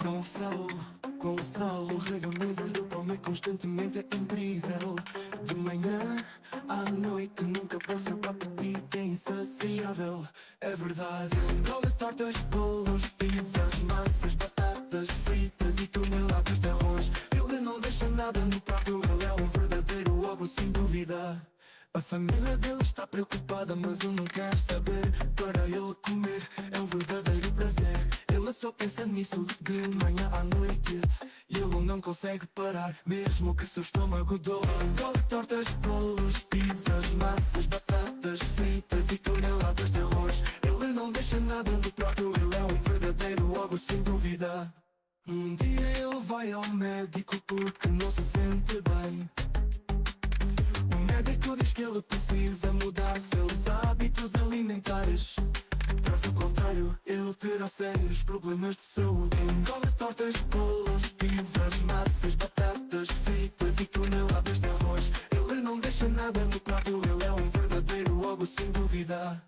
Gonçalo, rega a mesa, ele come constantemente, é incrível. De manhã à noite, nunca passa para apetite, é insaciável. É verdade, ele engole tortas, bolos, pizzas, massas, batatas fritas e toneladas de arroz. Ele não deixa nada no prato, ele é um verdadeiro ogro, sem dúvida. A família dele está preocupada, mas ele não quer saber. Para ele comer é um verdadeiro prazer. Ele só pensa nisso de manhã à noite, e ele não consegue parar, mesmo que seu estômago doa. Engole tortas, bolos, pizzas, massas, batatas fritas e toneladas de arroz. Ele não deixa nada no prato, ele é um verdadeiro ogro, sem dúvida. Um dia ele vai ao médico porque não se sente bem. O médico diz que ele precisa mudar seus hábitos alimentares. Caso contrário, ele terá sérios problemas de saúde. Engole tortas, bolos, pizzas, massas, batatas fritas e toneladas de arroz. Ele não deixa nada no prato, ele é um verdadeiro ogro, sem dúvida.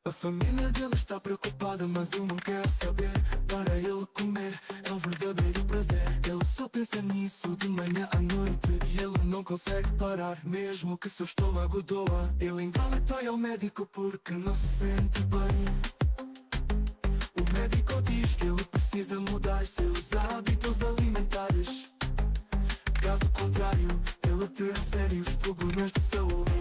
A família dele está preocupada, mas ele não quer saber. Para ele comer é um verdadeiro prazer. Ele só pensa nisso de manhã à noite, e ele não consegue parar, mesmo que seu estômago doa. Ele engole e vai ao médico porque não se sente bem. O médico diz que ele precisa mudar seus hábitos alimentares. Caso contrário, ele terá sérios problemas de saúde.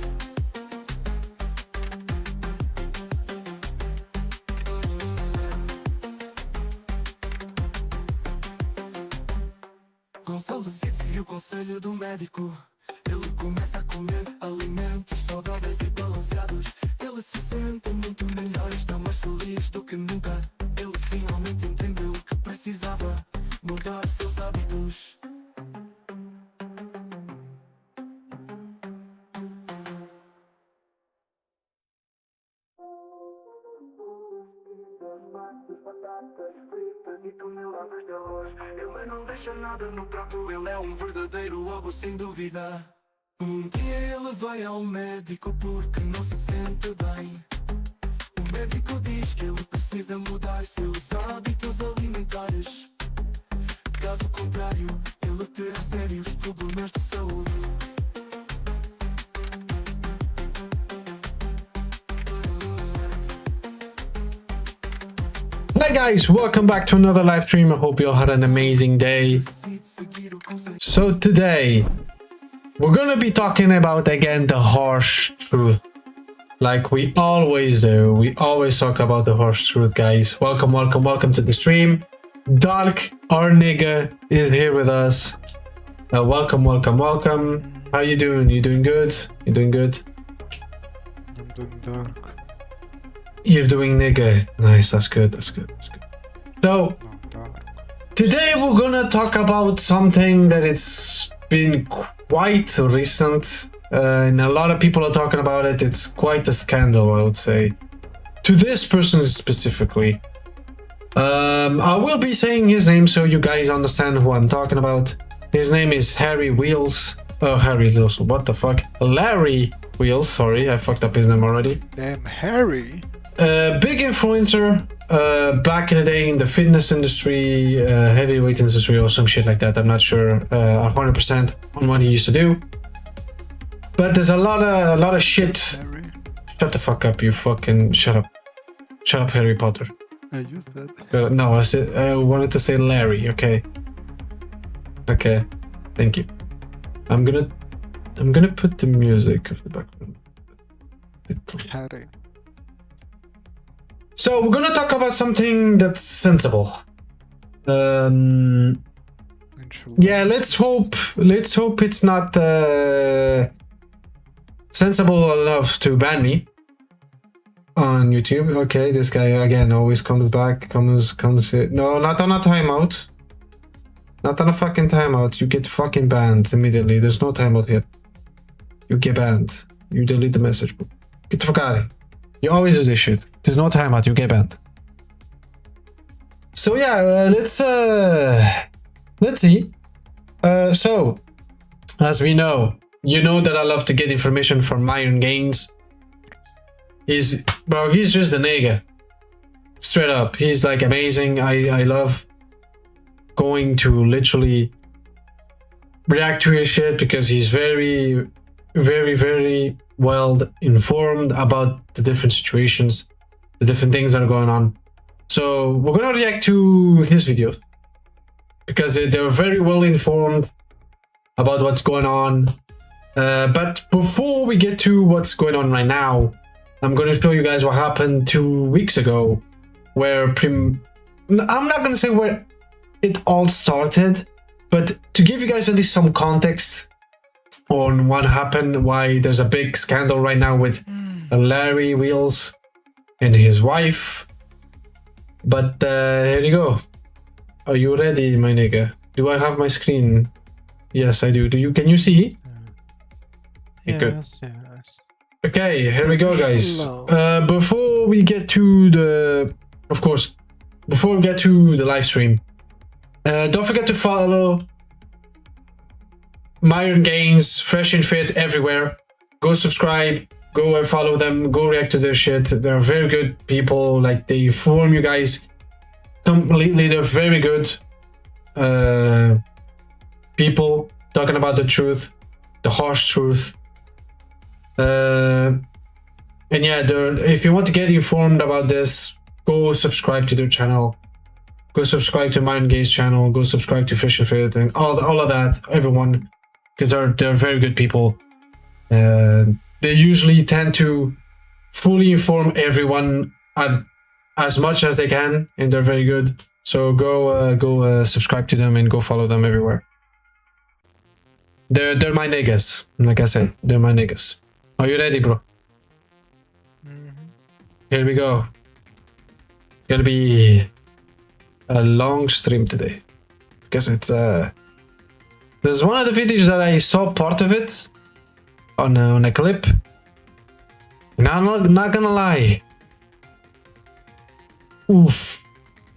Gonçalo decide seguir o conselho do médico. Ele começa a comer alimentos saudáveis e balanceados. Ele se sente muito melhor, está mais feliz do que nunca. Ele finalmente entendeu que precisava mudar seus hábitos. Batatas fritas e toneladas de arroz. Ele não deixa nada no prato, ele é um verdadeiro ogro, sem dúvida. Um dia ele vai ao médico porque não se sente bem. O médico diz que ele precisa mudar seus hábitos alimentares. Caso contrário, ele terá sérios problemas de saúde. Hi guys, welcome back to another live stream. I hope you all had an amazing day. So today we're gonna be talking about again the harsh truth, like we always do. We always talk about the harsh truth, guys. Welcome to the stream. Dark, our nigga, is here with us. Welcome. How you doing? You doing good? You doing good? I'm doing dark. You're doing nigga. Nice, that's good. So No, dark. today we're gonna talk about something that it's been quite recent, and a lot of people are talking about it. It's quite a scandal, I would say, to this person specifically. I will be saying his name so you guys understand who I'm talking about. His name is Harry Wheels. Oh, Harry Wheels, what the fuck? Larry Wheels, sorry, I fucked up his name already. Damn, Harry. Big influencer back in the day in the fitness industry, heavyweight industry or some shit like that. I'm not sure 100% on what he used to do, but there's a lot of shit. Harry. Shut the fuck up, you fucking shut up, Harry Potter. I used that. No, I wanted to say Larry. Okay, thank you. I'm gonna put the music of the background. Harry. So we're gonna talk about something that's sensible. Inshallah. Yeah, let's hope it's not sensible enough to ban me on YouTube. Okay, this guy again always comes back, comes here. No, not on a timeout. Not on a fucking timeout. You get fucking banned immediately. There's no timeout here. You get banned. You delete the message. Get the fuck out of here. You always do this shit. There's no timeout. You get banned. So yeah, let's see. So, as we know, you know that I love to get information from Myron Gaines. He's just a nigga. Straight up. He's like amazing. I love going to literally react to his shit because he's very, very, very well informed about the different situations, the different things that are going on. So we're gonna react to his videos because they're very well informed about what's going on. But before we get to what's going on right now, I'm gonna show you guys what happened 2 weeks ago, where I'm not gonna say where it all started, but to give you guys at least some context on what happened, why there's a big scandal right now with Larry Wheels and his wife. But here you go. Are you ready, my nigga? Do I have my screen? Yes, I do. Can you see? Yes, Good. yes. Okay, here we go, guys. Hello. Before we get to the, of course, before we get to the live stream, don't forget to follow Myron Gaines, Fresh and Fit everywhere. Go subscribe, go and follow them, go react to their shit. They're very good people. Like, they inform you guys completely. They're very good people talking about the truth, the harsh truth. And yeah, if you want to get informed about this, go subscribe to their channel. Go subscribe to Myron Gaines' channel. Go subscribe to Fish and Fit and all of that. Everyone, because they're very good people. They usually tend to fully inform everyone as much as they can, and they're very good. So go subscribe to them and go follow them everywhere. They're my niggas. Like I said, they're my niggas. Are you ready, bro? Here we go. It's gonna be a long stream today because it's there's one of the videos that I saw part of it on a clip, and I'm not gonna lie. Oof.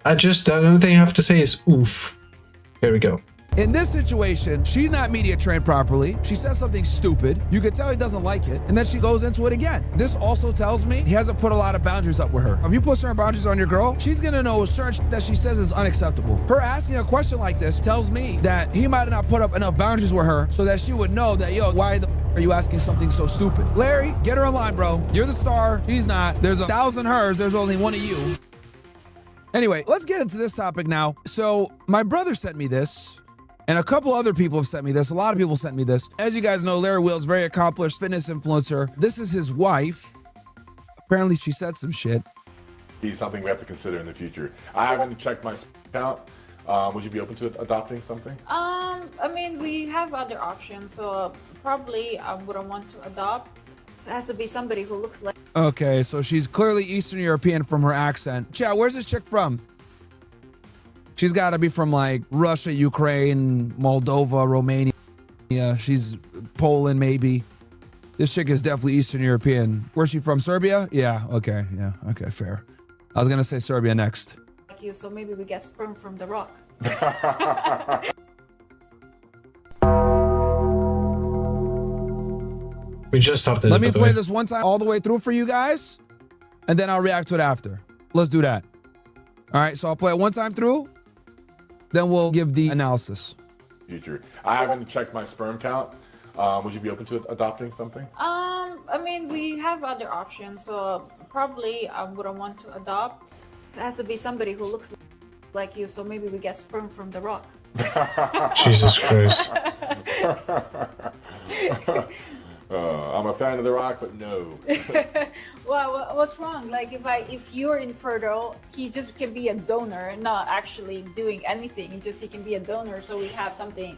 The only thing I have to say is oof. Here we go. In this situation, she's not media trained properly. She says something stupid. You could tell he doesn't like it. And then she goes into it again. This also tells me he hasn't put a lot of boundaries up with her. If you put certain boundaries on your girl, she's gonna know certain shit that she says is unacceptable. Her asking a question like this tells me that he might not put up enough boundaries with her so that she would know that, yo, why the are you asking something so stupid? Larry, get her in line, bro. You're the star. She's not. There's 1,000 hers. There's only one of you. Anyway, let's get into this topic now. So my brother sent me this. And a couple other people have sent me this. A lot of people sent me this. As you guys know, Larry Wheels, very accomplished fitness influencer. This is his wife. Apparently she said some shit. Be something we have to consider in the future. I haven't checked my account. Would you be open to adopting something? I mean, we have other options. So probably I wouldn't want to adopt. It has to be somebody who looks like. Okay, so she's clearly Eastern European from her accent. Chat, where's this chick from? She's got to be from like Russia, Ukraine, Moldova, Romania. She's Poland, maybe. This chick is definitely Eastern European. Where's she from? Serbia? Yeah. Okay. Yeah. Okay. Fair. I was gonna say Serbia next. Like you, so maybe we get sperm from the rock. We just started. Let me play this one time all the way through for you guys, and then I'll react to it after. Let's do that. All right. So I'll play it one time through. Then we'll give the analysis. Future. I haven't checked my sperm count. Would you be open to adopting something? I mean, we have other options. So probably I wouldn't want to adopt. It has to be somebody who looks like you. So maybe we get sperm from the rock. Jesus Christ. I'm a fan of The Rock, but no. Well, what's wrong? Like if you're infertile, he just can be a donor, not actually doing anything. He can be a donor, so we have somebody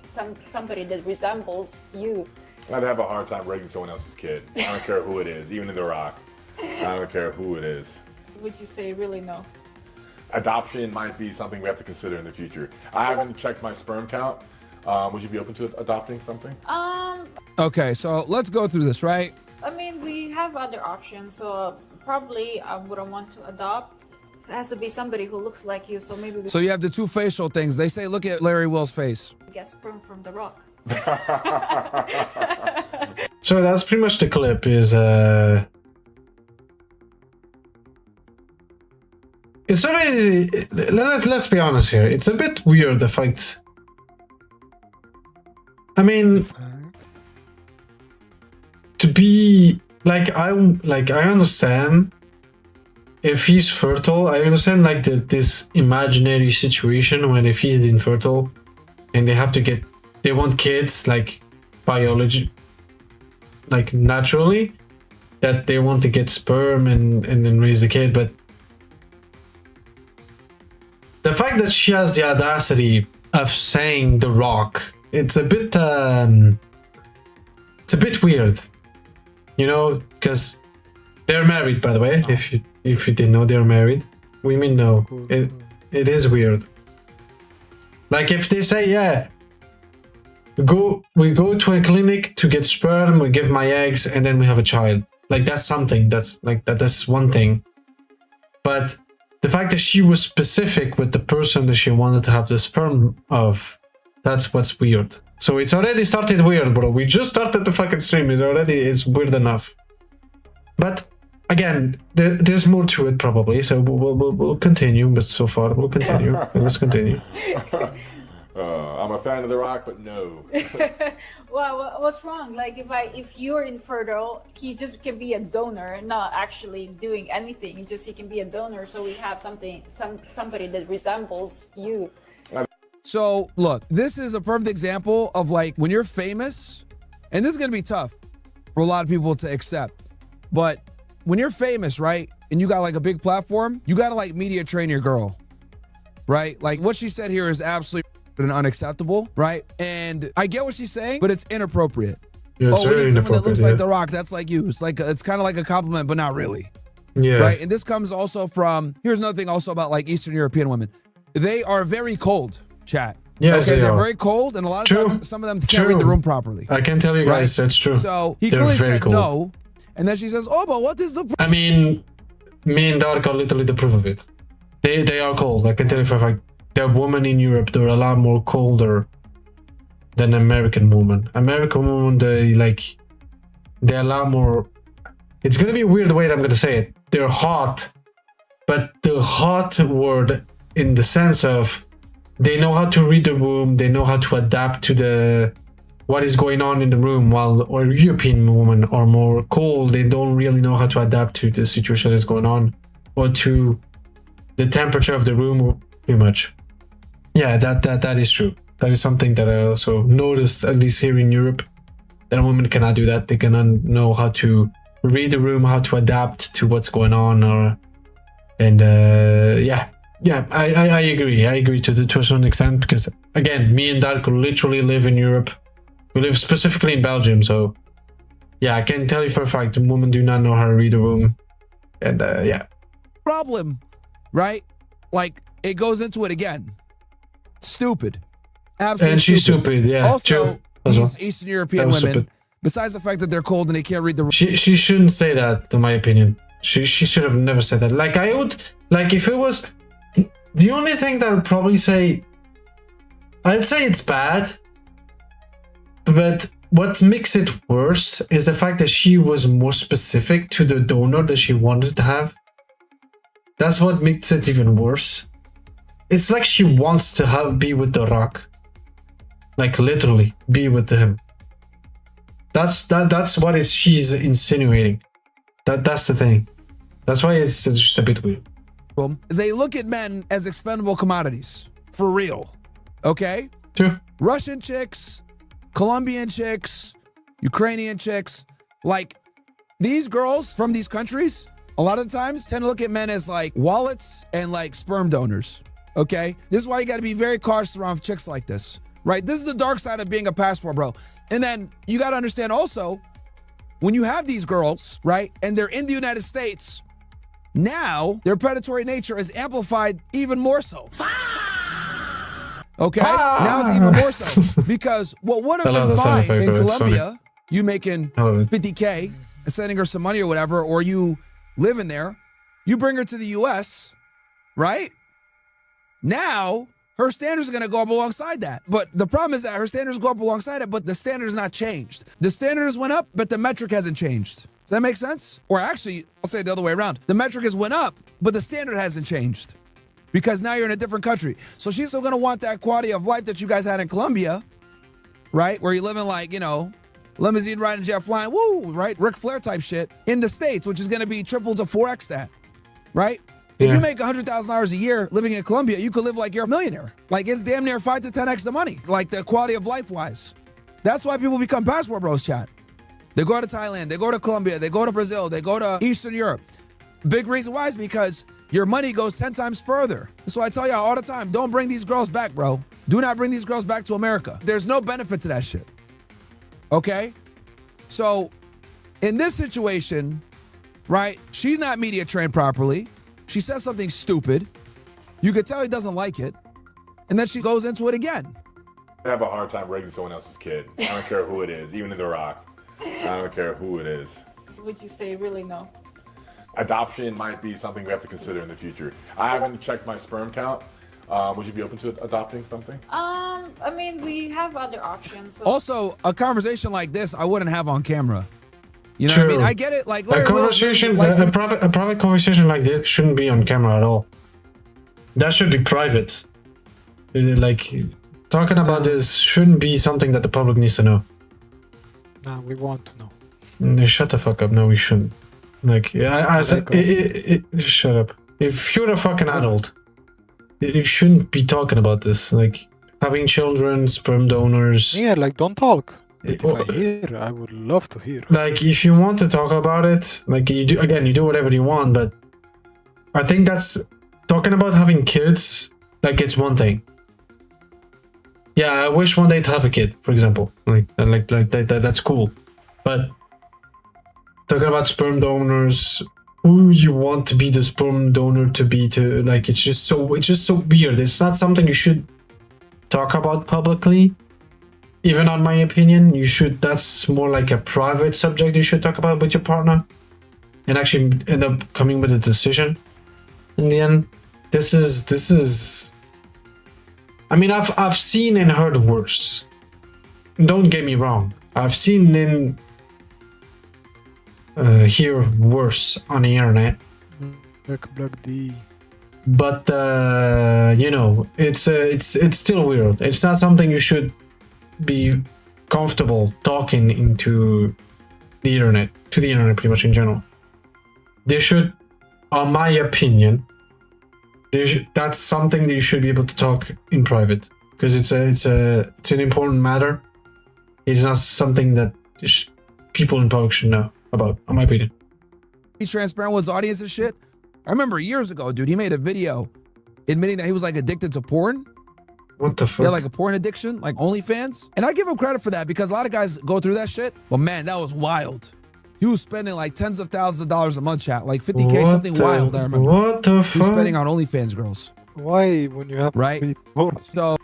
that resembles you. I'd have a hard time raising someone else's kid. I don't care who it is, even in The Rock. I don't care who it is. Would you say really no? Adoption might be something we have to consider in the future. I haven't checked my sperm count. Would you be open to adopting something? Okay, so let's go through this, right? I mean, we have other options. So probably I wouldn't want to adopt. It has to be somebody who looks like you. So maybe we So you have the two facial things. They say, look at Larry Will's face. get sperm from the rock. So that's pretty much the clip. Is it's already. Let's be honest here. It's a bit weird the fact. I mean, to be like I understand if he's fertile. I understand like this imaginary situation when if he's infertile and they want kids like biology, like naturally, that they want to get sperm and then raise the kid. But the fact that she has the audacity of saying The Rock, it's a bit weird, you know, because they're married, by the way. If you didn't know, they're married. Women know. It is weird. Like if they say, yeah, we go to a clinic to get sperm, we give my eggs, and then we have a child. Like that's something. That's one thing. But the fact that she was specific with the person that she wanted to have the sperm of, that's what's weird. So it's already started weird, bro. We just started the fucking stream. It already is weird enough. But again, there's more to it probably. So we'll continue. But so far we'll continue. Let's continue. I'm a fan of The Rock, but no. Well, what's wrong? Like if you're infertile, he just can be a donor, not actually doing anything. He can be a donor, so we have somebody that resembles you. So look, this is a perfect example of like when you're famous, and this is gonna be tough for a lot of people to accept, but when you're famous, right, and you got like a big platform, you gotta like media train your girl, right? Like what she said here is absolutely and unacceptable, right? And I get what she's saying, but it's inappropriate. Yeah, it's we very need someone that looks like inappropriate, The Rock. That's like you. It's kind of like a compliment, but not really. yeah. Right? And this comes also from, here's another thing also about like Eastern European women. They are very cold, chat. Yes, okay, they they're are. very cold, and a lot of True. times some of them can't read the True. room properly. I can tell you guys, Right? that's true. So he They're clearly very said cold. no, and then she says, "Oh, but what is the?" I mean, me and Dark are literally the proof of it. They are cold. I can tell you for a fact. The women in Europe, they're a lot more colder than American women. American women, they're a lot more. It's gonna be a weird way that I'm gonna say it. They're hot, but the hot word in the sense of they know how to read the room. They know how to adapt to what is going on in the room. While or European women are more cold. They don't really know how to adapt to the situation that's going on or to the temperature of the room. Pretty much. Yeah, that is true. That is something that I also noticed, at least here in Europe, that women cannot do that. They cannot know how to read the room, how to adapt to what's going on, I agree. I agree to a certain extent because again, me and Darko literally live in Europe. We live specifically in Belgium, so yeah, I can tell you for a fact, women do not know how to read a room, and problem, right? Like it goes into it again. Stupid. Absolutely. And she's stupid. Yeah. Also, true. As well. these Eastern European That was women, stupid. besides the fact that they're cold and they can't read the room. She shouldn't say that, in my opinion. She should have never said that. Like I would, like if it was, the only thing that I would probably say, I'd say it's bad. But what makes it worse is the fact that she was more specific to the donor that she wanted to have. That's what makes it even worse. It's like she wants to be with The Rock. Like literally be with him. That's what she's insinuating. That's the thing. That's why it's just a bit weird. They look at men as expendable commodities. For real. Okay? True. Russian chicks, Colombian chicks, Ukrainian chicks. Like, these girls from these countries, a lot of times tend to look at men as like wallets and like sperm donors. Okay? This is why you got to be very cautious around chicks like this. Right? This is the dark side of being a passport, bro. And then you got to understand also, when you have these girls, right, and they're in the United States, now their predatory nature is amplified even more so. Okay? Now it's even more so. Because what would have been fine in Colombia, you making 50K and sending her some money or whatever, or you living there, you bring her to the US, right? Now, her standards are going to go up alongside that. But the problem is that her standards go up alongside it, but the standard has not changed. The standards went up, but the metric hasn't changed. Does that make sense? Or actually, I'll say it the other way around. The metric has went up, but the standard hasn't changed. because now you're in a different country. So she's still gonna want that quality of life that you guys had in Colombia, right? Where you're living like, you know, limousine riding, jet flying, woo, right? Ric Flair type shit in the States, which is gonna be triple to 4x that, right? If Yeah. you make $100,000 a year living in Colombia, you could live like you're a millionaire. Like it's damn near 5 to 10x the money, like the quality of life wise. That's why people become passport bros, chat. They go to Thailand, they go to Colombia, they go to Brazil, they go to Eastern Europe. Big reason why is because your money goes 10 times further. So I tell y'all all the time, don't bring these girls back, bro. Do not bring these girls back to America. There's no benefit to that shit. Okay? So in this situation, right, she's not media trained properly. She says something stupid. You could tell he doesn't like it. And then she goes into it again. I have a hard time raising someone else's kid. I don't care who it is, even in The Rock. I don't care who it is. Would you say really no? Adoption might be something we have to consider in the future. I haven't checked my sperm count. Would you be open to adopting something? I mean, we have other options. So Also, a conversation like this, I wouldn't have on camera. You know what I mean? True. I get it. Like A Larry Wills, conversation, like a private conversation like this shouldn't be on camera at all. That should be private. Like, talking about this shouldn't be something that the public needs to know. Nah, we want to know. Shut the fuck up. No, we shouldn't. Like, I said, shut up. If you're a fucking adult, you shouldn't be talking about this. Like, having children, sperm donors. Yeah, like don't talk. But if Oh, I hear, I would love to hear. Like, if you want to talk about it, like, you do, again, you do whatever you want, but I think that's talking about having kids, like, it's one thing. Yeah, I wish one day to have a kid, for example. Like that's cool. But talking about sperm donors, who you want to be the sperm donor to be, to, like, it's just so weird. It's not something you should talk about publicly. Even on my opinion, you should, that's more like a private subject you should talk about with your partner and actually end up coming with a decision in the end. This is I mean, I've seen and heard worse. Don't get me wrong. I've seen and hear worse on the internet. Black D. But you know, it's still weird. It's not something you should be comfortable talking into the internet, to the internet pretty much in general. They should, on my opinion, that's something that you should be able to talk in private, because it's an important matter. It's not something that people in public should know about, in my opinion. be transparent with his audience and shit. I remember years ago, dude, he made a video admitting that he was like addicted to porn. What the fuck? Yeah, like a porn addiction, like OnlyFans. And I give him credit for that because a lot of guys go through that shit. But man, that was wild. He was spending like tens of thousands of dollars a month, chat. Like 50K, What something the- wild, I remember. What the He was fuck? spending on OnlyFans girls. Why when you have Right. people? So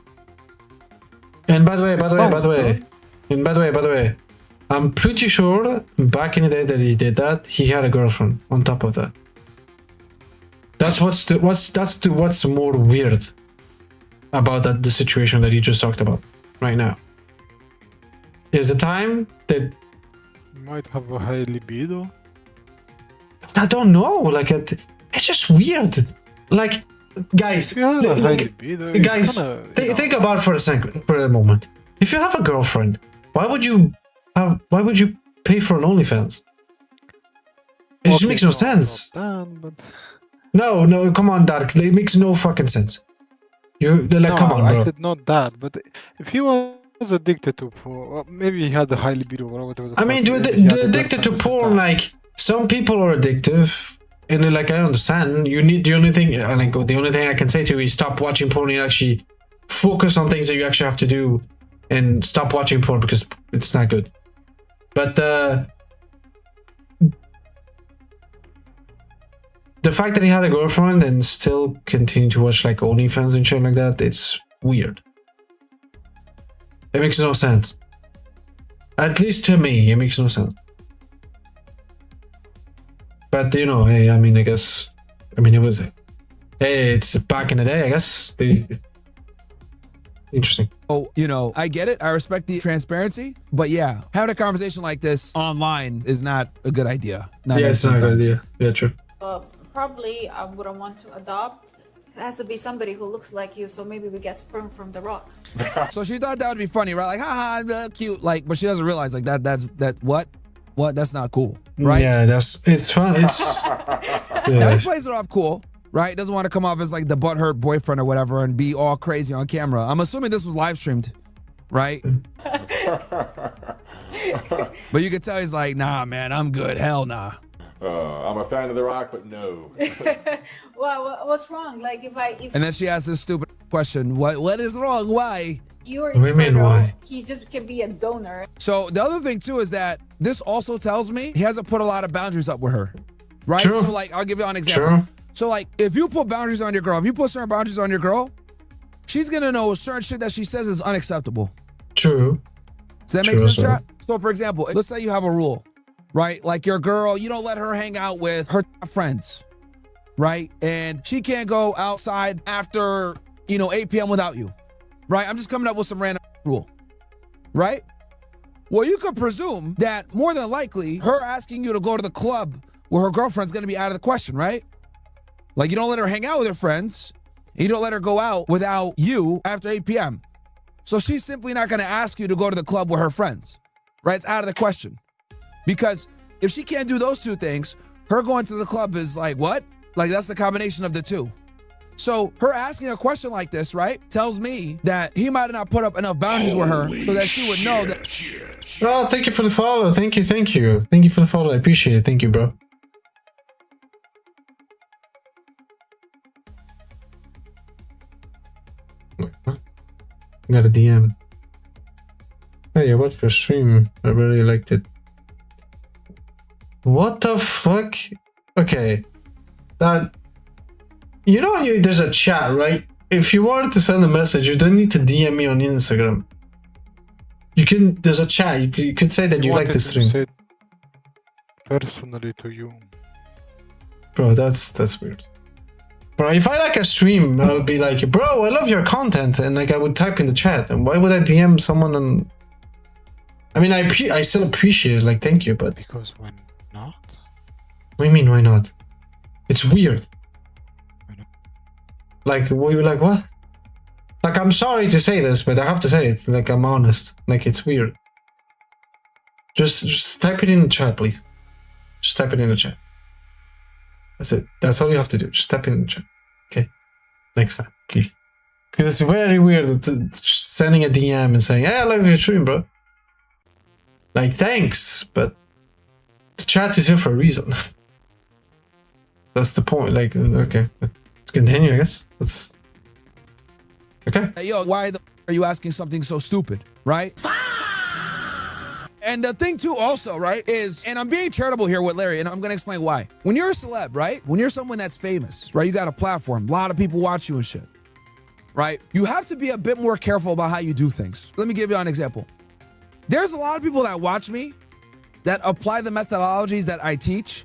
And by the way, It's by the way, I'm pretty sure back in the day that he did that, he had a girlfriend on top of that. That's what's more weird about the situation that you just talked about right now. Is the time that You might have a high libido. I don't know, like it's just weird. Like, guys, If you have a high like, libido, it's guys, kinda, you know, think about it for a moment. If you have a girlfriend, why would you pay for an OnlyFans? It just okay, makes no sense. not that, but No, come on, Dark. It makes no fucking sense. You like, no, come on, I bro. said not that, but if he was addicted to porn, well, maybe he had a high libido or whatever. I mean, maybe the he had a addicted to girlfriend at the same porn, time. like, some people are addictive, and like, I understand. You need the only thing I can say to you is stop watching porn and actually focus on things that you actually have to do, and stop watching porn because it's not good. But the fact that he had a girlfriend and still continue to watch like OnlyFans and shit like that, it's weird. It makes no sense. At least to me, it makes no sense. But you know, hey, I mean, it was, hey, it's back in the day, I guess. Interesting. Oh, you know, I get it. I respect the transparency, but yeah, having a conversation like this online is not a good idea. Yeah, it's not a good idea. Yeah, true. probably I wouldn't want to adopt It has to be somebody who looks like you, so maybe we get sperm from The Rock. So she thought that would be funny, right? Like, haha, cute. Like, but she doesn't realize like what? That's not cool, right? Yeah, it's fun. It's Now yeah. he plays it off cool, right? Doesn't want to come off as like the butthurt boyfriend or whatever and be all crazy on camera. I'm assuming this was live streamed, right? But you could tell he's like, nah, man, I'm good. Hell nah. I'm a fan of The Rock, but no. Well, what's wrong? Like if And then she asks this stupid question: What is wrong? Why? you're What do you mean, infertile, why? he just can be a donor. So the other thing too is that this also tells me he hasn't put a lot of boundaries up with her, right? True. So like, I'll give you an example. True. So like, if you put boundaries on your girl, if you put certain boundaries on your girl, she's gonna know certain shit that she says is unacceptable. True. Does that make True, sense, sir. chat? So for example, let's say you have a rule, right? Like your girl, you don't let her hang out with her friends, right? And she can't go outside after, 8 p.m. without you, right? I'm just coming up with some random rule, right? Well, you could presume that more than likely her asking you to go to the club with her girlfriend's gonna be out of the question, right? Like you don't let her hang out with her friends, and you don't let her go out without you after 8 p.m. So she's simply not gonna ask you to go to the club with her friends, right? It's out of the question. Because if she can't do those two things, her going to the club is like, what? Like that's the combination of the two. So her asking a question like this, right, tells me that he might have not put up enough boundaries with her so that she would know that. Oh, thank you for the follow. Thank you. Thank you for the follow. I appreciate it. Thank you, bro. Got a DM. Oh yeah, what for stream? I really liked it. What the fuck? Okay. That... there's a chat, right? If you wanted to send a message, you don't need to DM me on Instagram. You can... There's a chat. You could say that you like wanted the to stream. say it personally to you. Bro, that's weird. Bro, if I like a stream, I would be like, bro, I love your content, and like I would type in the chat. And why would I DM someone? And I mean, I still appreciate it. Like, thank you, but Because when not? what do you mean? Why not? It's weird. Why not? Like, like what? Like, I'm sorry to say this, but I have to say it. Like, I'm honest. Like, it's weird. Just type it in the chat, please. Just type it in the chat. That's it. That's all you have to do. Just type it in the chat. Okay? Next time, please. Because it's very weird sending a DM and saying, hey, I love your stream, bro. Like, thanks, but the chat is here for a reason. That's the point. Like, okay. Let's continue, I guess. Let's... Okay. Hey, yo, why the are you asking something so stupid, right? And the thing too also, right, is, and I'm being charitable here with Larry, and I'm gonna explain why. When you're a celeb, right, when you're someone that's famous, right, you got a platform, a lot of people watch you and shit, right? You have to be a bit more careful about how you do things. Let me give you an example. There's a lot of people that watch me that apply the methodologies that I teach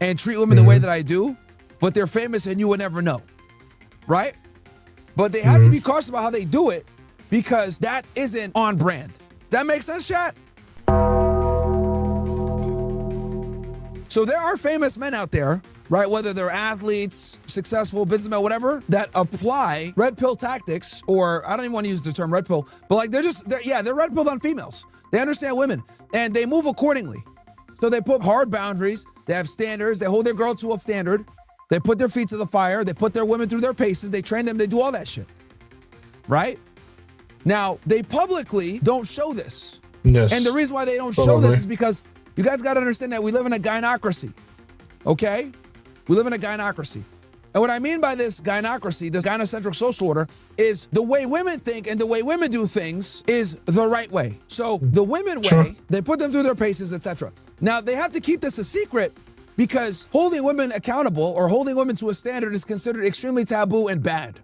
and treat women the way that I do, but they're famous and you would never know, right? But they have to be cautious about how they do it because that isn't on brand. Does that make sense, chat? So there are famous men out there, right? Whether they're athletes, successful businessmen, whatever, that apply red pill tactics, or I don't even want to use the term red pill, but like they're red pilled on females. They understand women and they move accordingly. So they put hard boundaries, they have standards, they hold their girl to a standard, they put their feet to the fire, they put their women through their paces, they train them, they do all that shit, right? Now, they publicly don't show this. Yes. And the reason why they don't show Probably. this is because you guys got to understand that we live in a gynocracy, okay? We live in a gynocracy. And what I mean by this gynocracy, this gynocentric social order, is the way women think and the way women do things is the right way. So the women way, Sure. they put them through their paces, etc. Now, they have to keep this a secret because holding women accountable or holding women to a standard is considered extremely taboo and bad,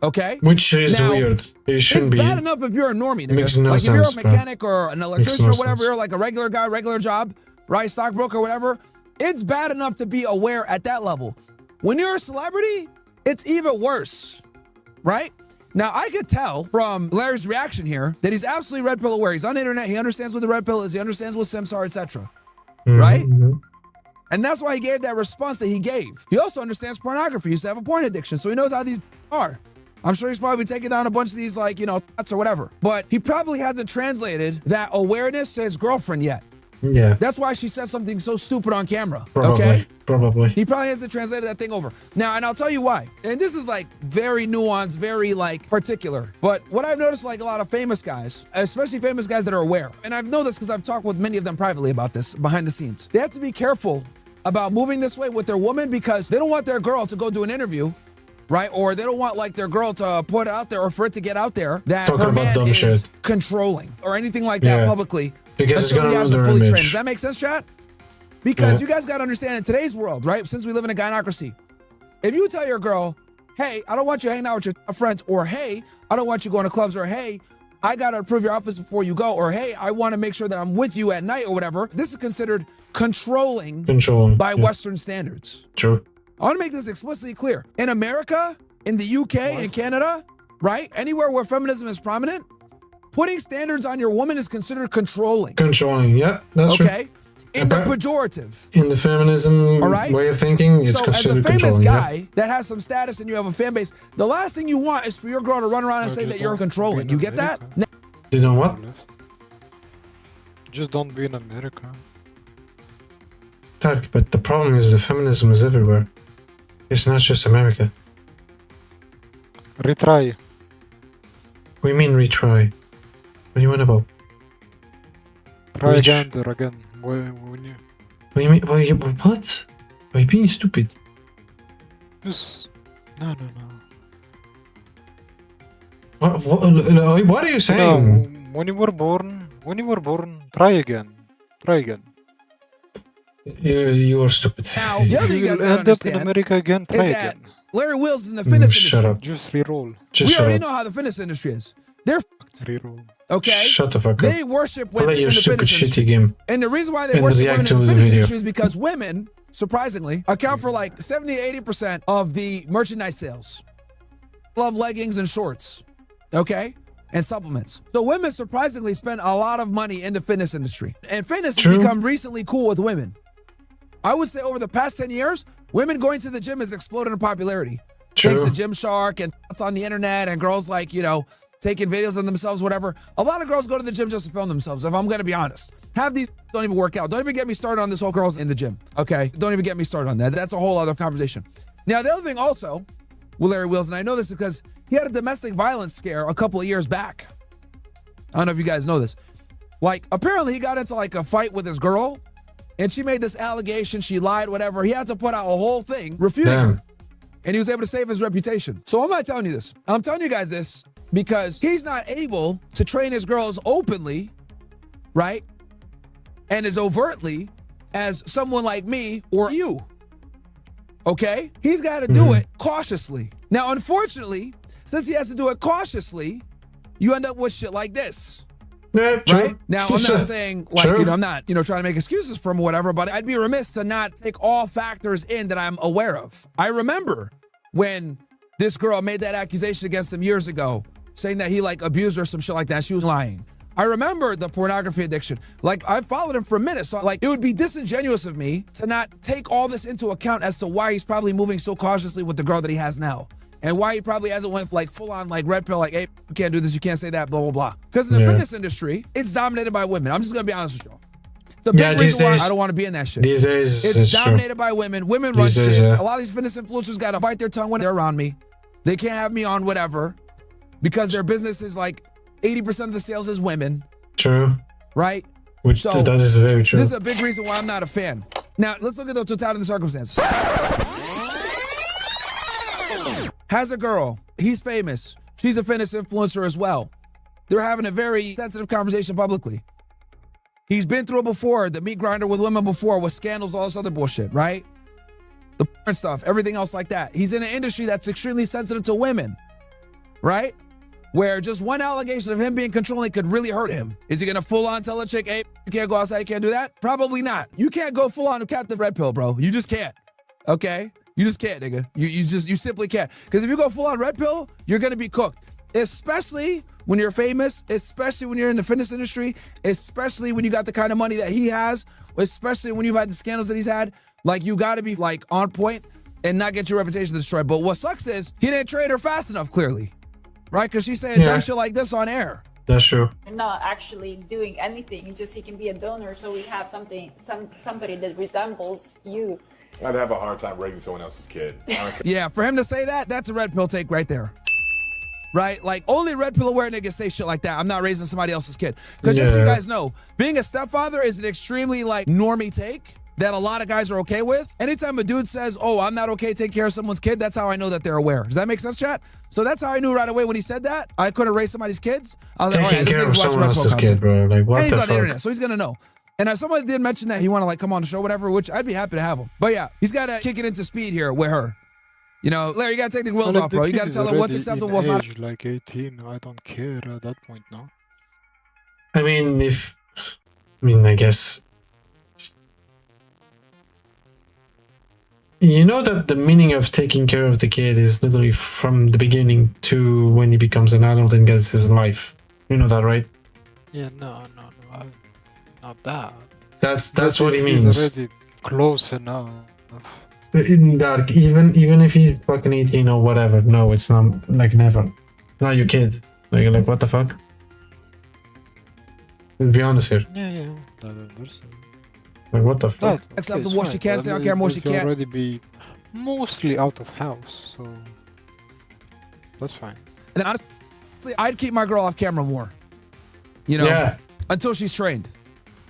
okay? Which is Now, weird. It shouldn't It's be. bad enough if you're a normie, nigga. Makes no Like if you're a sense, bro. mechanic or an electrician no or whatever, sense. you're like a regular guy, regular job, right? Stockbroker, whatever. It's bad enough to be aware at that level. When you're a celebrity, it's even worse, right? Now, I could tell from Larry's reaction here that he's absolutely red pill aware. He's on the internet. He understands what the red pill is. He understands what Sims are, etc. Right? Mhm. And that's why he gave that response that he gave. He also understands pornography. He used to have a porn addiction, so he knows how these are. I'm sure he's probably taking down a bunch of these, like, thoughts or whatever. But he probably hasn't translated that awareness to his girlfriend yet. Yeah. That's why she said something so stupid on camera. Probably. Okay? Probably. He probably hasn't translated that thing over. Now, and I'll tell you why. And this is like very nuanced, very like particular. But what I've noticed, like a lot of famous guys, especially famous guys that are aware, and I've known this because I've talked with many of them privately about this behind the scenes. They have to be careful about moving this way with their woman because they don't want their girl to go do an interview, right? Or they don't want like their girl to put out there or for it to get out there that Talking her about man dumb is shit. controlling or anything like that Yeah. publicly. Because it's until gonna he has ruin her their fully image. trained. Does that make sense, chat? Because Yeah. you guys got to understand in today's world, right? Since we live in a gynocracy, if you tell your girl, hey, I don't want you hanging out with your friends, or hey, I don't want you going to clubs, or hey, I got to approve your outfits before you go, or hey, I want to make sure that I'm with you at night or whatever, this is considered controlling Control. by Yeah. Western standards. True. I want to make this explicitly clear. In America, in the UK, in Canada, right? Anywhere where feminism is prominent, putting standards on your woman is considered controlling. Controlling. Yeah, that's true. Okay? In the pejorative. In the feminism All right? way of thinking, it's So as a considered famous controlling. guy that has some status and you have a fan base, the last thing you want is for your girl to run around and say that you're controlling. You get that? Yeah. You know what? Just don't be in America. Tark, but the problem is the feminism is everywhere. It's not just America. Retry. We mean retry. What do you want about? Try Which- again, there again. When you What do you mean? What? Are you being stupid? just no. What are you No, saying? when you were born, try again. Try again. You are stupid. Now, the other thing you You guys will gotta end up in understand America again. Try is that again. Larry Wills is in the fitness Shut industry. up. Just reroll. Just We shut already up. know how the fitness industry is. They're Reroll. okay. Shut the fuck up. They worship Play women in your the stupid fitness industry. shitty game. And the reason why they And worship react women to in the the fitness video. industry is because women, surprisingly, account for like 70 to 80% of the merchandise sales. Love leggings and shorts, okay? And supplements. So women surprisingly spend a lot of money in the fitness industry. And fitness True. has become recently cool with women. I would say over the past 10 years, women going to the gym has exploded in popularity. Thanks True. to Gymshark and it's on the internet and girls like, taking videos of themselves, whatever. A lot of girls go to the gym just to film themselves, if I'm gonna be honest. Have these don't even work out. Don't even get me started on this whole girls in the gym. Okay? Don't even get me started on that. That's a whole other conversation. Now, the other thing also with Larry Wills, and I know this because he had a domestic violence scare a couple of years back. I don't know if you guys know this. Like, apparently he got into like a fight with his girl, and she made this allegation, she lied, whatever. He had to put out a whole thing refuting her. Damn. And he was able to save his reputation. So I'm not telling you this. I'm telling you guys this because he's not able to train his girls openly, right? And as overtly as someone like me or you. Okay? He's got to do it cautiously. Now, unfortunately, since he has to do it cautiously, you end up with shit like this. Yeah, true. Right? Now, I'm not saying, like, True. I'm not, trying to make excuses for him or whatever, but I'd be remiss to not take all factors in that I'm aware of. I remember when this girl made that accusation against him years ago, saying that he, like, abused her or some shit like that. She was lying. I remember the pornography addiction. Like, I followed him for a minute, so, like, it would be disingenuous of me to not take all this into account as to why he's probably moving so cautiously with the girl that he has now. And why he probably hasn't went like full on like red pill, like, hey, you can't do this, you can't say that, blah, blah, blah. Because in the Yeah. fitness industry, it's dominated by women. I'm just gonna be honest with y'all. It's a big Yeah, these reason why days- I don't want to be in that shit. These days, It's it's true. dominated by women. Women run These days, shit. yeah. A lot of these fitness influencers gotta bite their tongue when they're around me. They can't have me on whatever because their business is like 80% of the sales is women, True. right? Which So, that is very true. This is a big reason why I'm not a fan. Now, let's look at the totality of the circumstances. Has a girl. He's famous. She's a fitness influencer as well. They're having a very sensitive conversation publicly. He's been through it before, the meat grinder with women before, with scandals, all this other bullshit, right? The porn stuff, everything else like that. He's in an industry that's extremely sensitive to women, right? Where just one allegation of him being controlling could really hurt him. Is he gonna full on tell a chick, hey, you can't go outside, you can't do that? Probably not. You can't go full on Captain Red Pill, bro. You just can't. Okay? You just can't, nigga. You simply can't. Because if you go full on red pill, you're gonna be cooked. Especially when you're famous, especially when you're in the fitness industry, especially when you got the kind of money that he has, especially when you've had the scandals that he's had. Like, you got to be like on point and not get your reputation destroyed. But what sucks is he didn't trade her fast enough, clearly, right? Because she's saying dumb shit like this on air. That's true. not actually doing anything. It's just he can be a donor, so we have somebody that resembles you. I'd have a hard time raising someone else's kid. I don't care. Yeah, for him to say that, that's a red pill take right there. Right? Like, only red pill aware niggas say shit like that. I'm not raising somebody else's kid. Because just so you guys know, being a stepfather is an extremely, like, normie take that a lot of guys are okay with. Anytime a dude says, oh, I'm not okay taking care of someone's kid, that's how I know that they're aware. Does that make sense, chat? So that's how I knew right away when he said that. I couldn't raise somebody's kids. I was like, Taking care of someone else's kid, bro. Like, what and he's the on the fuck? internet, so he's gonna know. And if somebody did mention that he want to like come on the show, whatever, which I'd be happy to have him. But yeah, he's got to kick it into speed here with her. You know, Larry, you got to take the wheels off, bro. You got to tell her what's acceptable, what's not. Like 18, I don't care at that point now. I mean, I guess. You know that the meaning of taking care of the kid is literally from the beginning to when he becomes an adult and gets his life. You know that, right? Yeah, no, not that. That's what he He's means. already close enough. In dark, even if he's fucking 18 or whatever, no, it's not, like, never. Not your kid. Like what the fuck? Let's be honest here. Yeah, that understand. Like, what the fuck? That, Accept it's what she fine, can but say on camera, what she if you can't. already be mostly out of house, so that's fine. And honestly, I'd keep my girl off camera more. You know, Yeah. until she's trained.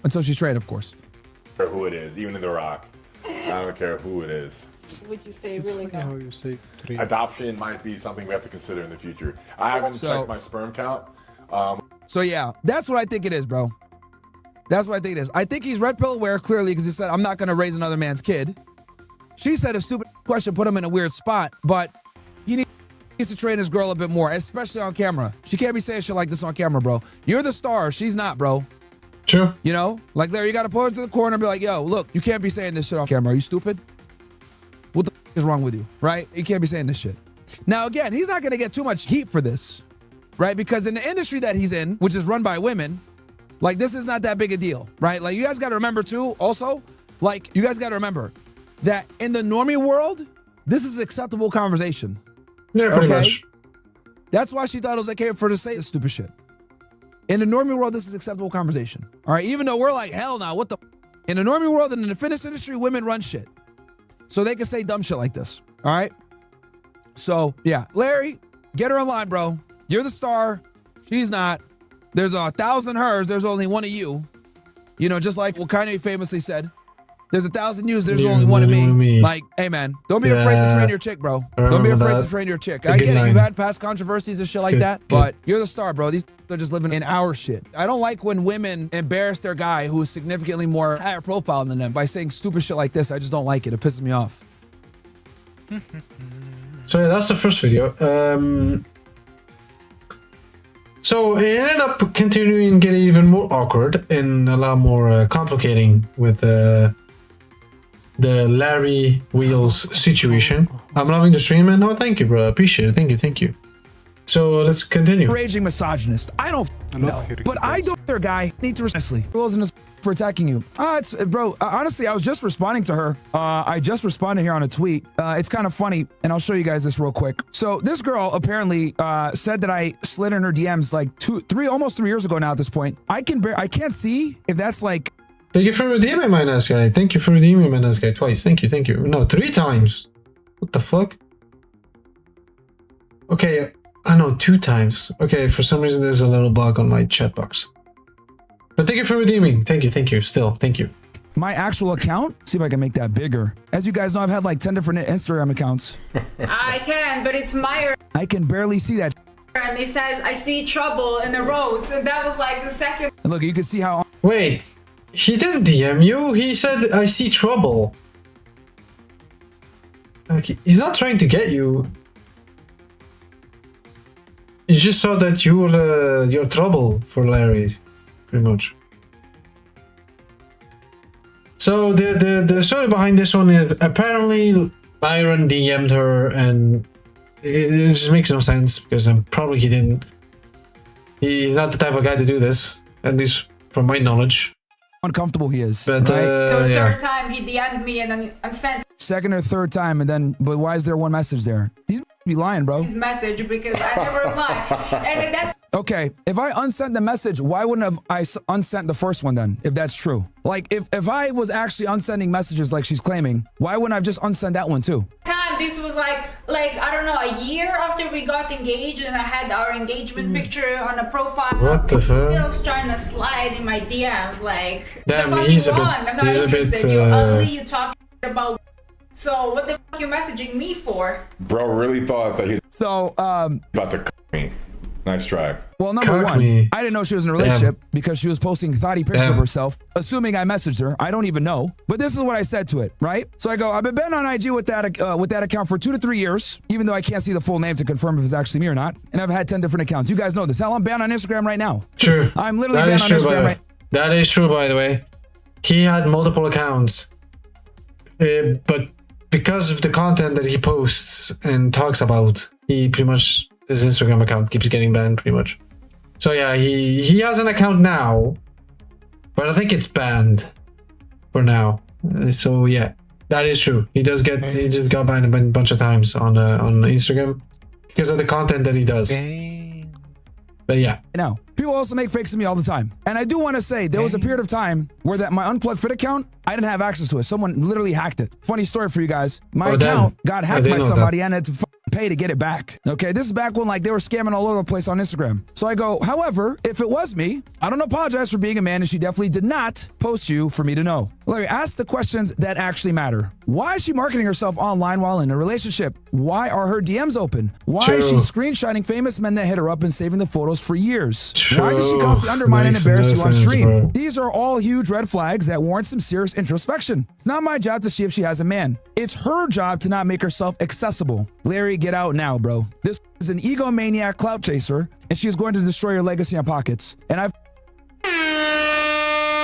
Until she's trained, of course. I don't care who it is, even in The Rock. I don't care who it is. Would you say It's really funny no? how you say three. Adoption might be something we have to consider in the future. I haven't So- checked my sperm count. So yeah, that's what I think it is, bro. That's what I think it is. I think he's red pill aware clearly because he said, I'm not going to raise another man's kid. She said a stupid question, put him in a weird spot, but he needs to train his girl a bit more, especially on camera. She can't be saying shit like this on camera, bro. You're the star. She's not, bro. True. You know? Like, Larry, you got to pull her to the corner and be like, yo, look, you can't be saying this shit on camera. Are you stupid? What the is wrong with you, right? You can't be saying this shit. Now, again, he's not going to get too much heat for this, right? Because in the industry that he's in, which is run by women, like, this is not that big a deal, right? Like, you guys got to remember, too, also, like, you guys got to remember that in the normie world, this is acceptable conversation. Yeah, pretty Okay. much. That's why she thought it was okay for her to say this stupid shit. In the normie world, this is acceptable conversation. All right, even though we're like, hell no, what the? In the normie world and in the fitness industry, women run shit. So they can say dumb shit like this. All right? So, yeah. Larry, get her in line, bro. You're the star. She's not. There's 1,000 hers. There's only one of you. You know, just like what Kanye famously said. There's 1,000 yous. There's only one of me. Like, hey, man, don't be afraid to train your chick, bro. I Don't be remember afraid that. to train your chick. A I good get it. line. You've had past controversies and shit like Good, that, good. but you're the star, bro. These are just living in our shit. I don't like when women embarrass their guy who is significantly more higher profile than them by saying stupid shit like this. I just don't like it. It pisses me off. So yeah, that's the first video. So it ended up continuing getting even more awkward and a lot more complicating with the Larry Wheels situation. I'm loving the stream, and oh, thank you, bro. Appreciate it. Thank you. So let's continue. Raging misogynist. I don't know, hearing but I this. don't. Their guy need to honestly. Wasn't for attacking you. It's bro. Honestly, I was just responding to her. I just responded here on a tweet. It's kind of funny, and I'll show you guys this real quick. So this girl apparently said that I slid in her DMs like almost 3 years ago now. At this point, I can't see if that's like. Thank you for redeeming my nice guy. Thank you for redeeming my nice guy twice. Thank you. No, 3 times. What the fuck? Okay, I know 2 times. Okay, for some reason there's a little bug on my chat box. But thank you for redeeming. Thank you. Still, thank you. My actual account. See if I can make that bigger. As you guys know, I've had like 10 different Instagram accounts. I can, but it's Meyer, I can barely see that. and he says I see trouble in a rose, and that was like the second. And look, you can see how Wait, he didn't DM you. He said, I see trouble. Like, he's not trying to get you. He just saw that you're trouble for Larry, pretty much. So the story behind this one is apparently Byron DM'd her, and it just makes no sense because probably he didn't. He's not the type of guy to do this, at least from my knowledge. uncomfortable he is. But right? The yeah. third time he DM'd me and then unsent Second or third time, and then, but why is there one message there? He's be lying, bro. his message because I never replied. And then that's Okay, if I unsent the message, why wouldn't have I unsent the first one then? If that's true, like if I was actually unsending messages like she's claiming, why wouldn't I just unsend that one too? time. This was like I don't know, a year after we got engaged, and I had our engagement picture on a profile. What the fuck? Still trying to slide in my DMs, like Damn, the fuck he's you a bit- want? I'm not he's a bit, interested. You ugly. You talk about. So what the fuck you messaging me for? Bro really thought that he was So, about to me. Nice try. well, number Cock one, me. I didn't know she was in a relationship because she was posting thotty pictures of Damn. herself, assuming I messaged her. I don't even know, but this is what I said to it, right? So I go, I've been banned on IG with that account for 2 to 3 years, even though I can't see the full name to confirm if it's actually me or not. And I've had 10 different accounts. You guys know this. Hell, I'm banned on Instagram right now. True. I'm literally That banned is on true, by the Instagram way. right. That is true, by the way. He had multiple accounts, but because of the content that he posts and talks about, he pretty much his Instagram account keeps getting banned, pretty much. So yeah, he has an account now, but I think it's banned for now. So yeah, that is true. He just got banned a bunch of times on Instagram because of the content that he does. But yeah. Now, people also make fakes of me all the time. And I do want to say, there was a period of time where my Unplugged Fit account, I didn't have access to it. Someone literally hacked it. Funny story for you guys. My Oh, damn. account got I hacked didn't by know somebody and I had to pay to get it back. Okay, this is back when like they were scamming all over the place on Instagram. So I go, however, if it was me, I don't apologize for being a man, and she definitely did not post you for me to know. Larry, ask the questions that actually matter. Why is she marketing herself online while in a relationship? Why are her DMs open? Why is she True. screenshotting famous men that hit her up and saving the photos for years? True. Why does she constantly undermine and Makes embarrass no you on sense, stream? bro. These are all huge red flags that warrant some serious introspection. It's not my job to see if she has a man. It's her job to not make herself accessible. Larry, get out now, bro. This is an egomaniac clout chaser, and she is going to destroy your legacy on pockets. And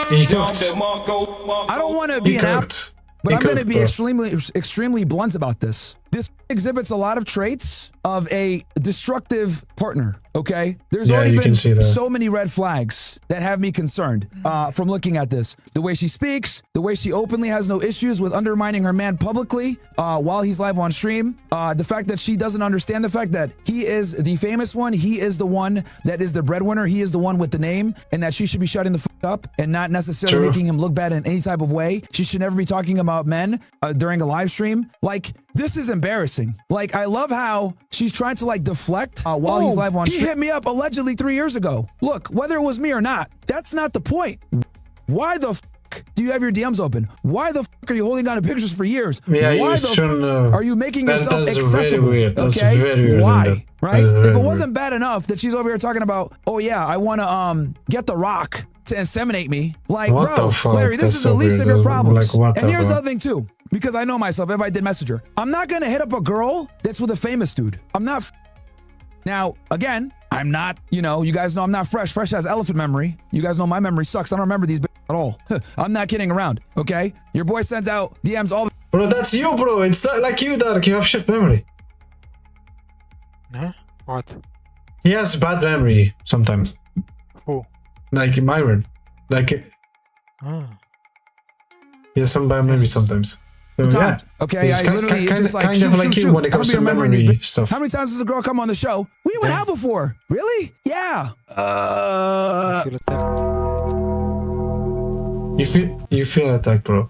He cooked. I don't want to He be an app, cooked. but He I'm going to cooked, be bro. extremely blunt about this. This exhibits a lot of traits of a destructive partner. Okay, there's Yeah, already you been can see that. so many red flags that have me concerned from looking at this. The way she speaks, the way she openly has no issues with undermining her man publicly while he's live on stream. The fact that she doesn't understand the fact that he is the famous one, he is the one that is the breadwinner, he is the one with the name, and that she should be shutting the fuck up and not necessarily True. making him look bad in any type of way. She should never be talking about men during a live stream. Like, this is embarrassing. Like, I love how she's trying to like deflect while he's live on stream. He hit me up allegedly 3 years ago. Look, whether it was me or not, that's not the point. Why the fuck do you have your DMs open? Why the fuck are you holding on to pictures for years? Yeah, Why you the shouldn't have. are you making That- yourself that's accessible? very weird. That's okay? very weird. Why? That- Right? that is If very it wasn't bad enough that she's over here talking about, oh yeah, I want to get The Rock to inseminate me. Like, What bro, the fuck? Larry, this That's is so the least weird. of your Like, problems. what And the here's the fuck? other thing too, because I know myself, if I did message her, I'm not gonna hit up a girl that's with a famous dude. I'm not. Now, again, I'm not, you guys know I'm not fresh. Fresh has elephant memory. You guys know my memory sucks. I don't remember these at all. I'm not kidding around, okay? Your boy sends out DMs all the Bro, that's you, bro. It's not like you, Dark. You have shit memory. Huh? What? He has bad memory sometimes. Who? Like Myron. Like, Ah. he has some bad memory sometimes. So, time. yeah. Okay, It's I ki- literally ki- just like kind shoot, of like shoot, you shoot. when it I don't comes be to remembering memory these, but stuff. How many times does a girl come on the show? We went out before. Really? Yeah. I feel attacked. You feel attacked, bro.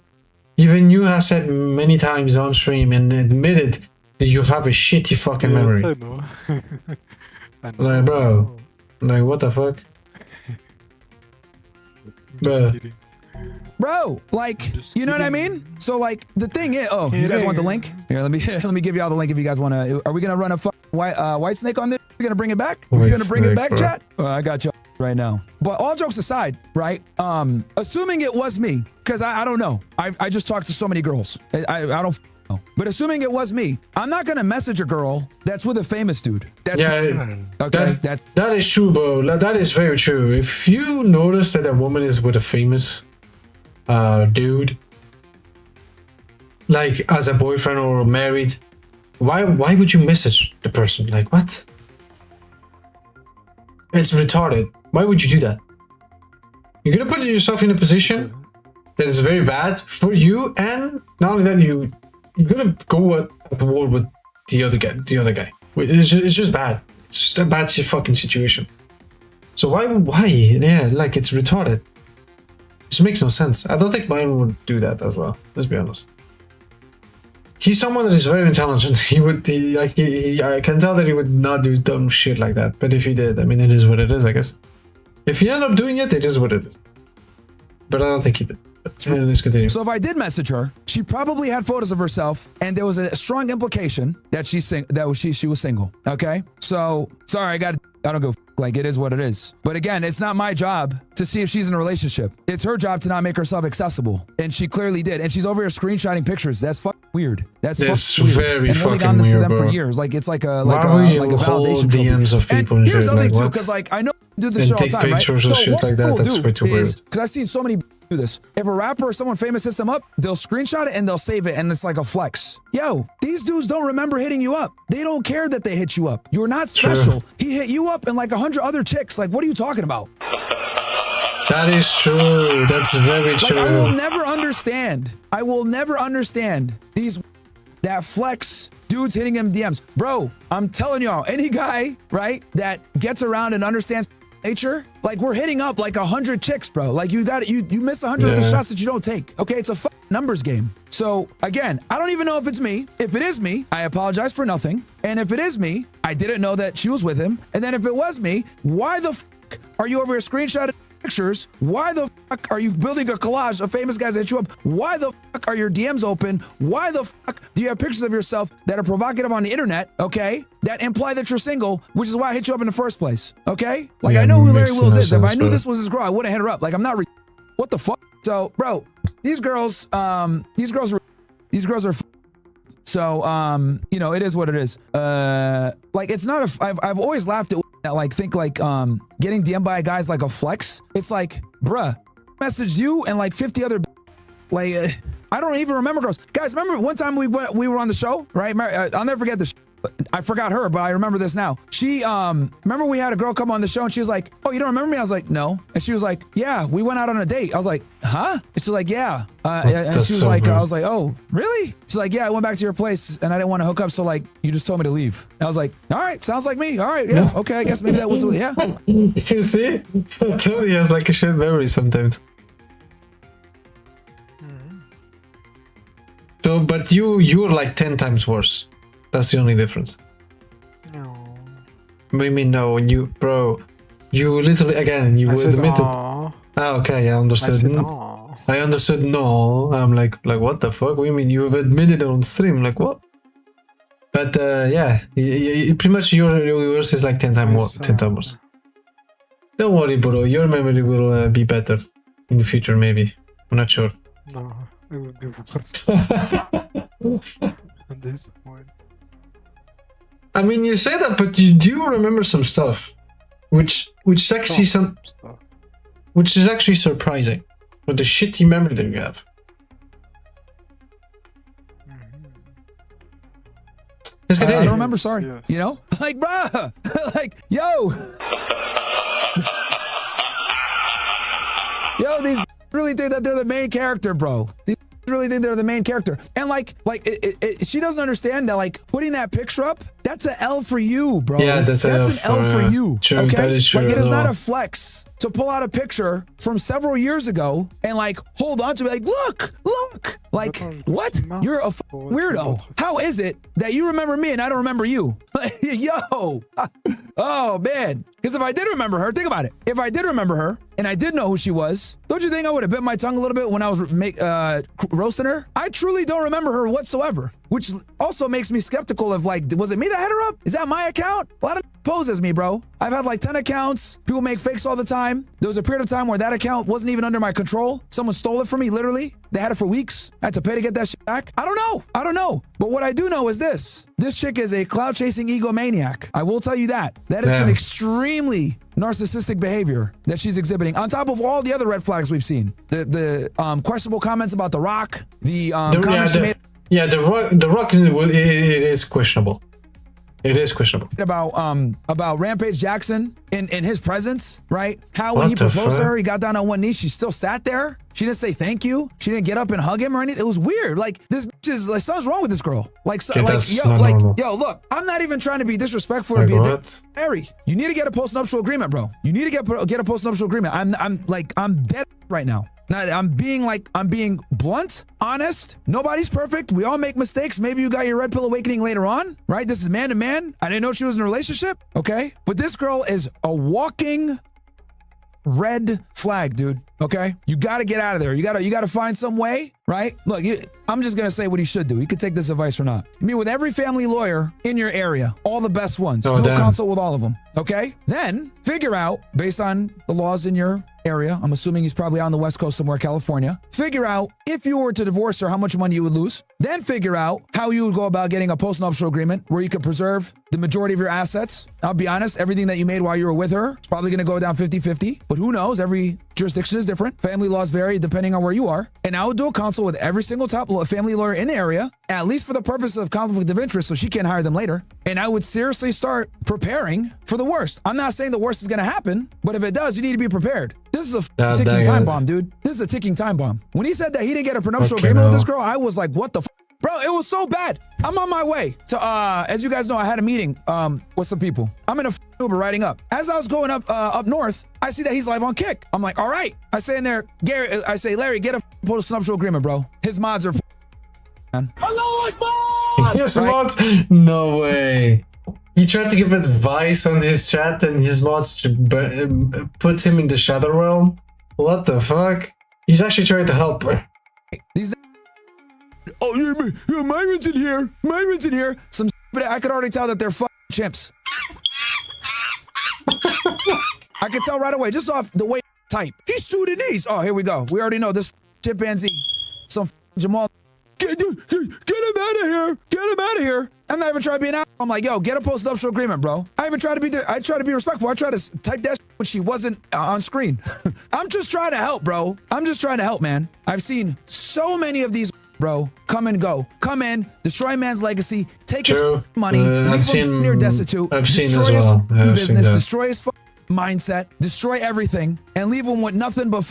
Even you have said many times on stream and admitted that you have a shitty fucking memory. Yes, I know. I know. Like, bro. Like, what the fuck? Just Bruh. kidding. Bro, like, you know what I mean? So like the thing is, oh, you guys want the link? Here, let me let me give you all the link if you guys want to. Are we gonna run a white snake on this? We're gonna bring it back? We're White gonna bring it snake, back, bro. chat? I got you right now. But all jokes aside, right? Assuming it was me, because I don't know. I just talked to so many girls. I don't know. But assuming it was me, I'm not gonna message a girl that's with a famous dude. That's Yeah, okay. that is true, bro. That is very true. If you notice that a woman is with a famous dude, like as a boyfriend or married, why would you message the person? Like, what? It's retarded. Why would you do that? You're gonna put yourself in a position that is very bad for you, and not only that, you're gonna go at war with the other guy. It's just bad. It's just a bad fucking situation. So why? Yeah, like it's retarded. It just makes no sense. I don't think mine would do that as well. Let's be honest. He's someone that is very intelligent. I can tell that he would not do dumb shit like that. But if he did, I mean, it is what it is, I guess. If he ended up doing it, it is what it is. But I don't think he did. But, let's continue. So if I did message her, she probably had photos of herself, and there was a strong implication that she was single. Okay, so sorry, I don't go. Like, it is what it is. But again, it's not my job to see if she's in a relationship. It's her job to not make herself accessible, and she clearly did. And she's over here screenshotting pictures. That's weird. That's weird. Very and fucking on this weird, to them bro. for years. Like, it's like a Why would you hold validation DMs of people and and here's shit? the other thing Like, too, what? because like I know you do this And shit all the take time, right? pictures of shit what like that, people that's do way too is, weird. because I've seen so many do this. If a rapper or someone famous hits them up, they'll screenshot it and they'll save it, and it's like a flex. Yo, these dudes don't remember hitting you up. They don't care that they hit you up. You're not special. He hit you up and like 100 other chicks. Like, what are you talking about? That is true. That's very true. Like, I will never understand that flex dudes hitting him DMs. Bro, I'm telling y'all, any guy, right, that gets around and understands nature, like, we're hitting up like 100 chicks, bro. Like, you miss 100 of the shots that you don't take. Okay, it's a numbers game. So again, I don't even know if it's me. If it is me, I apologize for nothing. And if it is me, I didn't know that she was with him. And then if it was me, why the fuck are you over here screenshotting pictures? Why the fuck are you building a collage of famous guys that hit you up? Why the fuck are your DMs open? Why the fuck do you have pictures of yourself that are provocative on the internet, okay, that imply that you're single, which is why I hit you up in the first place, okay? Like, Yeah, I know who Larry makes Wills no is. If I sense, knew bro. this was his girl, I wouldn't hit her up. Like, I'm not what the fuck? So, bro, these girls are so, you know, it is what it is. Like, it's not I've always laughed at that, like, think like getting DM'd by a guy's like a flex. It's like, bruh, messaged you and like 50 other, like, I don't even remember girls. Guys, remember one time we were on the show, right? I'll never forget this. I forgot her, but I remember this now. She, remember we had a girl come on the show and she was like, "Oh, you don't remember me?" I was like, "No." And she was like, "Yeah, we went out on a date." I was like, "Huh?" And she's like, "Yeah." And That's she was so like, rude. I was like, "Oh, really?" She's like, "Yeah, I went back to your place and I didn't want to hook up, so like, you just told me to leave." And I was like, "All right, sounds like me. All right, yeah, okay, I guess maybe that was, yeah." You see? I told you he has like a shit memory sometimes. So, but you're like 10 times worse. That's the only difference. No. Maybe no, bro, you literally, again, you I said, admitted. "Aw." Ah, okay, I I understood. said, "Aw." I understood. No, I'm like, what the fuck? What do you mean? You've admitted it on stream? Like what? But yeah, pretty much yours is like 10 times more. 10 times worse. Don't worry, bro. Your memory will be better in the future, maybe. I'm not sure. No, it would be worse at this point. I mean, you say that, but you do remember some stuff, which is actually Stuff. which is actually surprising. With the shitty memory that you have. Let's I continue. don't remember, sorry. Yes. You know? Like, bruh, like, yo, these really think that they're the main character, bro. These really think they're the main character. And like she doesn't understand that, like, putting that picture up, that's an L for you, bro. Yeah, that's an L for you. True, okay? that is true. Like, it is not No. a flex to pull out a picture from several years ago and like hold on to it, like, look. Like, what? You're a weirdo. How is it that you remember me and I don't remember you? Yo. Oh, man. Because if I did remember her, think about it. If I did remember her and I did know who she was, don't you think I would have bit my tongue a little bit when I was roasting her? I truly don't remember her whatsoever, which also makes me skeptical of, like, was it me that had her up? Is that my account? A lot of pose as me, bro. I've had like 10 accounts. People make fakes all the time. There was a period of time where that account wasn't even under my control. Someone stole it from me, literally. They had it for weeks. I had to pay to get that shit back. I don't know. But what I do know is this. This chick is a cloud-chasing egomaniac. I will tell you that. That is some Damn. extremely narcissistic behavior that she's exhibiting, on top of all the other red flags we've seen. The questionable comments about The Rock, the comments she made. The Rock it is questionable. It is questionable. about Rampage Jackson in his presence, right? How when What he the proposed to fuck? her, he got down on one knee. She still sat there. She didn't say thank you. She didn't get up and hug him or anything. It was weird. Like this bitch is like something's wrong with this girl. Like, so, Okay, like that's yo, not like normal. yo, look, I'm not even trying to be disrespectful or Like be a dick. what? Harry, you need to get a post-nuptial agreement, bro. You need to get a post-nuptial agreement. I'm dead right now. I'm being blunt, honest. Nobody's perfect. We all make mistakes. Maybe you got your red pill awakening later on, right? This is man to man. I didn't know she was in a relationship, okay? But this girl is a walking red flag, dude. Okay, you got to get out of there. You got to find some way, right? Look, I'm just gonna say what he should do. He could take this advice or not. Meet with every family lawyer in your area, all the best ones. Oh, Do a damn. consult with all of them. Okay, then figure out based on the laws in your area. I'm assuming he's probably on the West Coast somewhere, California. Figure out if you were to divorce her, how much money you would lose. Then figure out how you would go about getting a post-nuptial agreement where you could preserve the majority of your assets. I'll be honest, everything that you made while you were with her is probably going to go down 50-50. But who knows? Every jurisdiction is different. Family laws vary depending on where you are. And I would do a consult with every single top family lawyer in the area, at least for the purpose of conflict of interest, so she can't hire them later. And I would seriously start preparing for the worst. I'm not saying the worst is going to happen, but if it does, you need to be prepared. This is a ticking dang time it. bomb, dude. This is a ticking time bomb. When he said that he didn't get a prenuptial Okay, agreement with no. this girl, I was like, what the Bro, it was so bad. I'm on my way to, as you guys know, I had a meeting with some people. I'm in a Uber riding up. As I was going up north, I see that he's live on Kick. I'm like, all right. I say in there, Gary, I say, Larry, get a post-nuptial agreement, bro. His mods are man. Yes, Right? mods. No way. He tried to give advice on his chat, and his mods put him in the shadow realm. What the fuck? He's actually trying to help. These oh, yeah, migrants in here. Migrants in here. Some but I could already tell that they're fucking chimps. I could tell right away, just off the way type. He's Sudanese. Oh, here we go. We already know this chimpanzee. Some Jamal. Get him out of here. Get him out of here. I'm not even trying to be an asshole. I'm like, yo, get a post-nuptial agreement, bro. I even try to be I try to be respectful. I try to type that when she wasn't on screen. I'm just trying to help, bro. I'm just trying to help, man. I've seen so many of these, bro, come and go. Come in, destroy man's legacy, take True. his money, I've leave seen- him near destitute, I've seen destroy as well. his I've seen business, that. destroy his mindset, destroy everything, and leave him with nothing but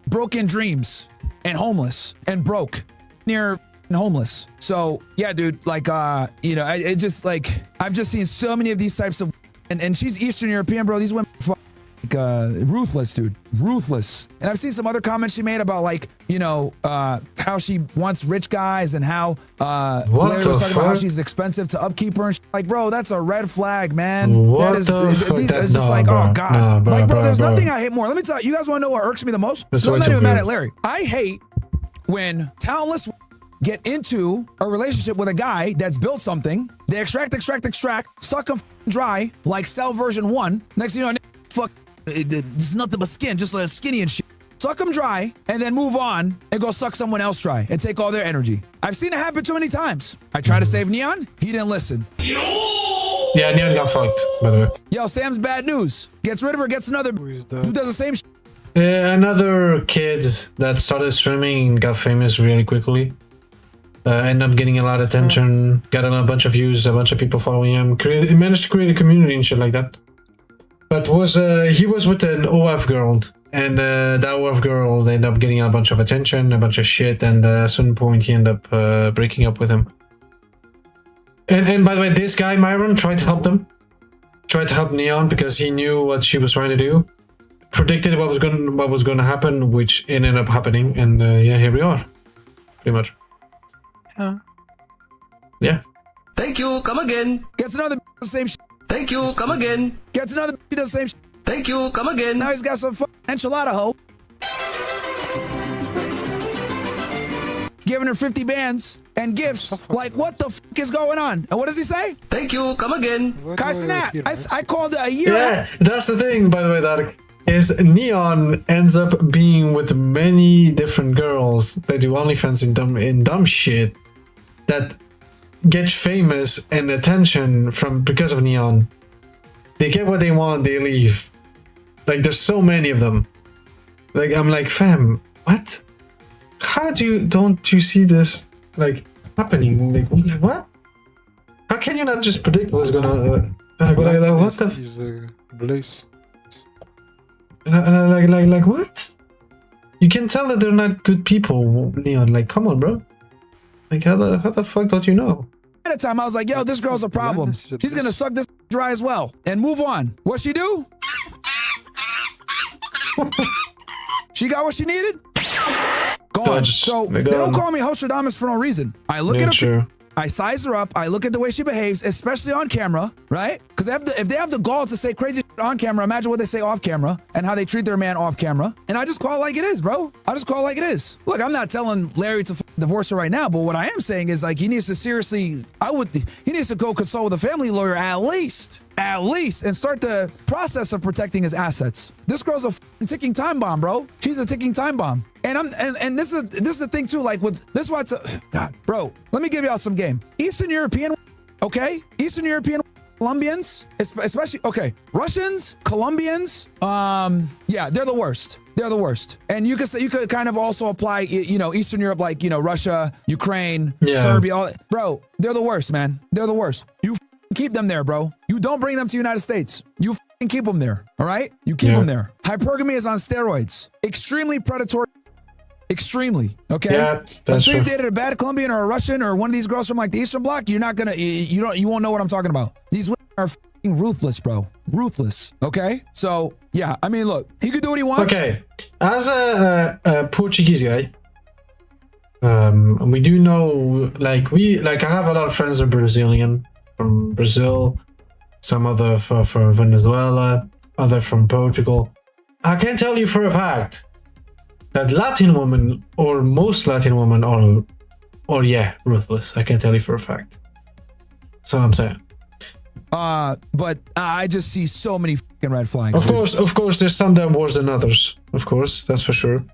broken dreams and homeless and broke, near and homeless. So yeah, dude, like you know, it just like I've just seen so many of these types of and she's Eastern European, bro. These women ruthless, dude, ruthless. And I've seen some other comments she made about like, you know, how she wants rich guys and how Larry the was talking about how fuck? she's expensive to upkeep her and like, bro, that's a red flag, man. What that is the fuck? these That- it's just no, like, bro. oh god. No, bro, like bro, bro, there's bro. nothing I hate more. Let me tell you, guys want to know what irks me the most? That's So I'm way not too even mad weird. at Larry. I hate when talentless get into a relationship with a guy that's built something, they extract, suck him dry like Cell version 1. Next thing you know, fuck, it's nothing but skin, just like skinny and shit. Suck them dry and then move on and go suck someone else dry and take all their energy. I've seen it happen too many times. I tried to save Neon, he didn't listen. Yeah, Neon got fucked, by the way. Yo, Sam's bad news. Gets rid of her, gets another Who is who that? does the same shit. Another kid that started streaming and got famous really quickly. Ended up getting a lot of attention, got a bunch of views, a bunch of people following him. He managed to create a community and shit like that. But he was with an OF girl, and that OF girl ended up getting a bunch of attention, a bunch of shit, and at a certain point he ended up breaking up with him. And by the way, this guy Myron tried to help them, tried to help Neon because he knew what she was trying to do, predicted what was going to happen, which ended up happening, and yeah, here we are, pretty much. Yeah. Yeah. Thank you, come again. Gets another does the same shit. Thank you, come again. Gets another does the same shit. Thank you, come again. Now he's got some fucking enchilada hoe. Giving her 50 bands and gifts. Like, what the fuck is going on? And what does he say? Thank you, come again. What Kai do Cenat, hear, right? I called it a year. Yeah, that's the thing, by the way, Dark, is Neon ends up being with many different girls that do OnlyFans in dumb shit that get famous and attention because of Neon. They get what they want, they leave. Like, there's so many of them. Like, I'm like, fam, what? Don't you see this, like, happening? Like, what? How can you not just predict what's gonna? What the? Is a Blaze. Like what? You can tell that they're not good people, Leon. Like, come on, bro. Like, how the fuck don't you know? At a time, I was like, yo, this girl's a problem. She's gonna suck this dry as well and move on. What she do? She got what she needed? Gone. Dodge. So They they don't gone. call me Hostradamus for no reason. I look at her. Nature. I size her up. I look at the way she behaves, especially on camera, right? Because if they have the gall to say crazy shit on camera, imagine what they say off camera and how they treat their man off camera. And I just call it like it is, bro. I just call it like it is. Look, I'm not telling Larry to divorce her right now, but what I am saying is like he needs to seriously, he needs to go consult with a family lawyer at least, and start the process of protecting his assets. This girl's a ticking time bomb, bro. She's a ticking time bomb. And this is the thing too. Like with this, what's God, bro? Let me give y'all some game. Eastern European, okay? Eastern European Colombians, especially okay. Russians, Colombians, yeah, they're the worst. They're the worst. And you could kind of also apply, you know, Eastern Europe, like you know, Russia, Ukraine, Yeah. Serbia, bro. They're the worst, man. They're the worst. You keep them there, bro. You don't bring them to the United States. You keep them there. All right? You keep Yeah. them there. Hypergamy is on steroids. Extremely predatory. Extremely. Okay. Yeah, Until that's you true. dated a bad Colombian or a Russian or one of these girls from like the Eastern Bloc, you're not gonna. You won't know what I'm talking about. These women are ruthless, bro. Ruthless. Okay. So yeah, I mean, look, he could do what he wants. Okay, as a Portuguese guy, we do know, like I have a lot of friends that are Brazilian, from Brazil, some other from Venezuela, other from Portugal. I can tell you for a fact that Latin women, or most Latin women, are yeah, ruthless. I can tell you for a fact. That's what I'm saying. But I just see so many fucking red flags. Of course, there's some that are worse than others. Of course, that's for sure.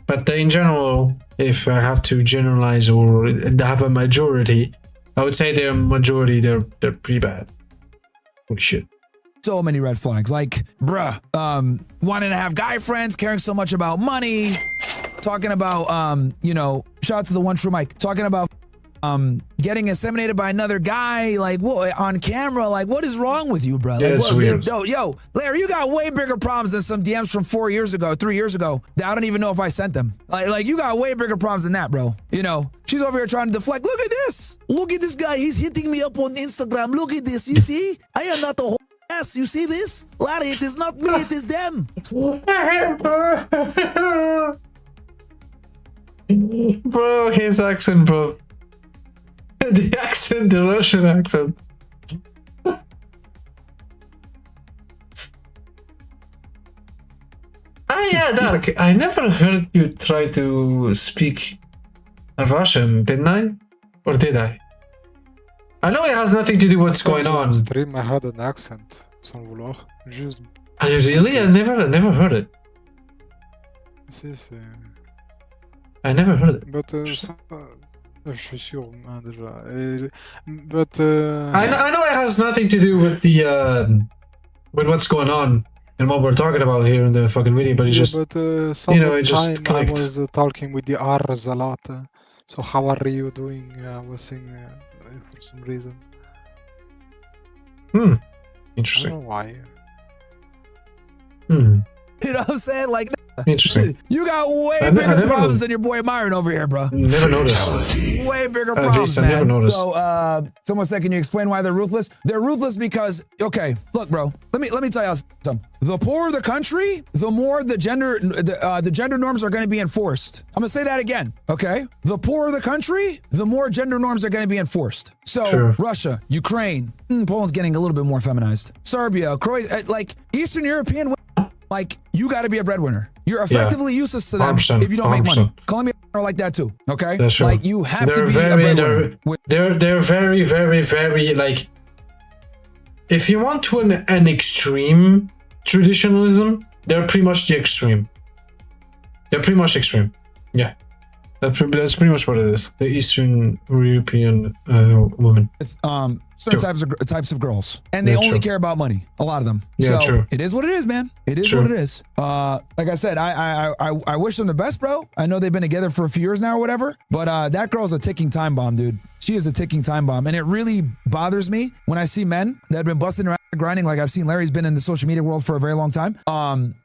But in general, if I have to generalize or have a majority, I would say they're pretty bad. Holy shit. So many red flags. Like, bruh, wanting to have guy friends, caring so much about money, talking about, you know, shout out to the one true Mike, talking about getting inseminated by another guy, like what on camera, like what is wrong with you, bro? Yeah, Like, it's what, weird. yo, Larry, you got way bigger problems than some DMs from 3 years ago that I don't even know if I sent them. Like you got way bigger problems than that, bro. You know, she's over here trying to deflect. Look at this guy, he's hitting me up on Instagram. Look at this, you see? I am not a whole ass. You see this, Larry? It is not me, it is them. Bro, his accent, bro. The accent, the Russian accent. Yeah, Dark. I never heard you try to speak Russian, didn't I? Or did I? I know it has nothing to do with what's going on. Stream, I had an accent, sans vouloir. Juste. Are you really? I never heard it. Si, c'est. I never heard it. But ça, je suis sûr, hein, déjà. But I know it has nothing to do with the with what's going on and what we're talking about here in the fucking video, but it just some you know, it just time I clicked. was talking with the R's a lot. So how are you doing? I was saying for some reason. I don't Interesting. know why. You know what I'm saying? Like, Interesting. you got way I bigger never- problems than your boy Myron over here, bro. Never noticed. Way bigger At problems, least I man. never noticed. So, someone said, can you explain why they're ruthless? They're ruthless because, okay, look, bro. Let me tell you something. The poorer the country, the more the gender norms are going to be enforced. I'm gonna say that again, okay? The poorer the country, the more gender norms are going to be enforced. So, Sure. Russia, Ukraine, Poland's getting a little bit more feminized. Serbia, Croatia, like Eastern European women, like you got to be a breadwinner. You're effectively useless to them 100%, if you don't make money. 100%. Colombia are like that too. Okay, That's true. like you have to They're be a very, breadwinner. they're very, very, very like. If you want to an extreme traditionalism, they're pretty much the extreme. They're pretty much extreme. Yeah, that's pretty much what it is. The Eastern European woman. certain True. types of girls, and they Yeah, only true. care about money. A lot of them. Yeah, so true. it is what it is, man. It is True. what it is. Like I said, I wish them the best, bro. I know they've been together for a few years now or whatever, but that girl's a ticking time bomb, dude. She is a ticking time bomb, and it really bothers me when I see men that have been busting around and grinding. Like I've seen Larry's been in the social media world for a very long time.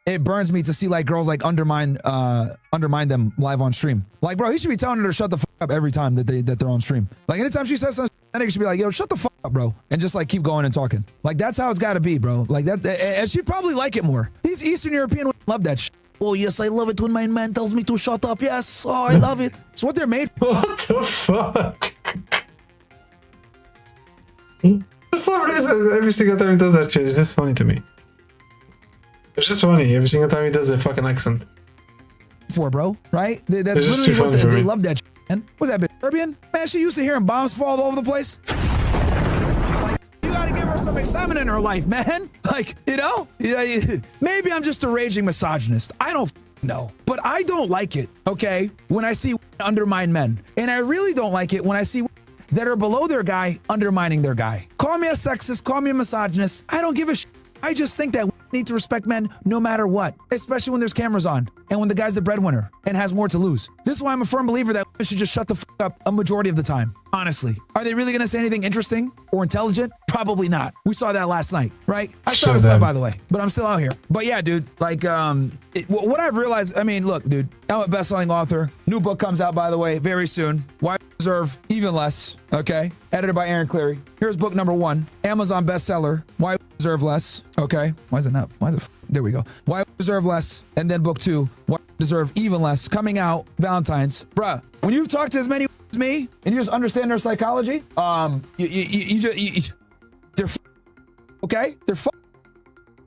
It burns me to see like girls like undermine them live on stream. Like, bro, he should be telling her to shut the fuck up every time that they're on stream. Like anytime she says something, that nigga should be like, yo, shut the fuck up, bro, and just like keep going and talking. Like that's how it's got to be, bro. Like that, and she'd probably like it more. These Eastern European women love that shit. Oh yes, I love it when my man tells me to shut up. Yes, oh I love it. It's what they're made for. What the fuck? For some reason, every single time he does that shit, it's just funny to me. It's just funny every single time he does a fucking accent. For, bro, right? That's It's just literally too what funny for they me. love that shit, man. What's that bitch, Serbian? Man, she used to hearing bombs fall all over the place. Like, you gotta give her some excitement in her life, man. Like, you know? Maybe I'm just a raging misogynist. I don't know. But I don't like it, okay, when I see undermine men. And I really don't like it when I see that are below their guy undermining their guy. Call me a sexist, call me a misogynist. I don't give a shit. I just think that we need to respect men no matter what, especially when there's cameras on and when the guy's the breadwinner and has more to lose. This is why I'm a firm believer that we should just shut the fuck up a majority of the time. Honestly, are they really gonna say anything interesting or intelligent? Probably not. We saw that last night, right? I Sure started stuff, them. by the way, but I'm still out here. But yeah, dude, like, what I realized, I mean, look, dude, I'm a best-selling author. New book comes out, by the way, very soon. Why Deserve Even Less, okay? Edited by Aaron Cleary. Here's book number 1, Amazon bestseller, Why Deserve Less, okay? Why is it not? Why is it? There we go. Why Deserve Less, and then book 2, Why Deserve Even Less, coming out Valentine's. Bruh, when you talk to as many as me and you just understand their psychology, they're okay? They're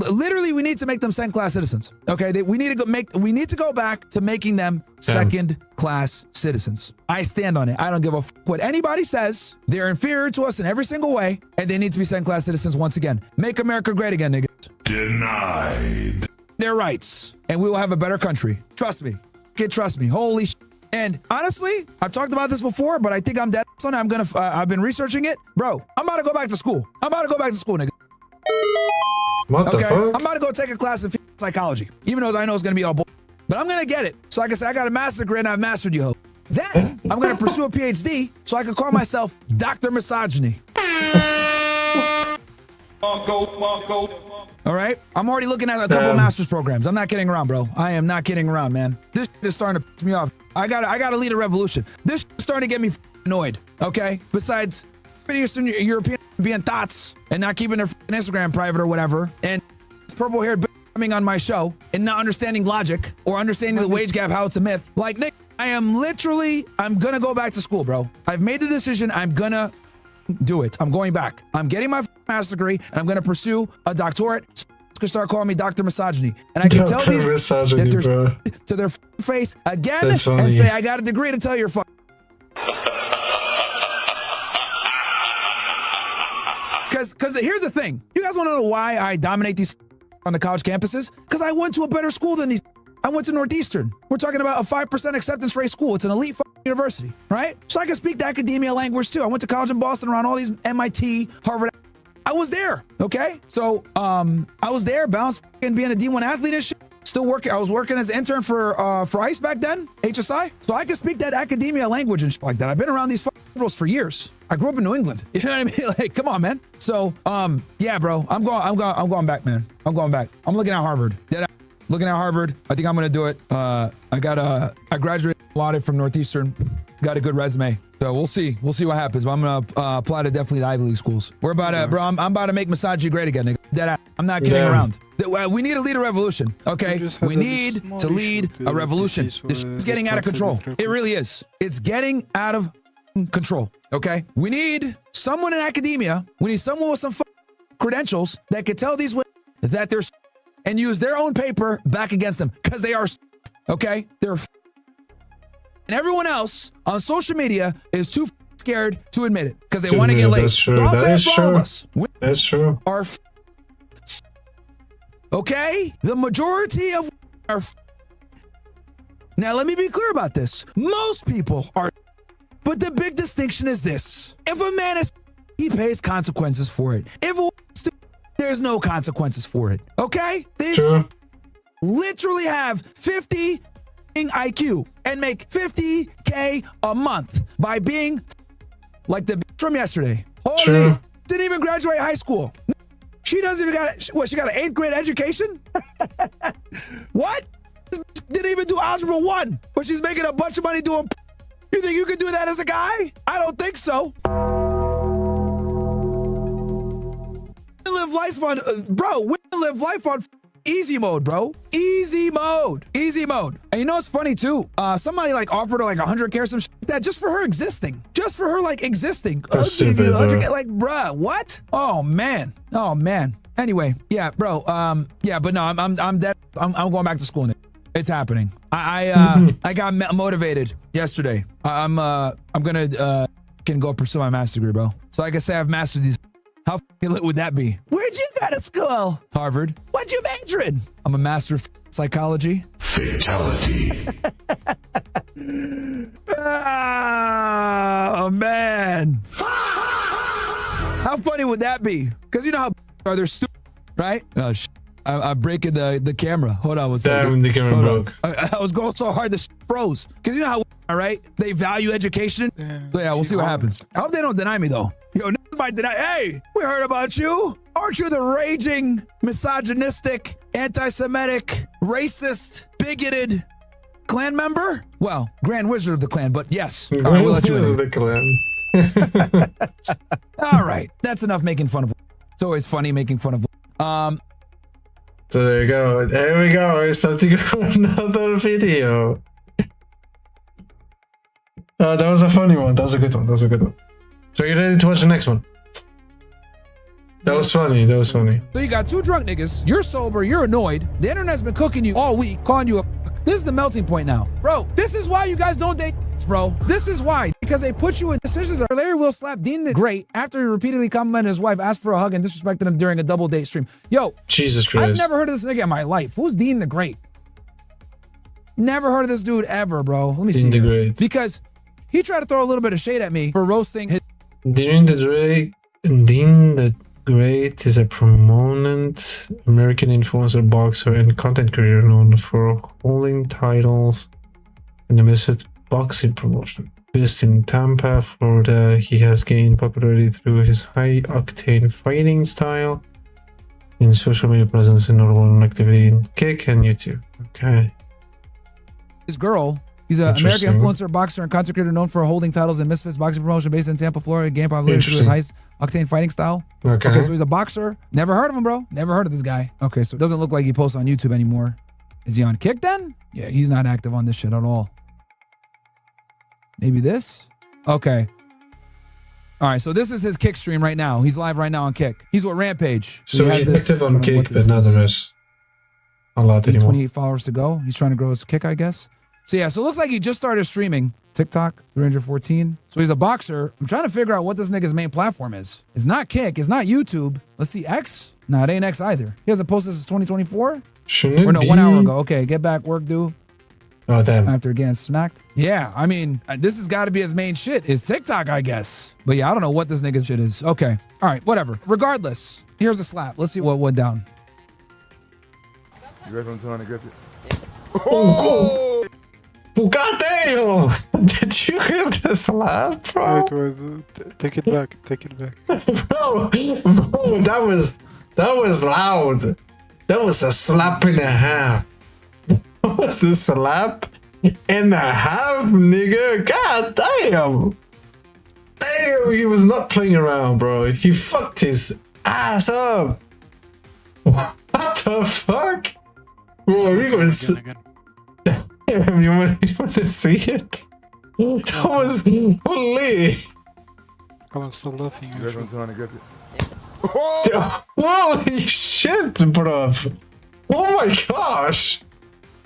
literally, we need to make them second-class citizens. Okay, we need to go back to making them second-class citizens. I stand on it. I don't give a what anybody says. They're inferior to us in every single way, and they need to be second-class citizens once again. Make America great again, niggas. Denied. Their rights, and we will have a better country. Trust me. Trust me. Holy shit. And honestly, I've talked about this before, but I think I'm dead on it. I've been researching it. Bro, I'm about to go back to school. Nigga. What the Okay, fuck? I'm about to go take a class in psychology, even though I know it's gonna be all bull. But I'm gonna get it. So like I said, I got a master's degree and I've mastered you. Then I'm gonna pursue a PhD so I can call myself Dr. Misogyny. All right, I'm already looking at a couple of master's programs. I'm not kidding around, bro. I am not kidding around, man. This shit is starting to piss me off. I gotta lead a revolution. This shit is starting to get me annoyed. Okay, besides Eastern European being thoughts and not keeping their Instagram private or whatever, and this purple-haired bitch coming on my show and not understanding logic or understanding the wage gap, how it's a myth. Like, Nick, I'm gonna go back to school, bro. I've made the decision. I'm gonna do it. I'm going back. I'm getting my master's degree and I'm gonna pursue a doctorate. So they can start calling me Dr. Misogyny, and I can tell Dr. these Misogyny, that they're bro. to their face again That's funny. and say, I got a degree to tell your fuck. Because here's the thing. You guys want to know why I dominate these on the college campuses? Because I went to a better school than these. I went to Northeastern. We're talking about a 5% acceptance rate school. It's an elite university, right? So I can speak the academia language too. I went to college in Boston around all these MIT, Harvard. I was there, okay? So I was there, bounced and being a D1 athlete and shit. Still working. I was working as an intern for ICE back then, HSI. So I can speak that academia language and shit like that. I've been around these liberals for years. I grew up in New England. You know what I mean? Like, come on, man. So, yeah, bro. I'm going back, man. I'm going back. I'm looking at Harvard. Looking at Harvard. I think I'm gonna do it. I graduated lauded from Northeastern. Got a good resume. So we'll see. We'll see what happens. But I'm gonna apply to definitely the Ivy League schools. We're about to, bro. I'm about to make misogyny great again, nigga. I'm not kidding around. We need to lead a revolution, okay? We need to lead a revolution. This is getting out of control. It really is. It's getting out of control, okay? We need someone in academia. We need someone with some credentials that can tell these women that they're and use their own paper back against them because they are, okay? They're and everyone else on social media is too scared to admit it because they want to get laid. That's true. All That is for all of true. us. That's true. Are okay? The majority of are now let me be clear about this. Most people are, but the big distinction is this. If a man is, he he pays consequences for it. If it was stupid, there's no consequences for it. Okay? These True. literally have 50 IQ and make 50K a month by being like the bitch from yesterday. Holy, True. didn't even graduate high school. She doesn't even got, what, she got an 8th grade education? What? This bitch didn't even do Algebra 1, but she's making a bunch of money doing. You think you could do that as a guy? I don't think so. Live life on, bro, women live life on easy mode, bro. Easy mode. Easy mode. And you know what's funny too? Somebody like offered her like 100K or some shit like that just for her existing. Just for her like existing. That's I'll give you stupid, 100K. Like, bruh, what? Oh man. Oh man. Anyway, yeah, bro. Yeah, but no, I'm dead. I'm going back to school now. It's happening. I got motivated yesterday. I'm gonna can go pursue my master's degree, bro. So like I say, I've mastered these. How f***ing lit would that be? Where'd you go to school? Harvard. What'd you major in? I'm a master of psychology. Fatality. Oh man. How funny would that be? Because you know how are they stupid, right? Oh shit. I'm breaking the camera. Hold on one second. Damn, the camera Hold on. broke. I was going so hard, the froze. Because you know how, all right? They value education. So yeah, we'll see what happens. I hope they don't deny me though. Yo, might deny. Hey, we heard about you. Aren't you the raging, misogynistic, anti-Semitic, racist, bigoted clan member? Well, Grand Wizard of the clan, but yes. All right, we'll let you in. the clan. All right, that's enough making fun of. It's always funny making fun of. So there you go. There we go. It's time to go for another video. That was a funny one. That was a good one. That was a good one. So you ready to watch the next one? That was funny. That was funny. So you got two drunk niggas. You're sober. You're annoyed. The internet's been cooking you all week, calling you a. This is the melting point now, bro. This is why you guys don't date, bro. This is why, because they put you in decisions. Larry will slap Dean the Great after he repeatedly complimented his wife, asked for a hug, and disrespected him during a double date stream. Yo, Jesus Christ. I've never heard of this nigga in my life. Who's Dean the Great? Never heard of this dude ever, bro. Let me see. Dean the here. Great. Because he tried to throw a little bit of shade at me for roasting his. Dean the Great is a prominent American influencer, boxer, and content creator known for holding titles in the Misfits boxing promotion. Based in Tampa, Florida, he has gained popularity through his high-octane fighting style in social media presence and notable activity in Kick and YouTube. Okay. His girl. He's an American Interesting. influencer, boxer, and content creator known for holding titles in Misfits boxing promotion based in Tampa, Florida. Game popularity through his high-octane fighting style. Okay. Okay, so he's a boxer. Never heard of him, bro. Never heard of this guy. Okay, so it doesn't look like he posts on YouTube anymore. Is he on Kick then? Yeah, he's not active on this shit at all. Maybe this? Okay. All right, so this is his Kick stream right now. He's live right now on Kick. He's with Rampage. So he has he's this- active I on don't know what Kick, this but not is. the rest. A lot anymore. 28 followers to go. He's trying to grow his Kick, I guess. So yeah, so it looks like he just started streaming TikTok, 314. So he's a boxer. I'm trying to figure out what this nigga's main platform is. It's not Kick. It's not YouTube. Let's see, X? No, it ain't X either. He hasn't posted since 2024? Shouldn't it Or no, be? 1 hour ago. Okay, get back, work, do. Oh, damn. After getting smacked. Yeah, I mean, this has got to be his main shit. Is TikTok, I guess. But yeah, I don't know what this nigga's shit is. Okay. All right, whatever. Regardless, here's a slap. Let's see what went down. You ready for 200 gets it? Oh, God damn! Did you hear the slap, bro? Wait, take it back. Take it back. Bro, that was loud. That was a slap and a half. That was a slap and a half, nigga. God damn. Damn, he was not playing around, bro. He fucked his ass up. What the fuck? Bro, are you going to... Again. Damn, you want to see it? That was holy. Come on, stop laughing. You ready for 200 gets it? Holy shit, bruv. Oh my gosh.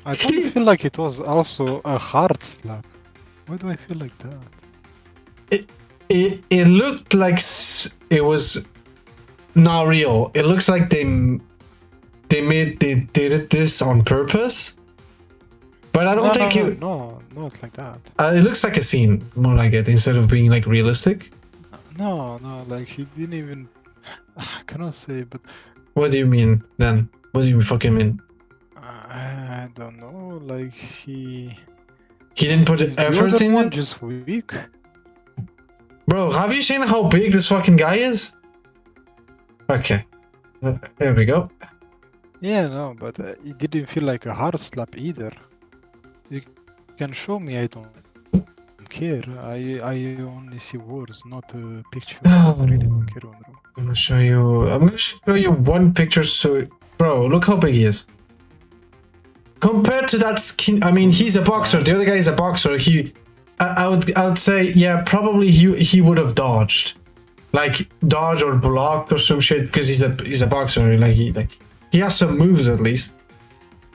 I don't feel like it was also a hard slap. Why do I feel like that? It looked like it was not real. It looks like they did this on purpose. But I don't think No, not like that. it looks like a scene, more like it, instead of being like realistic. No, like he didn't even. I cannot say, but What do you mean then? What do you fucking mean? I don't know. Like he. He didn't put is the effort other in one it? just weak? Bro, have you seen how big this fucking guy is? Okay. There we go. Yeah, no, but it didn't feel like a hard slap either. You can show me. I don't care. I only see words, not a picture. I really don't care, bro. I'm gonna show you one picture so bro, look how big he is. Compared to that skin, I mean he's a boxer, the other guy is a boxer. I would say yeah, probably he would have dodged. Like dodge or blocked or some shit because he's a boxer, like he has some moves at least.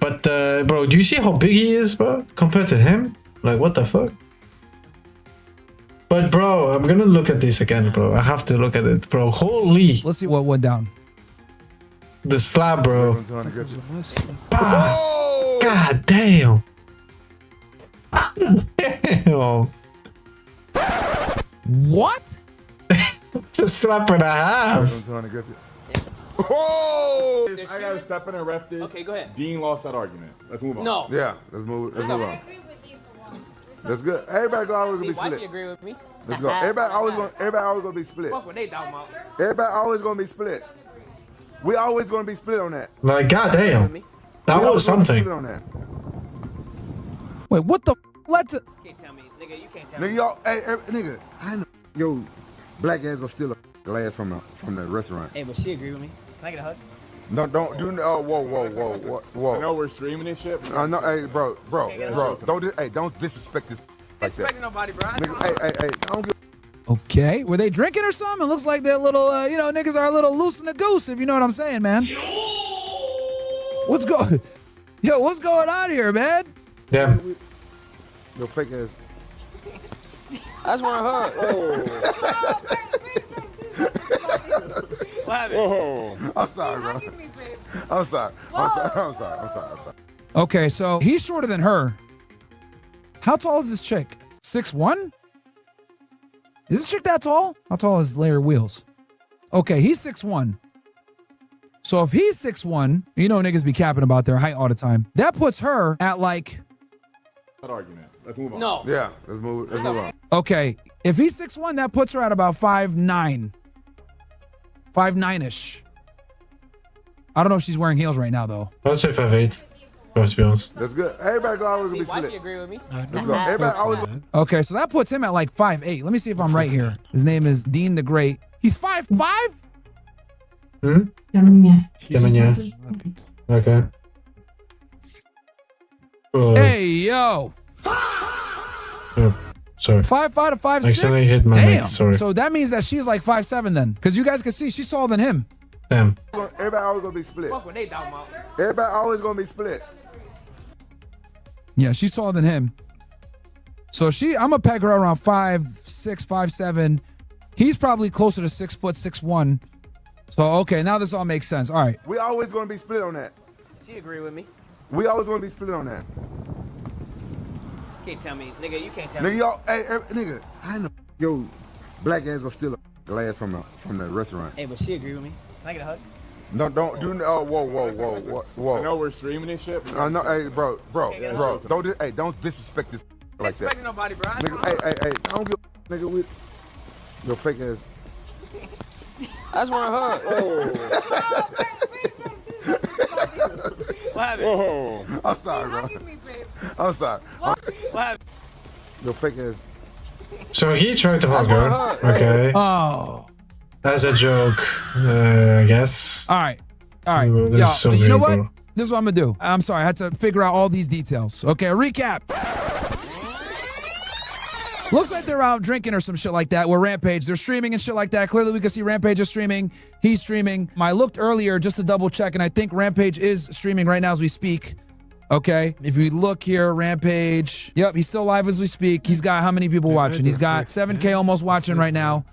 But bro, do you see how big he is, bro? Compared to him? Like what the fuck? But bro, I'm gonna look at this again, bro. I have to look at it, bro. Holy, Let's see what went down. the slab, bro. I'm trying to get you. Nice. Ah, God damn. Damn. What? It's a slap and a half. I'm trying to get you. Oh! I gotta step in and ref this. Okay, go ahead. Dean lost that argument. Let's move on. No. Yeah, let's move on. agree with you for once. That's good. Everybody always gonna be See, why split. you agree with me? Let's go. Everybody always gonna be split. Fuck what they talking about. Everybody always gonna be split. We always gonna be split on that. Like, god With damn. me? That We always was gonna be something. split on that. Wait, what the? Let's. You can't tell me, nigga. You can't tell me. Nigga, y'all, hey, nigga, I know. Yo, black ass gonna steal a glass from the restaurant. Hey, but she agree with me. Can I get a hug? No, don't do. Oh, whoa. I know we're streaming this shit. I know, hey, bro, don't disrespect this like that. Respecting nobody, bro. Nigga, hey, don't get. Okay, were they drinking or something? It looks like they're little, niggas are a little loose in the goose, if you know what I'm saying, man. What's going on here, man? Yeah. Yo, fake ass. I just want a hug. What happened? I'm sorry, bro. I'm sorry. Okay, so he's shorter than her. How tall is this chick? 6'1"? Is this chick that tall? How tall is Larry Wheels? Okay, he's 6'1". So if he's 6'1", you know niggas be capping about their height all the time. That puts her at like, That argument. Let's move on. No. Yeah, let's move on. okay, if he's 6'1", that puts her at about 5'9". 5'9"-ish. I don't know if she's wearing heels right now, though. Let's say 5'8". Let's be honest. That's good. Everybody always gonna See, be why you split. agree with me? Let's go. Everybody always. Okay, so that puts him at like 5'8". Let me see if I'm right here. His name is Dean the Great. He's 5'5"? Hmm? He's Yeah. Okay. Hey, yo. Oh, sorry. 5'5" to 5'6"? Accidentally hit my Damn. mic, sorry. So that means that she's like 5'7" then. Because you guys can see she's taller than him. Damn. Everybody always gonna be split. Fuck what they talking about. Everybody always gonna be split. Yeah, she's taller than him. So I'm going to peg her around 5'6", 5'7". He's probably closer to 6 foot, 6'1". So, okay, now this all makes sense. All right. We always gonna be split on that. She agree with me. We always gonna be split on that. You can't tell me, nigga. You can't tell Nigga, me. y'all, hey, nigga, I know. Yo, black ass gonna steal a glass from the restaurant. Hey, but she agree with me. Can I get a hug? No, don't do. Oh, I whoa. know we're streaming this shit. I know, hey, bro, don't disrespect this like that. Respecting nobody, bro. I just want a hug. Nigga, hey, don't get nigga with your fake ass. I just want a hug. What happened? I'm sorry, bro. I'm sorry. What happened? Your fake ass. So he tried to hug her. Okay. Oh. As a joke, I guess. All right. All right. Ooh, this is so you know weird, what? bro. This is what I'm going to do. I'm sorry. I had to figure out all these details. Okay, recap. Looks like they're out drinking or some shit like that with Rampage. They're streaming and shit like that. Clearly, we can see Rampage is streaming. He's streaming. I looked earlier just to double check, and I think Rampage is streaming right now as we speak. Okay, if we look here, Rampage. Yep, he's still live as we speak. He's got how many people watching? He's got 7K almost watching right now.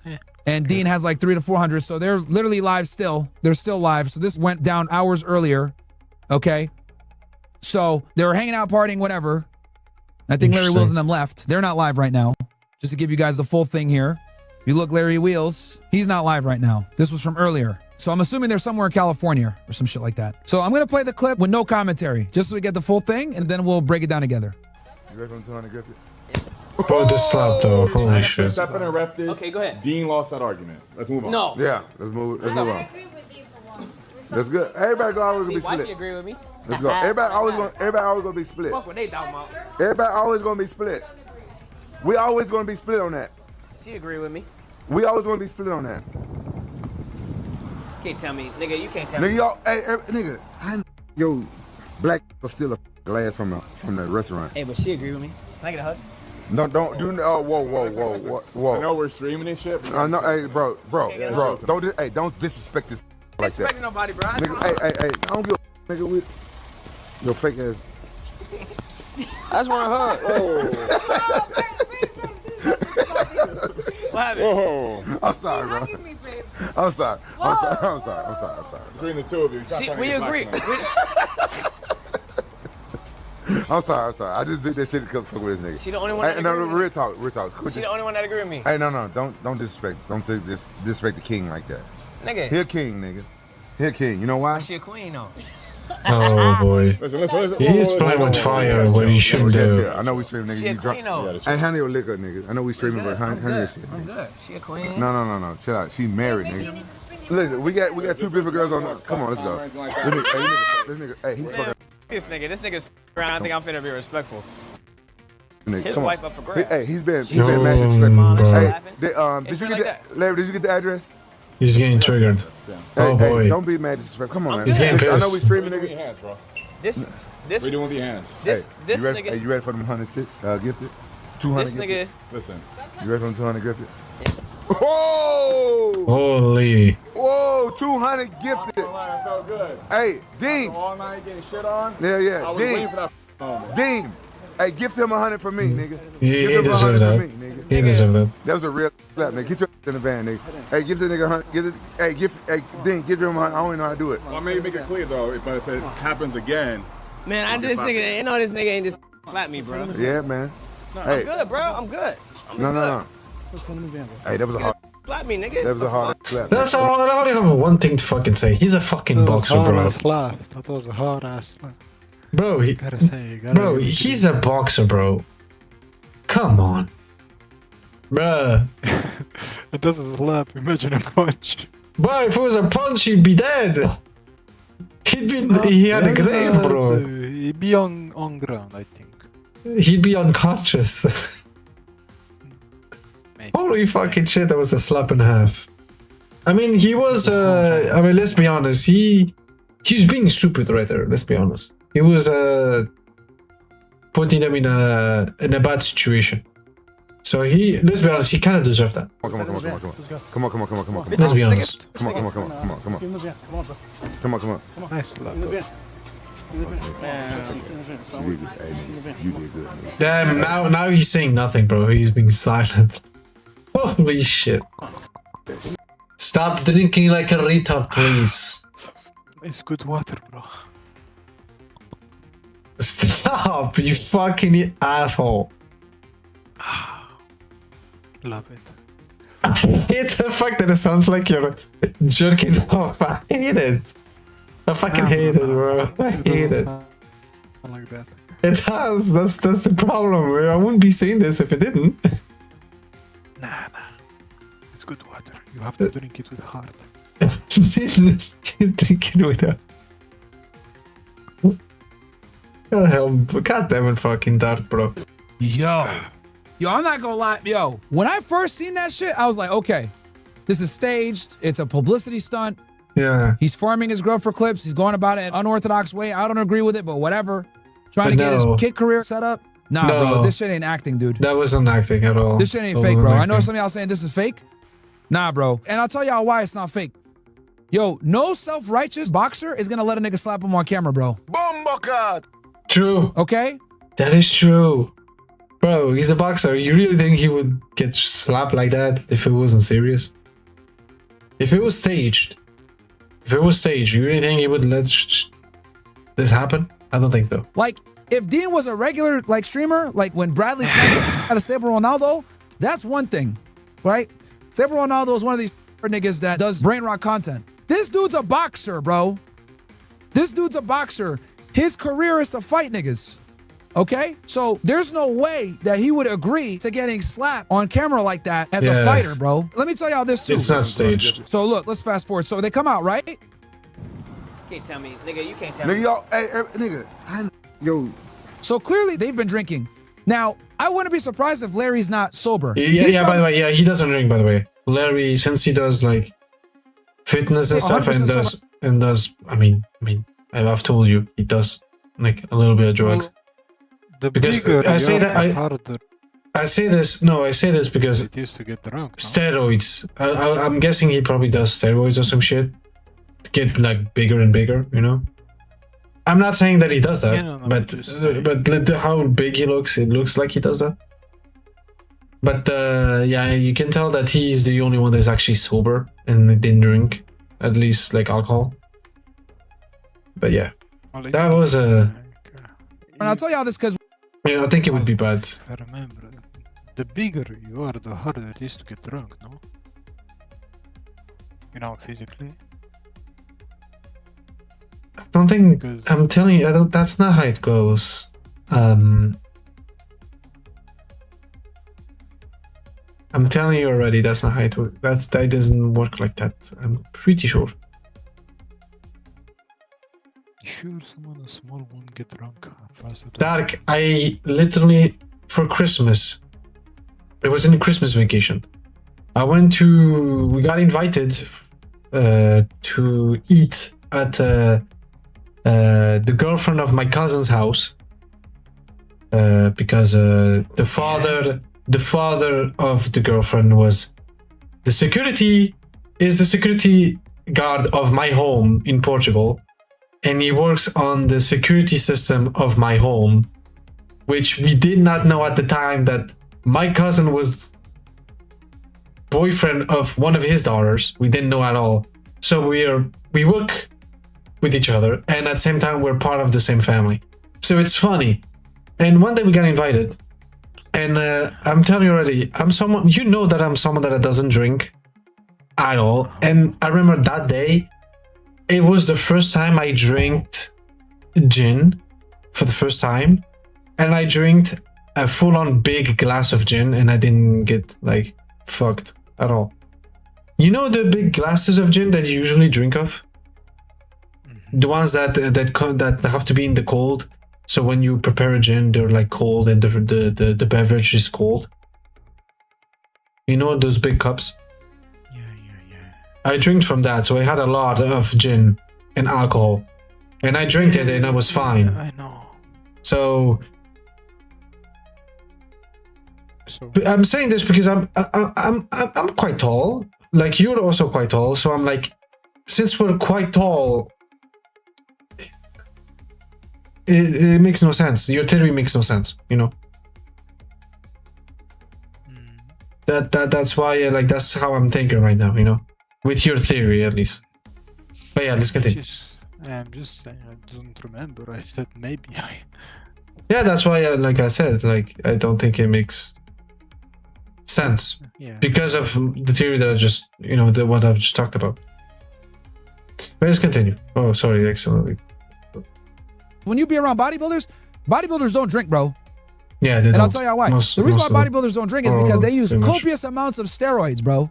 And Dean has like 300 to 400. So they're literally live still. They're still live. So this went down hours earlier. Okay. So they were hanging out, partying, whatever. I think Larry Interesting. Wills and them left. They're not live right now. Just to give you guys the full thing here. You look Larry Wheels. He's not live right now. This was from earlier. So I'm assuming they're somewhere in California or some shit like that. So I'm going to play the clip with no commentary, just so we get the full thing, and then we'll break it down together. You ready from 200 Griffith? Bro, the slap though. Holy shit. Step in and ref this. Okay, go ahead. Dean lost that argument. Let's move on. No. Yeah, let's move on. agree with you for once. That's good. Everybody always gonna be See, wifey split. agree with me. Let's go. Everybody always gonna be split. Fuck what they talking about. Everybody always gonna be split. We always gonna be split on that. She agree with me. We always gonna be split on that. Can't tell me, nigga. You can't tell Nigga, me. y'all, hey, nigga, yo, black will steal a glass from the restaurant. Hey, but she agree with me. Can I get a hug? No, don't do. Oh, whoa. I know we're streaming this shit. But I know, hey, bro, don't disrespect this like that. Disrespecting nobody, bro. Nigga, hey, I don't give a nigga with your fake ass. I just want a hug. What happened? Whoa. I'm sorry, bro. Hugging me, babe. I'm sorry. I'm sorry. Between the two of you. stop See, trying to we get black agree. tonight. I'm sorry. I just did that shit to fuck with this nigga. She the only one Hey, that no, agree with real talk. Quit She this- the only one that agree with me. Hey, no, don't disrespect. Don't disrespect the king like that. Nigga. He a king, nigga. He a king. You know why? She a queen, though. Oh boy. Listen. He is playing with fire when he shouldn't do. Yeah, I know we streaming, nigga. She a You drunk. queen, though. Hey, honey your liquor, nigga. I know we streaming, but honey your shit. I'm nigga. good. She a queen. No. Chill out. She married, Maybe you nigga. need to spin your Listen, we got two beautiful girls on. Come on, let's go. This nigga, hey, he's fucking. This nigga's around. I think I'm finna be respectful. Nigga, His come on. wife up for grabs. Hey, he's been No, mad disrespectful. bro. Hey, Laughing. did It's you been get like that? Larry, did you get the address? He's getting triggered. Oh Hey, boy. don't be mad disrespectful. Come on, man. He's getting Listen, I know pissed. we streaming, What are you doing with nigga. your hands, bro? This What are you doing with your hands? this you ready, nigga. Hey, you ready for them 100 gifted? 200 This gifted? nigga. Listen. You ready for them 200 gifted? Whoa! Holy. Whoa, 200 gifted. That felt good. Hey, Dean. All night getting shit on. Yeah, I was waiting Dean. for that moment. Dean. Hey, gift him 100 for me, nigga. He Give him deserves 100 that. for me, nigga. He deserves that. That was a real slap, nigga. Get your in the van, nigga. Hey, give the nigga 100. Hey, Dean, give him 100. I don't even know how to do it. Well, maybe make it clear though. But if it happens again, Man, this nigga. You know this nigga ain't just slap me, bro. Yeah, man. Hey, Good, bro. I'm good. no. Hey, that was a hard. Slap me, nigga. That was a hard slap. That's all. I only have one thing to fucking say. He's a fucking boxer, hard bro. ass laugh. That was a hard ass laugh. Bro, Gotta say, bro, he's a boxer, bro. Come on, bruh. It doesn't slap. Imagine a punch. Bro, if it was a punch, he'd be dead. He had a grave, bro. He'd be on ground, I think. He'd be unconscious. Maybe. Holy fucking shit, that was a slap and a half. I mean, he was, I mean, let's be honest, he's being stupid right there, let's be honest. He was, putting them in a bad situation. So let's be honest, he kind of deserved that. Come on. Let's be honest. Come on. Nice slap. You did good, nigga. Damn, now he's saying nothing, bro. He's being silent. Holy shit. Stop drinking like a retard, please. It's good water, bro. Stop, you fucking asshole. Love it. I hate the fact that it sounds like you're jerking off. I hate it. I fucking hate it, bro. I hate it. Sound like that. It does. That's the problem. I wouldn't be saying this if it didn't. Nah. It's good water. You have to drink it with heart. Drink it with a... God damn it, fucking dark, bro. Yo, I'm not gonna lie. Yo, when I first seen that shit, I was like, okay, this is staged. It's a publicity stunt. Yeah. He's farming his girl for clips. He's going about it an unorthodox way. I don't agree with it, but whatever. Trying to But get his no. kid career set up. Nah, No. bro, this shit ain't acting, dude. That wasn't acting at all. This shit ain't That fake, wasn't bro. I know acting. some of y'all saying this is fake. Nah, bro. And I'll tell y'all why it's not fake. Yo, no self-righteous boxer is gonna let a nigga slap him on camera, bro. True. Okay? That is true. Bro, he's a boxer. You really think he would get slapped like that if it wasn't serious? If it was staged, you really think he would let this happen? I don't think so. Like, if Dean was a regular, like, streamer, like when Bradley slapped at a stable Ronaldo, that's one thing, right? Say Ronaldo is one of these niggas that does brain rot content. This dude's a boxer, bro. This dude's a boxer. His career is to fight niggas. Okay? So there's no way that he would agree to getting slapped on camera like that as a fighter, bro. Let me tell y'all this too. It's not staged. So look, let's fast forward. So they come out, right? You can't tell me, nigga. You can't tell Nigga, me. y'all, hey, nigga, yo. So clearly they've been drinking. Now, I wouldn't be surprised if Larry's not sober. Yeah, by the way, yeah, he doesn't drink, by the way. Larry, since he does like fitness and stuff and does I mean I've told you he does like a little bit of drugs. The Because bigger I say you are, that the harder I say this because it used to get drunk. No? steroids. I'm guessing he probably does steroids or some shit to get like bigger and bigger, you know. I'm not saying that he does that, Yeah, no, but how big he looks, it looks like he does that. But yeah, you can tell that he's the only one that's actually sober and didn't drink, at least like alcohol. But yeah, that was a. And I'll tell y'all this because Yeah, I think it would be bad. I remember, the bigger you are, the harder it is to get drunk, no? You know, physically. I don't think. Because- I'm telling you, I don't. That's not how it goes. I'm telling you already, that's not how it works. That doesn't work like that. I'm pretty sure. Sure, someone small won't get drunk faster. Dark, I literally, for Christmas, it was in Christmas vacation. We got invited to eat at the girlfriend of my cousin's house because the father of the girlfriend was the security guard of my home in Portugal. And he works on the security system of my home, which we did not know at the time that my cousin was boyfriend of one of his daughters. We didn't know at all. So we work with each other, and at the same time we're part of the same family. So it's funny. And one day we got invited, and I'm telling you already, I'm someone that doesn't drink at all. And I remember that day. It was the first time I drank gin for the first time, and I drank a full-on big glass of gin, and I didn't get like fucked at all. You know the big glasses of gin that you usually drink of, the ones that have to be in the cold. So when you prepare a gin, they're like cold, and the beverage is cold. You know those big cups. I drank from that, so I had a lot of gin and alcohol, and I drank it, and I was fine. I know. So So I'm saying this because I'm quite tall. Like you're also quite tall, so I'm like, since we're quite tall, it makes no sense. Your theory makes no sense, you know. That's why like that's how I'm thinking right now, you know. With your theory, at least. But yeah, let's continue. I'm just saying, I don't remember. I said maybe. Yeah, that's why, like I said, like I don't think it makes sense Yeah. because of the theory that I just, you know, what I've just talked about. But let's continue. Oh, sorry, excellent. when you be around bodybuilders don't drink, bro. Yeah, they And don't. I'll tell you why. Most The reason why of them. bodybuilders don't drink is because they use pretty much. copious amounts of steroids, bro.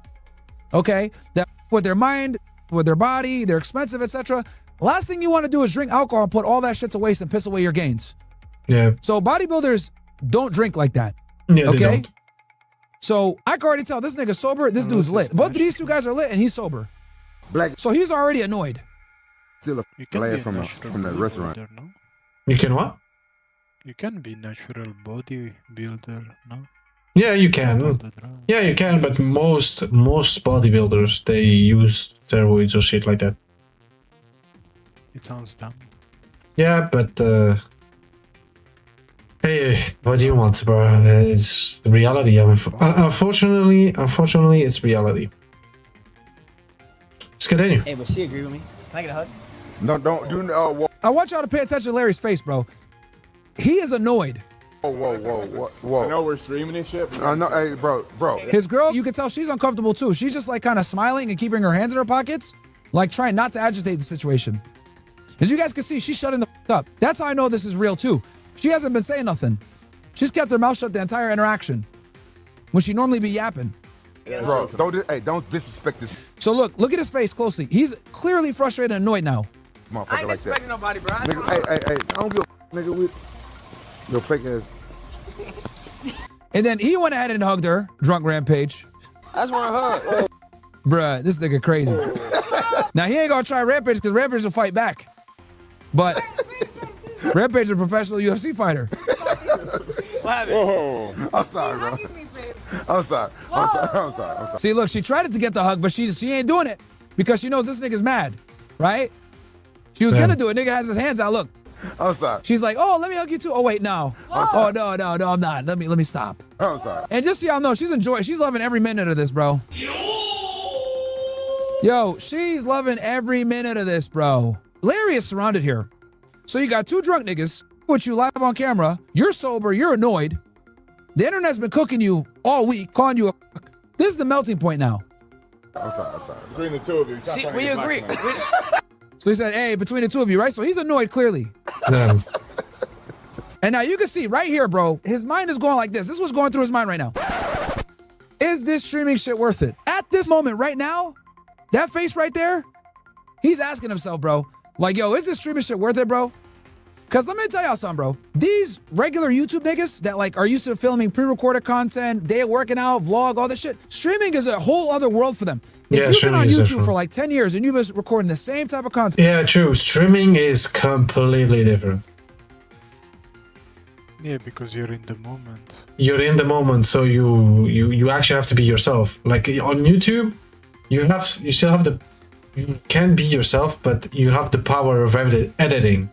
Okay? That with their mind, with their body, they're expensive, etc. Last thing you want to do is drink alcohol and put all that shit to waste and piss away your gains. Yeah, So bodybuilders don't drink like that. yeah, Okay? they don't. So I can already tell this nigga's sober, this dude's lit. Both of these two guys are lit and he's sober. Black So he's already annoyed. still a You can be glass a from natural that restaurant. bodybuilder, no? You can what? You can be natural bodybuilder, no? Yeah, you can. Without the drug. Yeah, you can, but most bodybuilders, they use steroids or shit like that. It sounds dumb. Yeah, but hey, what do you want, bro? It's reality. I mean, unfortunately, it's reality. Let's continue. Hey, but she agree with me. Can I get a hug? No, don't do I want y'all to pay attention to Larry's face, bro. He is annoyed. Whoa. I know we're streaming and shit. But No, hey, bro. His girl, you can tell she's uncomfortable too. She's just like kind of smiling and keeping her hands in her pockets, like trying not to agitate the situation. As you guys can see, she's shutting the up. That's how I know this is real too. She hasn't been saying nothing. She's kept her mouth shut the entire interaction when she normally be yapping. Bro, don't disrespect this So look at his face closely. He's clearly frustrated and annoyed now. motherfucker I ain't like that. disrespecting nobody, bro. That's Nigga, hey, I don't give a nigga with your fake ass. And then he went ahead and hugged her, drunk Rampage. That's one hug. Bruh, this nigga crazy. Now he ain't gonna try Rampage because Rampage will fight back. But Rampage is a professional UFC fighter. What happened? Whoa. I'm sorry, bro. I'm sorry. See, look, she tried to get the hug, but she ain't doing it because she knows this nigga's mad, right? She was gonna do it. Nigga has his hands out. Look, I'm sorry. she's like, "Oh, let me hug you too." Oh wait, no. Oh no, I'm not. Let me stop. I'm sorry. And just so y'all know, she's enjoying. She's loving every minute of this, bro. Yo, she's loving every minute of this, bro. Larry is surrounded here. So you got two drunk niggas with you live on camera. You're sober. You're annoyed. The internet's been cooking you all week, calling you a. This is the melting point now. I'm sorry. Between the two of you. stop See, trying to we get agree. black tonight. So he said, "Hey, between the two of you, right?" So he's annoyed clearly. Yeah. And now you can see right here, bro, his mind is going like this. This is what's going through his mind right now. Is this streaming shit worth it? At this moment right now, that face right there, he's asking himself, bro, like, yo, is this streaming shit worth it, bro? Because let me tell y'all something, bro. These regular YouTube niggas that like are used to filming pre-recorded content, day of working out, vlog, all this shit, streaming is a whole other world for them. If Yeah, you've been streaming on is YouTube different. for like 10 years and you've been recording the same type of content, Yeah, true. Streaming is completely different. Yeah, because you're in the moment. You're in the moment, so you actually have to be yourself. Like on YouTube, you still have you can be yourself, but you have the power of editing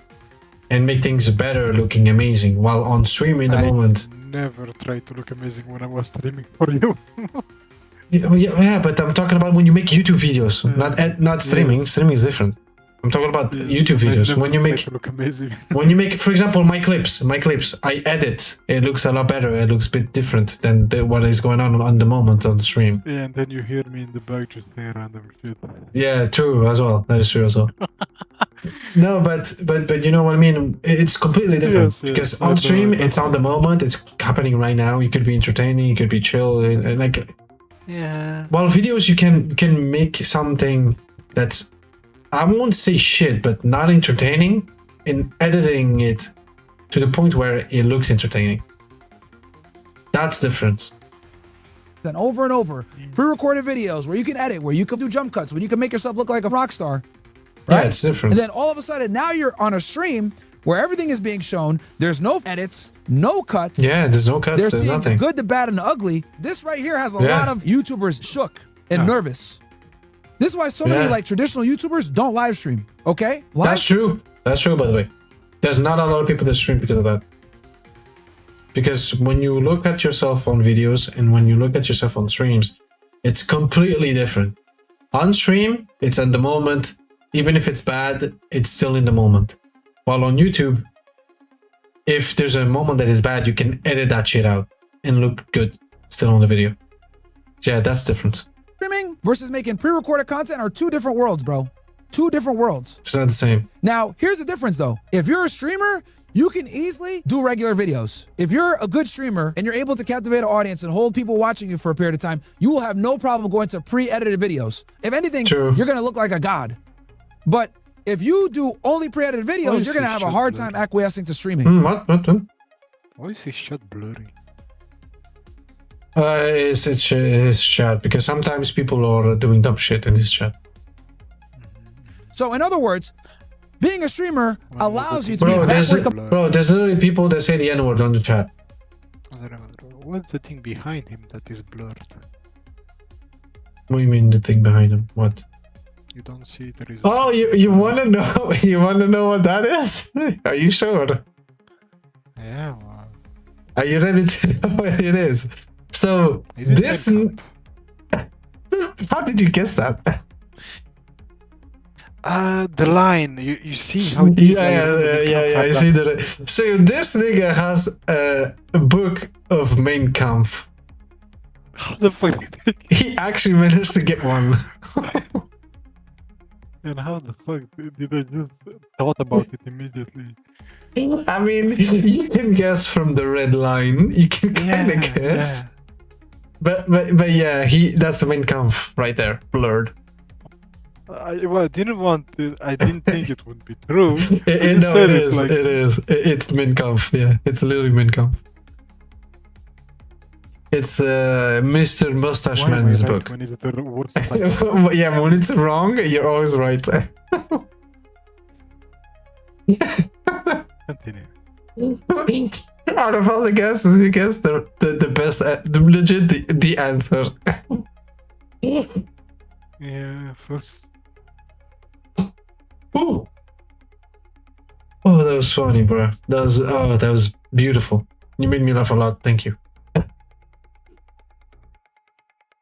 and make things better, looking amazing. While on stream in the I moment, never tried to look amazing when I was streaming for you. yeah, but I'm talking about when you make YouTube videos, not streaming. Yes. Streaming is different. I'm talking about YouTube I videos. never When you tried make to look amazing. when you make, for example, my clips, I edit. It looks a lot better. It looks a bit different than what is going on the moment on the stream. Yeah, and then you hear me in the back just saying random shit. Yeah, true as well. That is true as well. No, but you know what I mean. It's completely different Yes, yes, because I on know, stream I know. it's on the moment. It's happening right now. You could be entertaining. You could be chill. And like, Yeah. while videos you can make something that's, I won't say shit, but not entertaining, and editing it to the point where it looks entertaining. That's the difference. and over, pre-recorded videos where you can edit, where you can do jump cuts, where you can make yourself look like a rock star. Yeah, it's different. And then all of a sudden, now you're on a stream where everything is being shown. There's no edits, no cuts. Yeah, there's no cuts. They're There's seeing nothing. the good, the bad, and the ugly. This right here has a Yeah. lot of YouTubers shook and nervous. This is why so many Yeah. like traditional YouTubers don't live stream. Okay, That's true. That's true, by the way. There's not a lot of people that stream because of that. Because when you look at yourself on videos and when you look at yourself on streams, it's completely different. On stream, it's at the moment. Even if it's bad, it's still in the moment. While on YouTube, if there's a moment that is bad, you can edit that shit out and look good still on the video. Yeah, that's the difference. Streaming versus making pre-recorded content are two different worlds, bro. Two different worlds. It's not the same. Now, here's the difference though. If you're a streamer, you can easily do regular videos. If you're a good streamer and you're able to captivate an audience and hold people watching you for a period of time, you will have no problem going to pre-edited videos. If anything, True. you're gonna look like a god. But if you do only pre-edited Why videos, is you're gonna this have a shit hard blurry? time acquiescing to streaming. What? Why is his shot blurry? It's his chat, because sometimes people are doing dumb shit in his chat. So in other words, being a streamer allows you to be Bro, backward. there's literally people that say the N-word on the chat. What's the thing behind him that is blurred? What do you mean the thing behind him? What? You don't see there is. Oh, you wanna know? You wanna know what that is? Are you sure? Yeah. Well, Are you ready to know what it is? So is it this. Medcamp? How did you guess that? The line. You see how these Yeah. I see that. So this nigga has a book of Mein Kampf. How the fuck did He actually managed to get one. and how the fuck did I just thought about it immediately? I mean, you can guess from the red line. You can kind of guess. But yeah, that's Mein Kampf right there, blurred. I didn't think it would be true. No, said it is. like- It is. It's Mein Kampf. Yeah, it's literally Mein Kampf. It's Mr. Mustache Why am I Man's right book. when it's the worst time? Yeah, when it's wrong, you're always right. Continue. Out of all the guesses, you guessed the best, the answer. Yeah, first. Ooh. Oh, that was funny, bro. That was beautiful. You made me laugh a lot. Thank you.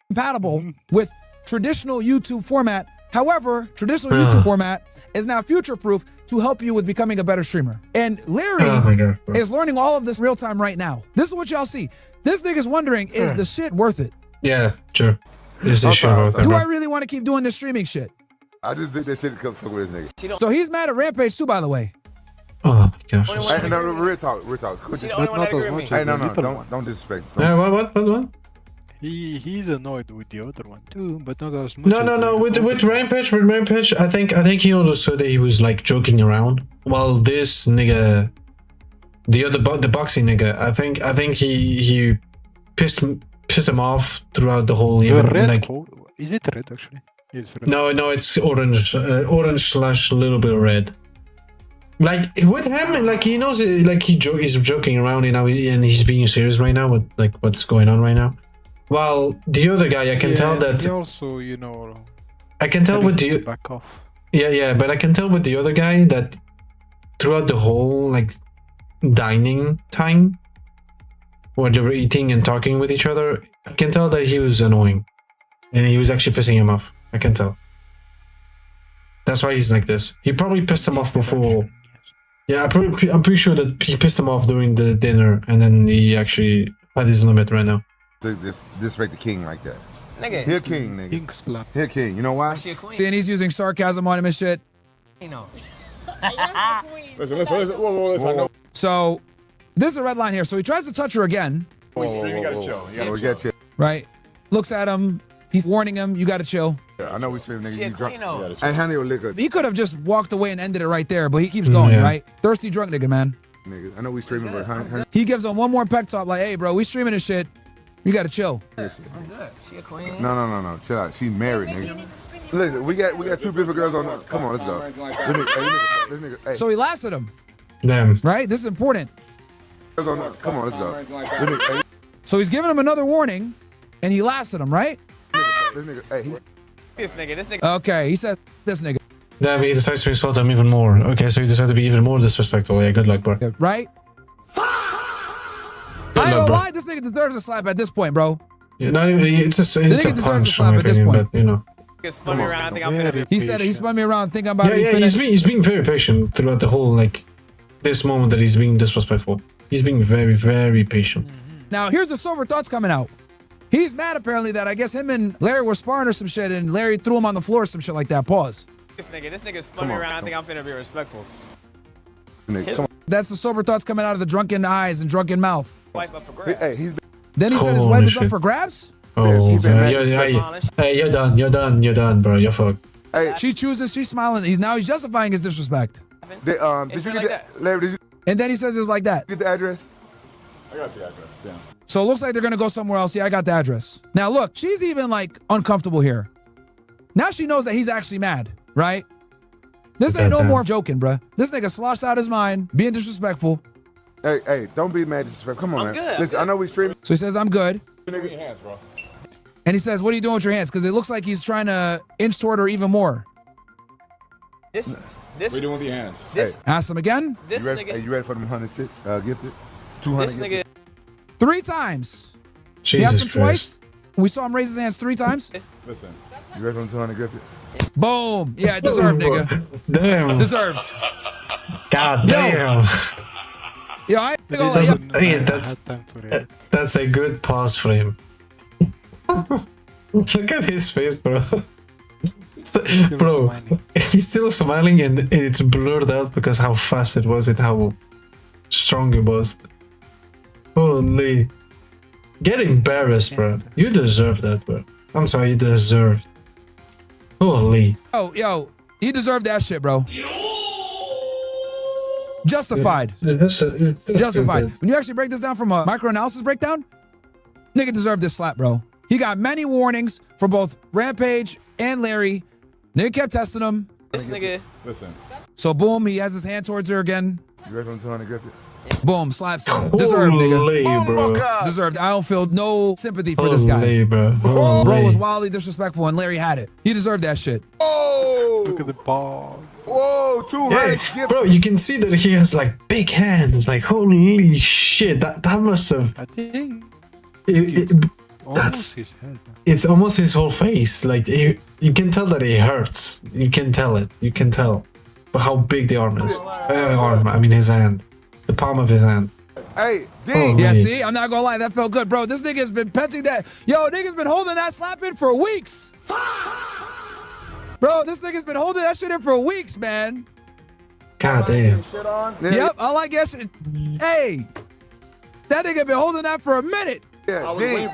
Compatible with traditional YouTube format. However, traditional YouTube format is now future-proof to help you with becoming a better streamer. And Larry Oh my god, bro. is learning all of this real time right now. This is what y'all see. This nigga's wondering, is the shit worth it? Yeah, sure. This I'm is sure. sorry, Okay, Do bro. I really want to keep doing this streaming shit? I just did that shit to come fuck with this nigga. So he's mad at Rampage too, by the way. Oh my gosh. Hey, no, real talk. She's the only But one not that agree as with much me. Hey, as no, the no, little one. don't disrespect. Yeah, what? He's annoyed with the other one too, but not as much. No, as no, the no. With other one. Rampage, I think he understood that he was like joking around. While this nigga, the boxing nigga, I think he pissed him off throughout the whole The event. red Like, code, is it red actually? It's red. no, it's orange, orange / little bit red. Like with him, like he knows it, like he's joking around, you know, and he's being serious right now with like what's going on right now. While the other guy, I can tell that He also, you know, I can tell with the back off. yeah, but I can tell with the other guy that throughout the whole like dining time, where they were eating and talking with each other, I can tell that he was annoying, and he was actually pissing him off. I can tell. That's why he's like this. He probably pissed him off before. Yeah, I'm pretty sure that he pissed him off during the dinner, and then he actually had his limit right now. To just disrespect the king like that. Nigga, He a king, nigga. King slap. He a king. You know why? she a queen. See, and he's using sarcasm on him and shit. You know. Listen. Whoa. So this is a red line here. So he tries to touch her again, You gotta chill. We got you. right? Looks at him. He's warning him, you gotta chill. I know we stream, nigga. She a You drunk. queen though. Hey, honey, your liquor, He could have just walked away and ended it right there, but he keeps going, Yeah. right? Thirsty drunk nigga, man. nigga. I know we streaming, but honey, He gives him one more pep talk like, hey, bro, we streaming this shit. You gotta chill. listen. Good. She a queen. No. Chill out. She married, nigga. Listen, we got two beautiful girls on. Come on, let's go. This nigga, hey, So he laughs at him, Damn. right? This is important. girls on. Come on, let's go. This nigga, So he's giving him another warning, and he laughs at him, right? this nigga, hey, he, This nigga. Okay, he says, this nigga, Damn, he decides to insult him even more. Okay, so he decided to be even more disrespectful. Yeah, good luck, bro. Good right? I ain't luck, gonna bro. lie, this nigga deserves a slap at this point, bro. Yeah, not even, it's just think it's he a deserves a punch, in slap my at this opinion, point. but you know. Nigga spun me around. I think I'm finna. He said he spun me around, think I'm about Yeah, to be yeah, finished. he's being very patient throughout the whole like this moment that he's being disrespectful. He's being very, very patient. Now, here's the sober thoughts coming out. He's mad apparently that I guess him and Larry were sparring or some shit, and Larry threw him on the floor or some shit like that. Pause. This nigga spun me around. I think I'm finna be respectful. nigga, come That's the sober thoughts coming out of the drunken eyes and drunken mouth. Wife up for on. grabs. Hey, he's Then he said his Holy wife is up shit. for grabs. Oh, he's been mad. hey, you're done, bro. You're fucked. hey. She chooses, she's smiling. He's justifying his disrespect. Did you It's get like the, that. Larry? Did you And then he says it's like that. get the address? I got the address. Yeah. So it looks like they're gonna go somewhere else. Yeah, I got the address. Now look, she's even like uncomfortable here. Now she knows that he's actually mad, right? This ain't no Goddamn. more joking, bruh. This nigga sloshed out his mind, being disrespectful. Hey, don't be mad. Disrespect. Come on, man. good, I'm Listen, I know we streaming. So he says, I'm good. Nigga, your hands, bro. And he says, what are you doing with your hands? Because it looks like he's trying to inch toward her even more. This What you doing with your hands? Ask him again. this You ready, nigga. hey, you ready for them 100 sit, gifted? 200 This nigga. 3 times. He Jesus asked him Christ. twice. We saw him raise his hands 3 times. Listen. You ready for them 200 gifted? Boom. Yeah, deserved, nigga. Damn. Deserved. God damn. Yo, I ain't He gonna lie. doesn't yeah, have that's- time to react. That's a good pause for him. Look at his face, bro. Bro, smiling. he's still smiling and it's blurred out because how fast it was and how strong it was. Holy. Get embarrassed, bro. You deserve that, bro. I'm sorry, you deserved. Holy. Yo, he deserved that shit, bro. Justified. Justified. When you actually break this down from a microanalysis breakdown, nigga deserved this slap, bro. He got many warnings from both Rampage and Larry. Nigga kept testing him. This nigga. Listen. So boom, he has his hand towards her again. You ready for him 200 Griffith? Boom, slaps him. Deserved, nigga. Holy, bro. Deserved. I don't feel no sympathy for this guy. Holy, bro. Bro Holy. was wildly disrespectful and Larry had it. He deserved that shit. Oh! Look at the ball. Whoa, 200 Yeah, gift. bro, you can see that he has like big hands. Like holy shit, that must have. I think It, almost that's his head. it's almost his whole face. Like you can tell that it hurts. You can tell it. You can tell. But how big the arm is. I mean his hand, the palm of his hand. Hey, D. Oh, Yeah, man. see, I'm not gonna lie, that felt good, bro. This nigga's been petting that. Yo, nigga's been holding that slap in for weeks. Bro, this nigga's been holding that shit in for weeks, man. God damn. Shit on? Yep, I like that shit. Hey, that nigga been holding that for a minute. Yeah, Dean.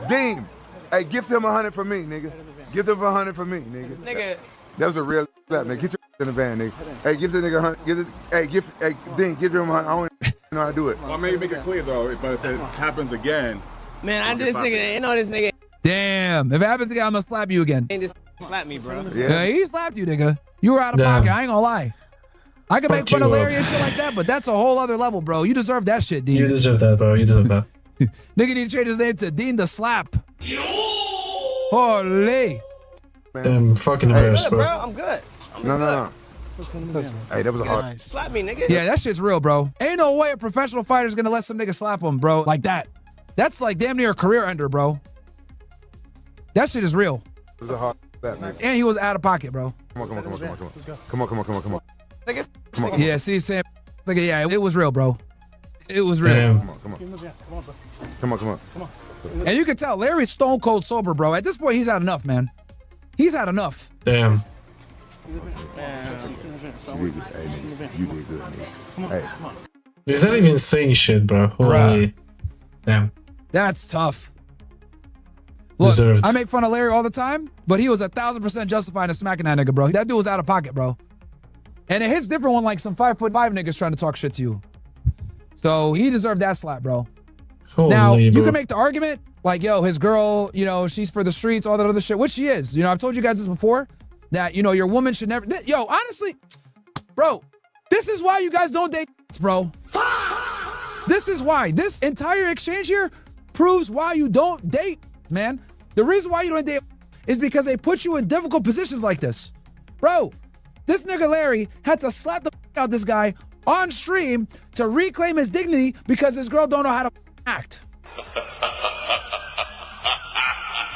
Dean. Hey, gift him 100 for me, nigga. Gift him 100 for me, nigga. Nigga. That was a real slap, nigga. Get your in the van, nigga. Hey, give the nigga 100. Hey, Dean, give him 100. I don't know how to do it. Well, maybe make it clear though, but if it happens again, Man, I this nigga ain't know this nigga Damn, if it happens again, I'm gonna slap you again. ain't just slap me, bro. Yeah, he slapped you, nigga. You were out of Damn. pocket. I ain't gonna lie. I can make Fuck fun of you Larry up. and shit like that, but that's a whole other level, bro. You deserve that shit, Dean. You deserve that, bro. You deserve that. Nigga need to change his name to Dean the Slap. Holy. I'm fucking embarrassed, Good, bro. bro. I'm good. No. Hey, that was a hard. Nice. Slap me, nigga. Yeah, that shit's real, bro. Ain't no way a professional fighter's gonna let some nigga slap him, bro, like that. That's like damn near a career ender, bro. That shit is real. That was a hard slap, nigga. And he was out of pocket, bro. Come on. Nigga. Yeah, see, Sam. Nigga, yeah, it was real, bro. It was real. Damn. Come on. And you can tell Larry's stone cold sober, bro. At this point, he's had enough, man. He's had enough. Damn. You did good. Hey, nigga. You did good, nigga. Hey. He's not even saying shit, bro. Holy. Damn. That's tough. Look, Deserved. I make fun of Larry all the time, but he was 1,000% justified in smacking that nigga, bro. That dude was out of pocket, bro. And it hits different when like some 5'5" niggas trying to talk shit to you. So he deserved that slap, bro. Holy, Now, you bro. can make the argument, like, yo, his girl, you know, she's for the streets, all that other shit, which she is. You know, I've told you guys this before, that, you know, your woman should never, yo, honestly, bro, this is why you guys don't date, bro. This is why. This entire exchange here proves why you don't date, man. The reason why you don't date is because they put you in difficult positions like this. Bro, this nigga Larry had to slap the out this guy on stream to reclaim his dignity because his girl don't know how to act.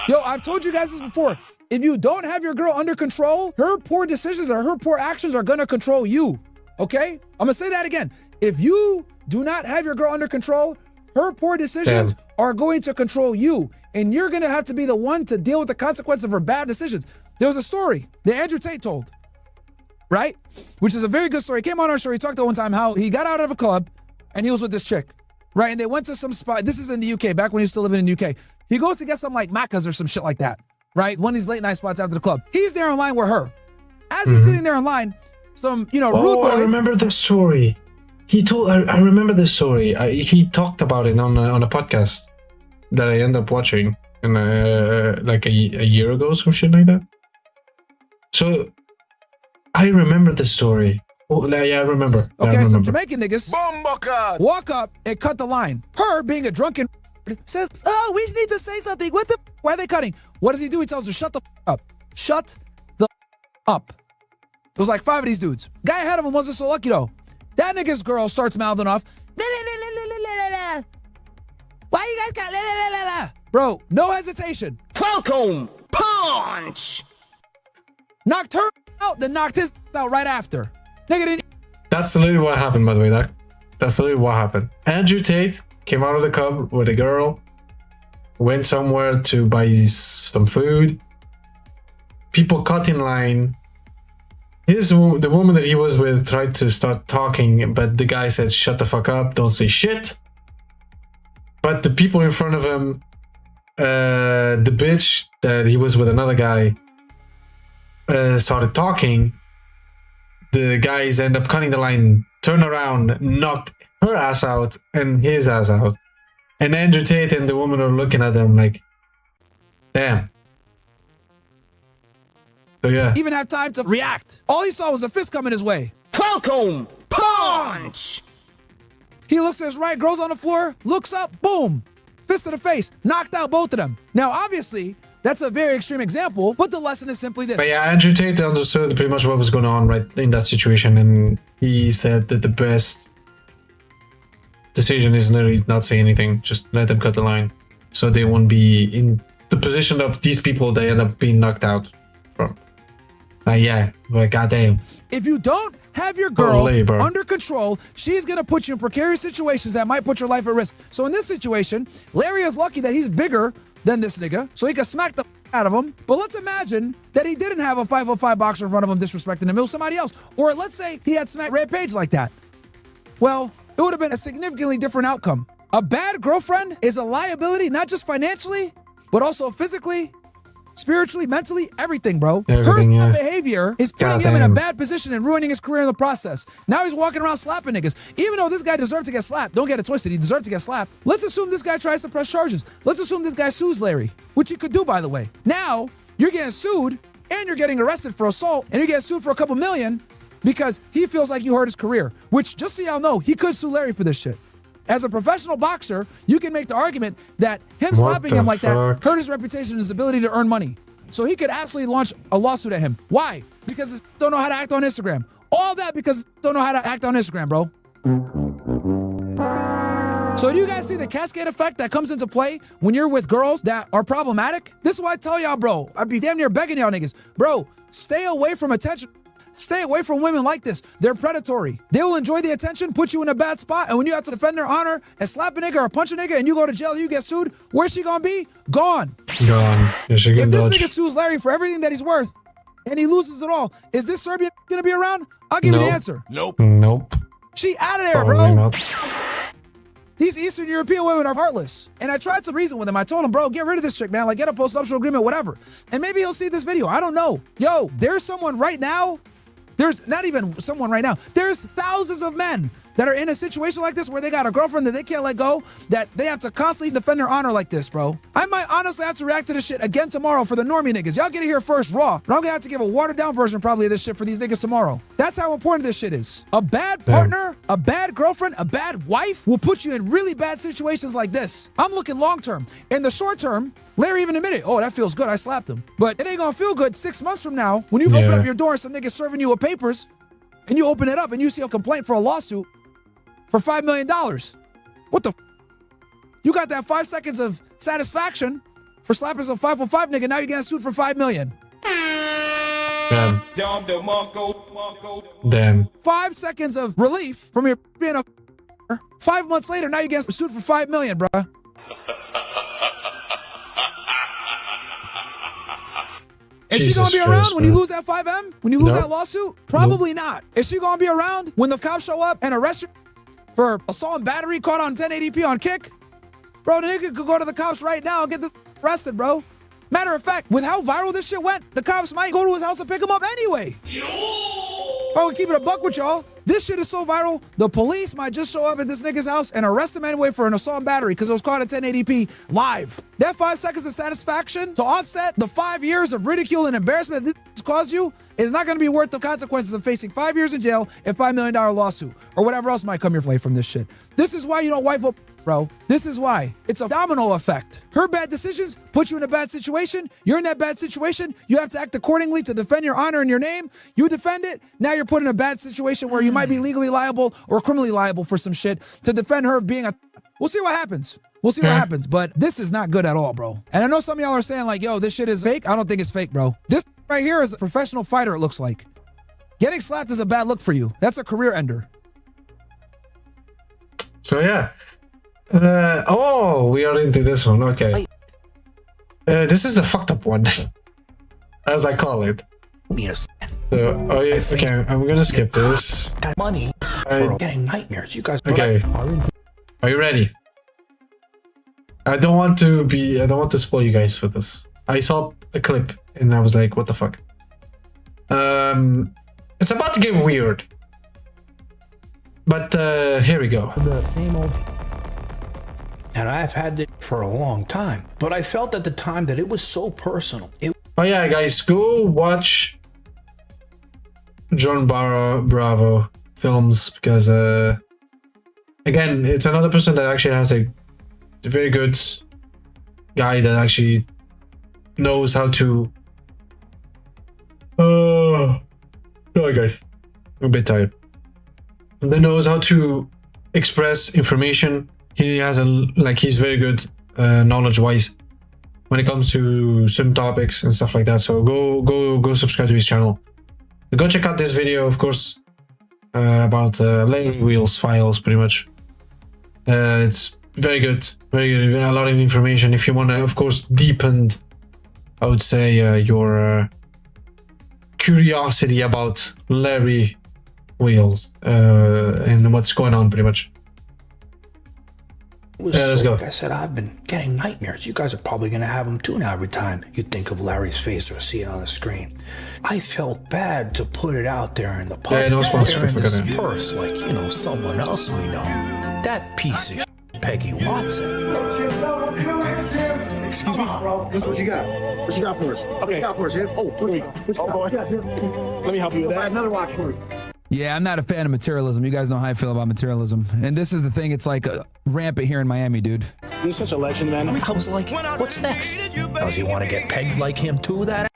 Yo, I've told you guys this before. If you don't have your girl under control, her poor decisions or her poor actions are gonna control you. Okay? I'm gonna say that again. If you do not have your girl under control, her poor decisions are going to control you. And you're gonna have to be the one to deal with the consequences of her bad decisions. There was a story that Andrew Tate told, right? Which is a very good story. He came on our show, he talked about one time how he got out of a club and he was with this chick, right? And they went to some spot. This is in the UK, back when he was still living in the UK. He goes to get some like Macca's or some shit like that, right? One of these late night spots after the club. He's there in line with her. As he's sitting there in line, some, you know, rude Oh, I boy. remember the story. He told. I remember the story. He talked about it on a podcast that I ended up watching, and like a year ago, some shit like that. So I remember the story. Oh, yeah, I remember. I Okay, some remember. Jamaican niggas walk up and cut the line. Her, being a drunken, says, "Oh, we need to say something. What the? Why are they cutting?" What does he do? He tells her, "Shut the up. Shut the up." It was like 5 of these dudes. Guy ahead of him wasn't so lucky though. That nigga's girl starts mouthing off. "La, la, la, la, la, la, la, la. Why you guys got la la la la la?" Bro, no hesitation. Welcome, punch. knocked her out, then knocked his out right after. Nigga didn't. That's literally what happened, by the way, Doc. That's literally what happened. Andrew Tate came out of the club with a girl, went somewhere to buy some food. People cut in line. The woman that he was with tried to start talking, but the guy said, "Shut the fuck up, don't say shit." But the people in front of him, the bitch that he was with another guy, started talking. The guys end up cutting the line, turn around, knocked her ass out and his ass out. And Andrew Tate and the woman are looking at them like, damn. So yeah. Even have time to react. All he saw was a fist coming his way. Welcome, punch! He looks to his right, girl's on the floor, looks up, boom! Fist to the face, knocked out both of them. Now, obviously, that's a very extreme example, but the lesson is simply this. But yeah, Andrew Tate understood pretty much what was going on right in that situation, and he said that the best decision is literally not say anything, just let them cut the line, so they won't be in the position of these people they end up being knocked out from. Yeah, like goddamn. If you don't have your girl labor under control, she's gonna put you in precarious situations that might put your life at risk. So in this situation, Larry is lucky that he's bigger than this nigga, so he can smack the out of him. But let's imagine that he didn't have a 505 boxer in front of him disrespecting him. It was somebody else. Or let's say he had smacked Red Page like that. Well, it would have been a significantly different outcome. A bad girlfriend is a liability, not just financially, but also physically, spiritually, mentally, everything, bro. Everything, Her yeah. behavior is putting him in a Goddamn. bad position and ruining his career in the process. Now he's walking around slapping niggas. Even though this guy deserved to get slapped, don't get it twisted, he deserved to get slapped. Let's assume this guy tries to press charges. Let's assume this guy sues Larry, which he could do, by the way. Now, you're getting sued, and you're getting arrested for assault, and you're getting sued for a couple million because he feels like you hurt his career, which, just so y'all know, he could sue Larry for this shit. As a professional boxer, you can make the argument that him slapping the him like that fuck? hurt his reputation and his ability to earn money. So he could absolutely launch a lawsuit at him. Why? Because they don't know how to act on Instagram. All that because they don't know how to act on Instagram, bro. So do you guys see the cascade effect that comes into play when you're with girls that are problematic? This is why I tell y'all, bro. I'd be damn near begging y'all niggas. Bro, stay away from attention. Stay away from women like this. They're predatory. They will enjoy the attention, put you in a bad spot, and when you have to defend their honor and slap a nigga or punch a nigga and you go to jail, you get sued, where's she gonna be? Gone. Gone. You should If get this dodged. nigga sues Larry for everything that he's worth and he loses it all, is this Serbian gonna be around? I'll give you the No. answer. Nope. She out of there, Probably bro. not. These Eastern European women are heartless. And I tried to reason with him. I told him, bro, get rid of this chick, man. Like, get a post-nuptial agreement, whatever. And maybe he'll see this video. I don't know. Yo, there's someone right now. There's not even someone right now. There's thousands of men that are in a situation like this where they got a girlfriend that they can't let go, that they have to constantly defend their honor like this, bro. I might honestly have to react to this shit again tomorrow for the normie niggas. Y'all get it here first raw, but I'm gonna have to give a watered down version probably of this shit for these niggas tomorrow. That's how important this shit is. A bad partner, a bad girlfriend, a bad wife will put you in really bad situations like this. I'm looking long term. In the short term, Larry even admitted, oh, that feels good, I slapped him. But it ain't gonna feel good 6 months from now when you've opened up your door and some niggas serving you with papers and you open it up and you see a complaint for a lawsuit for $5 million. What the f? You got that 5 seconds of satisfaction for slapping some 505 nigga, now you're getting sued for $5 million. Damn. Damn. 5 seconds of relief from your being a f***er. 5 months later, now you're getting sued for $5 million, bruh. Is she gonna be Jesus around Christ, when you bro. lose that 5M? When you lose Nope. that lawsuit? Probably not. Is she gonna be around when the cops show up and arrest you for assault and battery caught on 1080p on Kick? Bro, the nigga could go to the cops right now and get this arrested, bro. Matter of fact, with how viral this shit went, the cops might go to his house and pick him up anyway. Bro, we keep it a buck with y'all. This shit is so viral, the police might just show up at this nigga's house and arrest him anyway for an assault and battery because it was caught at 1080p live. That 5 seconds of satisfaction to offset the 5 years of ridicule and embarrassment that this caused you is not going to be worth the consequences of facing 5 years in jail and $5 million lawsuit or whatever else might come your way from this shit. This is why you don't wife up, bro. This is why. It's a domino effect. Her bad decisions put you in a bad situation. You're in that bad situation. You have to act accordingly to defend your honor and your name. You defend it. Now you're put in a bad situation where you might be legally liable or criminally liable for some shit to defend her being a... We'll see what happens. We'll see what happens. But this is not good at all, bro. And I know some of y'all are saying like, yo, this shit is fake. I don't think it's fake, bro. This right here is a professional fighter, it looks like. Getting slapped is a bad look for you. That's a career ender. So yeah. Oh, we are into this one. Okay. This is the fucked up one, as I call it. Yes. So, oh yeah, okay, I'm gonna skip this. That money for getting nightmares. You guys. Okay. Are you ready? I don't want to spoil you guys for this. I saw a clip and I was like, what the fuck? It's about to get weird. But here we go. The same old. And I've had it for a long time, but I felt at the time that it was so personal. Oh yeah, guys, go watch John Bravo films because again, it's another person that actually has a very good guy that actually knows how to. Sorry guys, I'm a bit tired. That knows how to express information. He has he's very good knowledge-wise when it comes to some topics and stuff like that. So go subscribe to his channel. Go check out this video, of course, about Larry Wheels files, pretty much. It's very good, a lot of information. If you want to, of course, deepen, I would say, your curiosity about Larry Wheels and what's going on, pretty much. Let's go. Like I said, I've been getting nightmares. You guys are probably going to have them too now every time you think of Larry's face or see it on the screen. I felt bad to put it out there in the public. Yeah, no sponsor. In this purse, like, you know, someone else we know. That piece of Peggy Watson. Excuse me? What you got? What you got for us? Okay. What you got for us here? Oh, what you got? Let me help you with that. Another watch for you. Yeah, I'm not a fan of materialism. You guys know how I feel about materialism. And this is the thing, it's like rampant here in Miami, dude. You're such a legend, man. I was like, what's next? Does he want to get pegged like him too, that?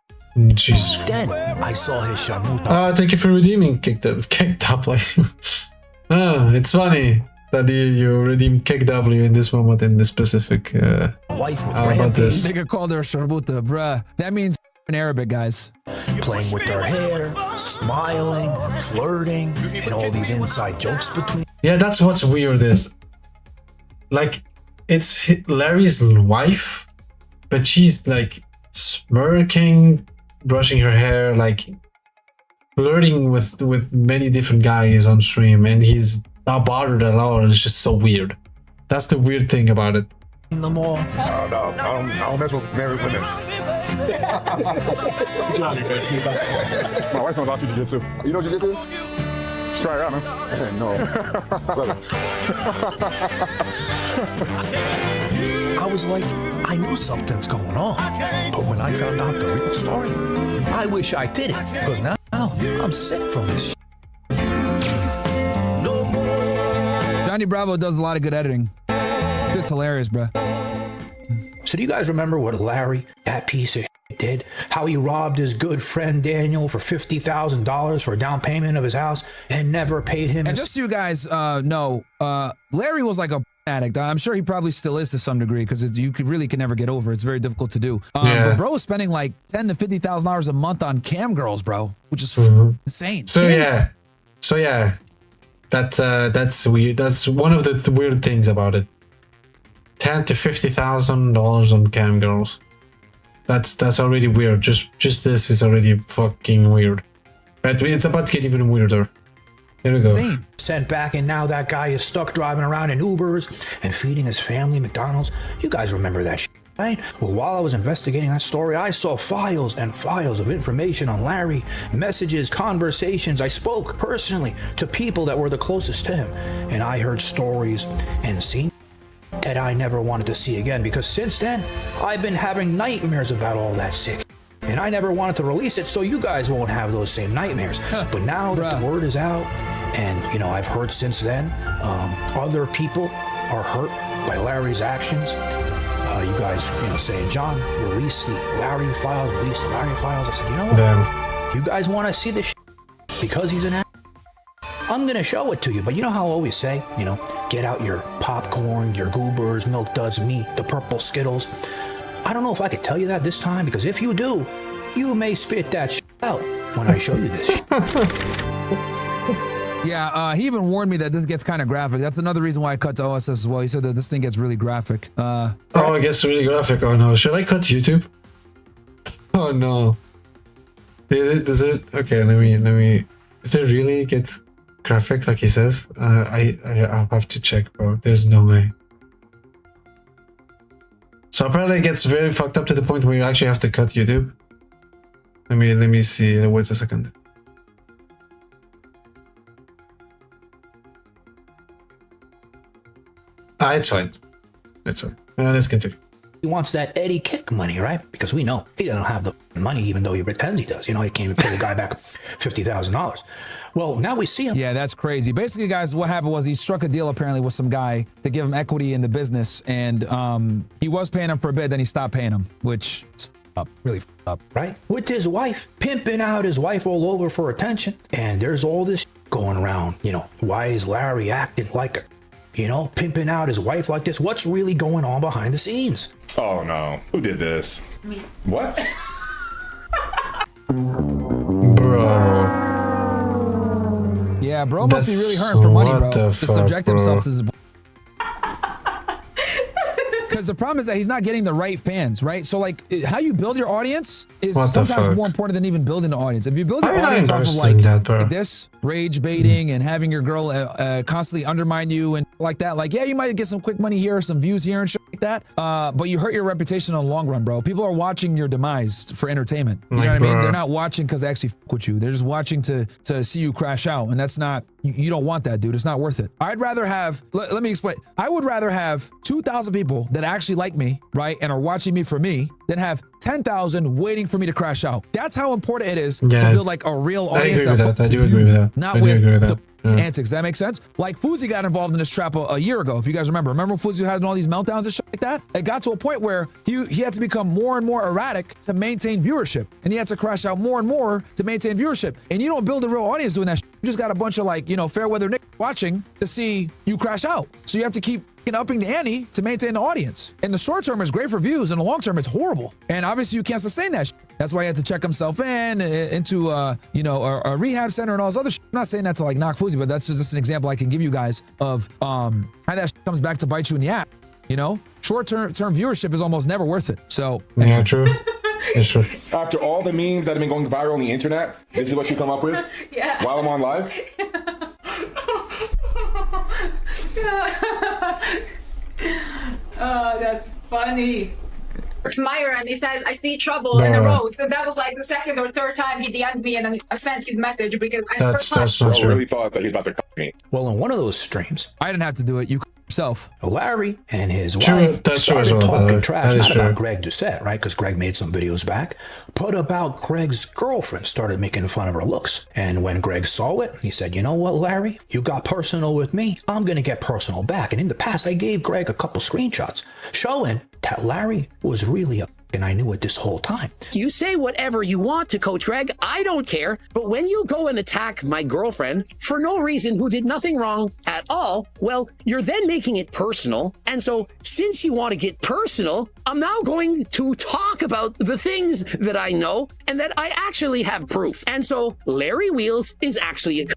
Jesus. Then I saw his shamuta. Thank you for redeeming Kicked Up. It's funny that you redeem Kick W in this moment in this specific wife with about this. Nigga called her Sharmuta, bruh. That means in Arabic, guys. Playing with their hair, smiling, flirting, and all these inside jokes between. Yeah, that's what's weird is, like, it's Larry's wife, but she's like smirking, brushing her hair, like flirting with many different guys on stream, and he's not bothered at all. It's just so weird. That's the weird thing about it. In the mall. No, I don't mess with married women. My wife knows how to do jiu-jitsu. You know jiu-jitsu? Just try it out, man. No. I was like, I knew something's going on. But when I found out the real story, I wish I did it. Because now I'm sick from this. Johnny Bravo does a lot of good editing. It's hilarious, bruh. So do you guys remember what Larry, that piece of shit, did? How he robbed his good friend Daniel for $50,000 for a down payment of his house and never paid him. And just so you guys know, Larry was like a addict. I'm sure he probably still is to some degree because you really can never get over it. It's very difficult to do. But bro was spending like $10,000 to $50,000 a month on cam girls, bro, which is insane. So yeah, that's weird. That's one of the weird things about it. $10,000 to $50,000 on cam girls. That's already weird. Just this is already fucking weird. But it's about to get even weirder. Here we go. Same. Sent back, and now that guy is stuck driving around in Ubers and feeding his family McDonald's. You guys remember that shit, right? Well, while I was investigating that story, I saw files and files of information on Larry, messages, conversations. I spoke personally to people that were the closest to him, and I heard stories and seen that I never wanted to see again, because since then I've been having nightmares about all that sick, and I never wanted to release it so you guys won't have those same nightmares. But now that the word is out, and you know, I've heard since then other people are hurt by Larry's actions. You guys, you know, saying, John, release the Larry files, release the Larry files. I said, you know what? Damn. You guys want to see this because he's an actor? I'm gonna show it to you. But you know how I always say, you know, get out your popcorn, your Goobers, Milk Duds, meat, the purple Skittles. I don't know if I could tell you that this time, because if you do, You may spit that shit out when I show you this. Yeah, he even warned me that this gets kind of graphic. That's another reason why I cut to OSS as well. He said that this thing gets really graphic. Oh, it gets really graphic. Oh no, should I cut YouTube? Oh no. Does it? Okay, let me. Does it really get graphic like he says? I'll have to check, bro. There's no way. So apparently it gets very fucked up to the point where you actually have to cut YouTube. Let me see. Wait a second. It's fine. It's fine. Let's continue. He wants that Eddie Kick money, right? Because we know he doesn't have the money, even though he pretends he does. You know, he can't even pay the guy back $50,000. Well, now we see him. Yeah, that's crazy. Basically, guys, what happened was he struck a deal apparently with some guy to give him equity in the business, and he was paying him for a bit, then he stopped paying him, which is up, really up, right? With his wife, pimping out his wife all over for attention, and there's all this going around. You know, why is Larry acting like a, you know, pimping out his wife like this? What's really going on behind the scenes? Oh no, who did this? Me. What? Bro. Yeah, bro must be really hurting for money, bro. To subject himself to this. Because the problem is that he's not getting the right fans, right? So like, how you build your audience is sometimes more important than even building the audience. If you build your audience off of like this, rage baiting and having your girl constantly undermine you and like that, like, yeah, you might get some quick money here, some views here and shit like that, but you hurt your reputation in the long run, bro. People are watching your demise for entertainment. You know what I mean? They're not watching because they actually fuck with you. They're just watching to see you crash out, and that's not, you don't want that, dude. It's not worth it. I'd rather have, let me explain. I would rather have 2,000 people that actually like me, right, and are watching me for me, than have 10,000 waiting for me to crash out. That's how important it is to build like a real audience. I agree with that. I do agree with that. Not with the antics. That makes sense? Like Fuzi got involved in this trap a year ago, if you guys remember. Remember Fuzi had all these meltdowns and shit like that? It got to a point where he had to become more and more erratic to maintain viewership. And he had to crash out more and more to maintain viewership. And you don't build a real audience doing that shit. You just got a bunch of like, you know, fair weather niggas watching to see you crash out. So you have to keep upping the ante to maintain the audience. In the short term, it's great for views. In the long term, it's horrible. And obviously, you can't sustain that shit. That's why he had to check himself into you know, a rehab center and all this other shit. I'm not saying that to like knock Fuzi, but that's just an example I can give you guys of how that shit comes back to bite you in the ass. You know, short-term viewership is almost never worth it. So yeah, true. It's true. After all the memes that have been going viral on the internet, this is what you come up with? Yeah. While I'm on live? Oh, that's funny. It's Myron. He says, I see trouble in a row. So that was like the second or third time he DM'd me and then I sent his message because that's not true. I really thought that he was about to cut me. Well, in one of those streams, I didn't have to do it. You yourself. Larry and his wife started talking trash, not about Greg Doucette, right? Because Greg made some videos back, but about Greg's girlfriend started making fun of her looks. And when Greg saw it, he said, you know what, Larry? You got personal with me. I'm going to get personal back. And in the past, I gave Greg a couple screenshots showing that Larry was really and I knew it this whole time. You say whatever you want to Coach Greg. I don't care. But when you go and attack my girlfriend for no reason, who did nothing wrong at all, well, you're then making it personal. And so since you want to get personal, I'm now going to talk about the things that I know and that I actually have proof. And so Larry Wheels is actually a...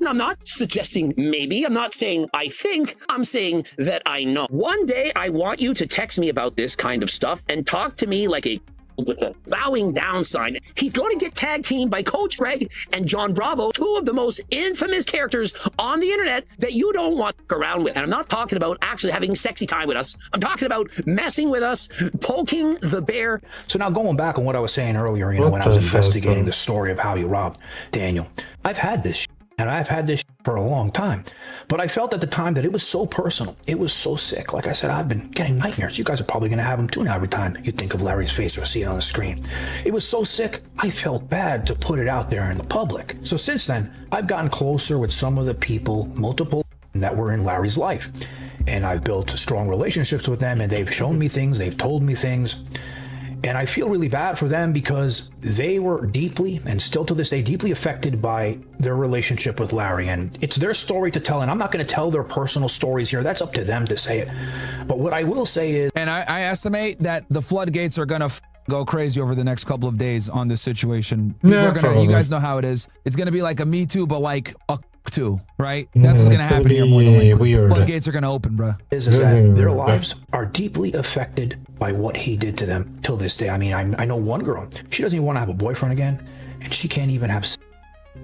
And I'm not suggesting maybe, I'm not saying I think, I'm saying that I know. One day I want you to text me about this kind of stuff and talk to me like a with a bowing down sign. He's going to get tag teamed by Coach Greg and John Bravo, two of the most infamous characters on the internet that you don't want to around with. And I'm not talking about actually having sexy time with us. I'm talking about messing with us, poking the bear. So now going back on what I was saying earlier, you know, when I was investigating the story of how you robbed Daniel, I've had this and I've had this for a long time, but I felt at the time that it was so personal. It was so sick. Like I said, I've been getting nightmares. You guys are probably going to have them too now every time you think of Larry's face or see it on the screen. It was so sick. I felt bad to put it out there in the public. So since then, I've gotten closer with some of the people, multiple that were in Larry's life. And I've built strong relationships with them and they've shown me things. They've told me things. And I feel really bad for them because they were deeply, and still to this day, deeply affected by their relationship with Larry. And it's their story to tell. And I'm not going to tell their personal stories here. That's up to them to say it. But what I will say is... And I estimate that the floodgates are going to go crazy over the next couple of days on this situation. People Yeah, are gonna, probably. you guys know how it is. It's gonna be like a Me Too, but like a too, right? That's what's gonna happen here more than likely. Weird. Floodgates are gonna open, bro. Is that their lives are deeply affected by what he did to them till this day. I mean, I know one girl, she doesn't even want to have a boyfriend again, and she can't even have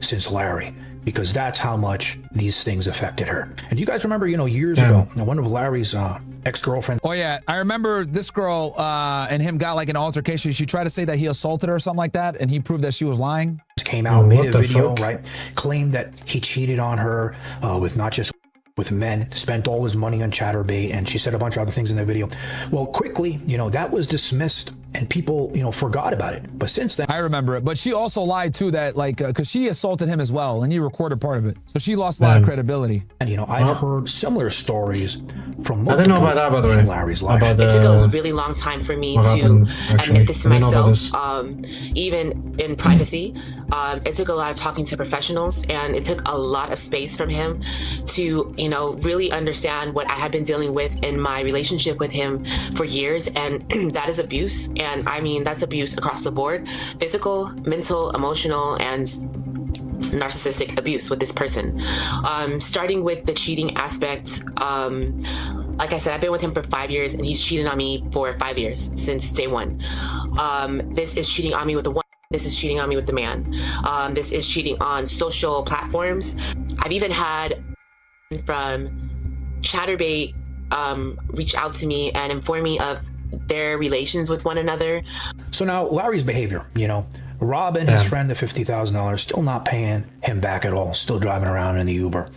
since Larry, because that's how much these things affected her. And you guys remember, years ago, one of Larry's ex-girlfriends. Oh yeah, I remember this girl and him got like an altercation. She tried to say that he assaulted her or something like that, and he proved that she was lying. Came out, made a the video, fuck? right? Claimed that he cheated on her with not just with men, spent all his money on Chatterbait, and she said a bunch of other things in the video. Well, quickly, that was dismissed, and people, forgot about it. But since then, I remember it, but she also lied too, that like because she assaulted him as well, and he recorded part of it, so she lost a lot of credibility. and I've heard similar stories from I didn't know multiple about that, by the way. in Larry's life. About It took a really long time for me what to happened, actually. admit this to I didn't know about myself, even in privacy. It took a lot of talking to professionals, and it took a lot of space from him to, really understand what I had been dealing with in my relationship with him for years. And that is abuse. And I mean, that's abuse across the board: physical, mental, emotional, and narcissistic abuse with this person. Starting with the cheating aspect, like I said, I've been with him for 5 years, and he's cheated on me for 5 years, since day one. This is cheating on me with the one. This is cheating on me with the man. This is cheating on social platforms. I've even had from Chatterbait reach out to me and inform me of their relations with one another. So now Larry's behavior, Rob and his friend, the $50,000, still not paying him back at all, still driving around in the Uber.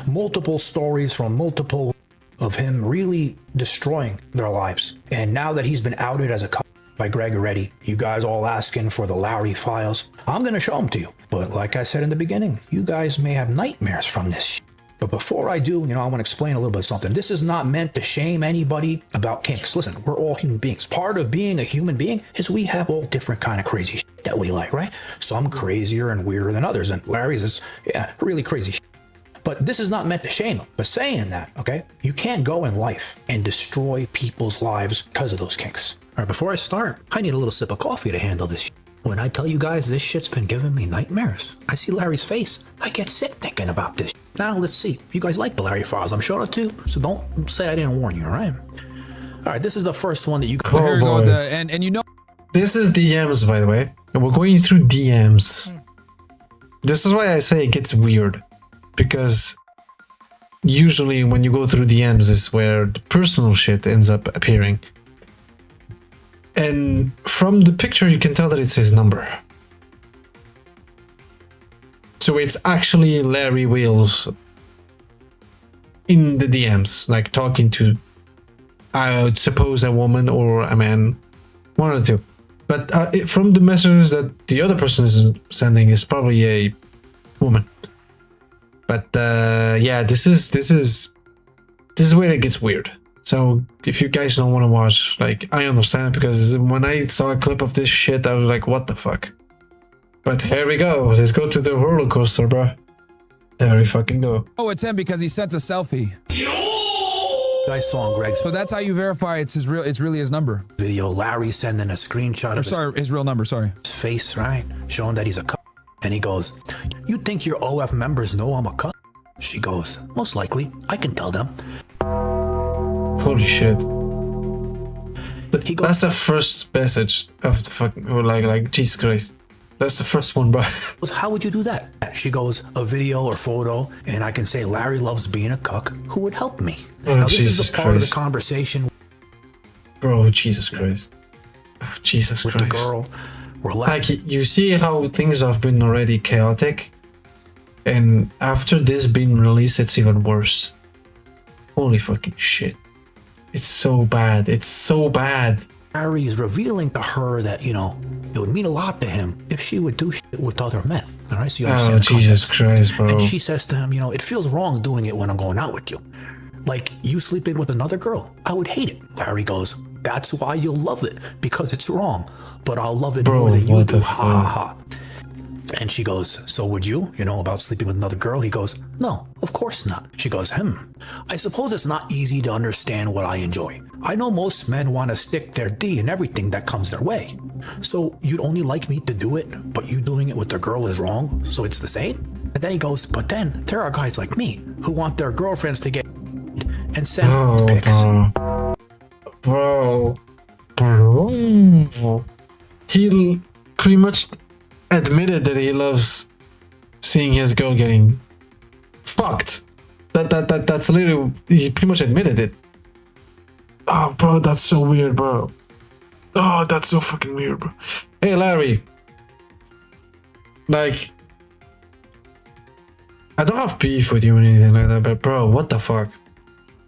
Multiple stories from multiple of him really destroying their lives. And now that he's been outed as a cop by Greg already, you guys all asking for the Larry files, I'm going to show them to you. But like I said in the beginning, you guys may have nightmares from this shit. But before I do, I want to explain a little bit something. This is not meant to shame anybody about kinks. Listen, we're all human beings. Part of being a human being is we have all different kind of crazy shit that we like, right? Some crazier and weirder than others. And Larry's is, really crazy shit. But this is not meant to shame him. But saying that, okay, you can't go in life and destroy people's lives because of those kinks. All right, before I start, I need a little sip of coffee to handle this shit. When I tell you guys this shit's been giving me nightmares, I see Larry's face, I get sick thinking about this. Now let's see. You guys like the Larry files. I'm showing it too, so don't say I didn't warn you, all right? All right, this is the first one that you... Oh, Here we go. boy. And This is DMs, by the way. And we're going through DMs. This is why I say it gets weird. Because usually when you go through DMs is where the personal shit ends up appearing. And from the picture you can tell that it's his number. So it's actually Larry Wheels in the DMs, like talking to, I would suppose, a woman or a man, one or two. But from the messages that the other person is sending is probably a woman. But yeah, this is where it gets weird. So if you guys don't want to watch, like, I understand, because when I saw a clip of this shit, I was like, what the fuck? But here we go. Let's go to the roller coaster, bro. There we fucking go. oh, it's him because he sent a selfie. I saw on Greg's So that's how you verify it's his real. It's really his number. video, Larry sending a screenshot Or of sorry, his real number. Sorry. his face, right? Showing that he's a cuck. And he goes, you think your OF members know I'm a cuck? She goes, most likely. I can tell them. Holy shit. He goes, That's the first message of the fucking, or like, Jesus Christ. That's the first one, bro. how would you do that? She goes, a video or photo, and I can say Larry loves being a cuck. Who would help me? Oh, now, this Jesus is the part of the Christ. conversation Bro, Jesus Christ. Oh, Jesus with Christ. the girl. We're laughing. Like, you see how things have been already chaotic? And after this being released, it's even worse. Holy fucking shit. It's so bad. It's so bad. Larry is revealing to her that, it would mean a lot to him if she would do shit with other men. All right, so you understand Oh, the Jesus context. Christ, bro. And she says to him, it feels wrong doing it when I'm going out with you. Like, you sleeping with another girl. I would hate it. Larry goes, that's why you'll love it, because it's wrong. But I'll love it Bro, more than you what do. the Ha ha ha. And she goes, so would you, about sleeping with another girl? He goes, no, of course not. She goes, I suppose it's not easy to understand what I enjoy. I know most men want to stick their D in everything that comes their way. So you'd only like me to do it, but you doing it with the girl is wrong, so it's the same? And then he goes, but then there are guys like me who want their girlfriends to get and send pics. Bro. He pretty much admitted that he loves seeing his girl getting fucked. That's literally, he pretty much admitted it. Oh, bro, that's so weird, bro. Oh, that's so fucking weird, bro. Hey, Larry. Like, I don't have beef with you or anything like that, but bro, what the fuck?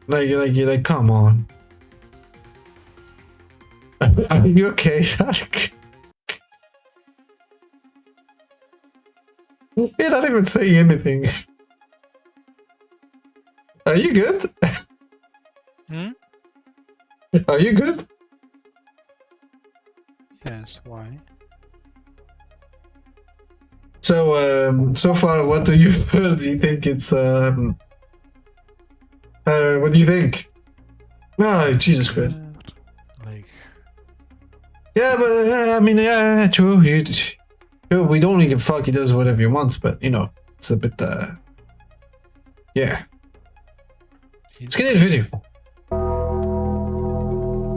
Like, come on. Are you okay? You're not even saying anything. Are you good? Are you good? Yes, why? So, so far, what do you think it's, what do you think? Oh, Jesus Christ. Yeah, but, I mean, yeah, true. True, we don't really give a fuck, he does whatever he wants, but, you know, it's a bit, yeah. Let's get into the video.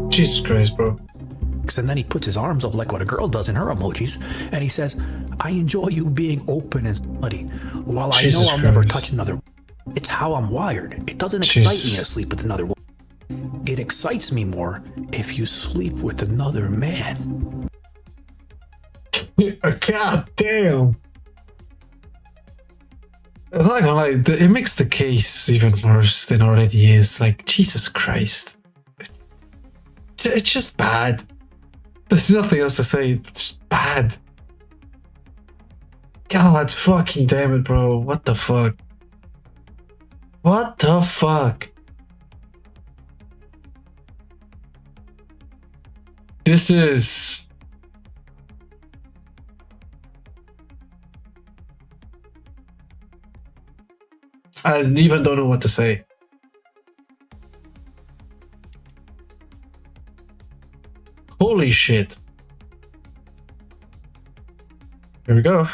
Jesus Christ, bro. And then he puts his arms up like what a girl does in her emojis, and he says, I enjoy you being open and slutty, while I know I'll never touch another. It's how I'm wired. It doesn't excite me to sleep with another woman. It excites me more if you sleep with another man. God damn. I'm not gonna lie, it makes the case even worse than it already is. Like, Jesus Christ. It's just bad. There's nothing else to say. It's just bad. God, fucking damn it, bro. What the fuck? What the fuck? This is... I even don't know what to say. Holy shit. Here we go.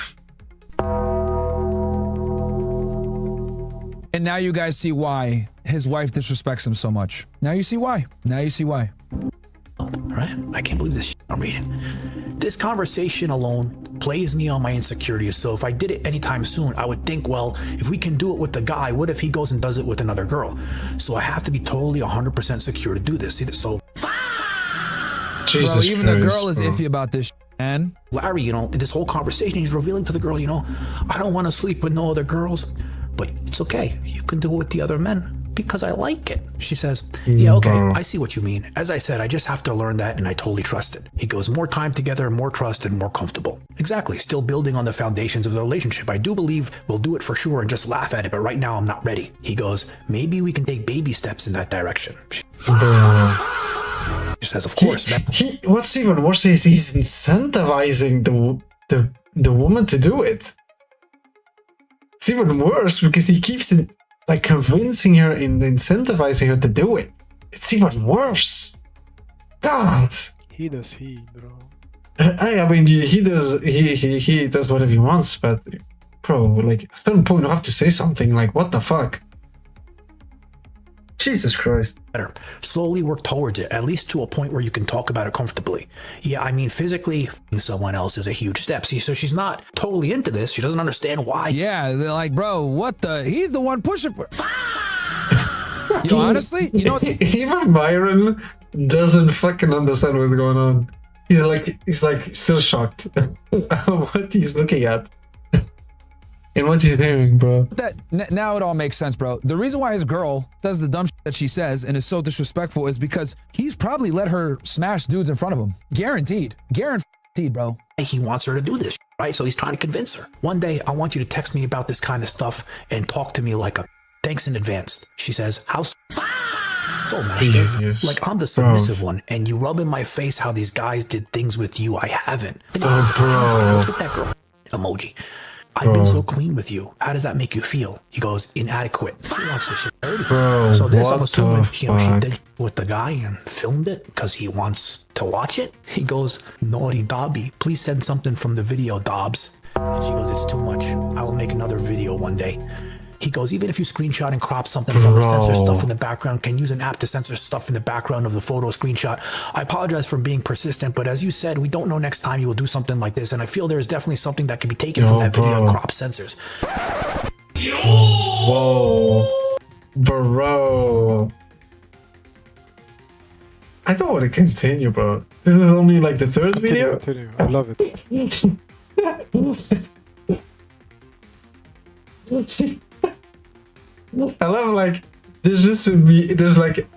And now you guys see why his wife disrespects him so much. Now you see why. Now you see why. Right? I can't believe this shit I'm reading. This conversation alone plays me on my insecurities. So if I did it anytime soon, I would think, well, if we can do it with the guy, what if he goes and does it with another girl? So I have to be totally 100% secure to do this. See, so... Jesus bro, even Christ, the girl is iffy about this and Larry, you know, in this whole conversation, he's revealing to the girl, you know, I don't want to sleep with no other girls, but it's okay. You can do it with the other men because I like it. She says, yeah, okay, I see what you mean. As I said, I just have to learn that and I totally trust it. He goes, more time together, more trust and more comfortable. Exactly. Still building on the foundations of the relationship. I do believe we'll do it for sure and just laugh at it, but right now I'm not ready. He goes, maybe we can take baby steps in that direction. She says, of course. What's even worse is he's incentivizing the woman to do it. It's even worse because he keeps like convincing her and incentivizing her to do it. It's even worse. God. He does bro. I mean, he does whatever he wants, but bro, like at a certain point you have to say something. Like, what the fuck? Jesus Christ. Better. Slowly work towards it, at least to a point where you can talk about it comfortably. Yeah, I mean, physically, someone else is a huge step. See, so she's not totally into this. She doesn't understand why. Yeah, they're like, bro, what the? He's the one pushing for. You know, honestly, you know, even Byron doesn't fucking understand what's going on. He's like still shocked what he's looking at. And what he's hearing, bro. Now it all makes sense, bro. The reason why his girl says the dumb shit that she says and is so disrespectful is because he's probably let her smash dudes in front of him. Guaranteed. Guaranteed, bro. He wants her to do this, right? So he's trying to convince her. One day, I want you to text me about this kind of stuff and talk to me like a thanks in advance. She says, how so, master? Yes. Like I'm the submissive one, and you rub in my face how these guys did things with you. I haven't. Oh, bro. With that girl emoji. I've been so clean with you. How does that make you feel? He goes, inadequate. He wants this shit dirty. Bro, So this, I'm what assuming, the you know, she fuck? did with the guy and filmed it because he wants to watch it. He goes, naughty Dobby, please send something from the video, Dobbs. And she goes, it's too much. I will make another video one day. He goes, even if you screenshot and crop something from the censor stuff in the background, can use an app to censor stuff in the background of the photo screenshot. I apologize for being persistent, but as you said, we don't know next time you will do something like this. And I feel there is definitely something that can be taken from that video and crop censors. Whoa. Bro. I don't want to continue, bro. This is only like the third video? Continue. I love it. I love like there's like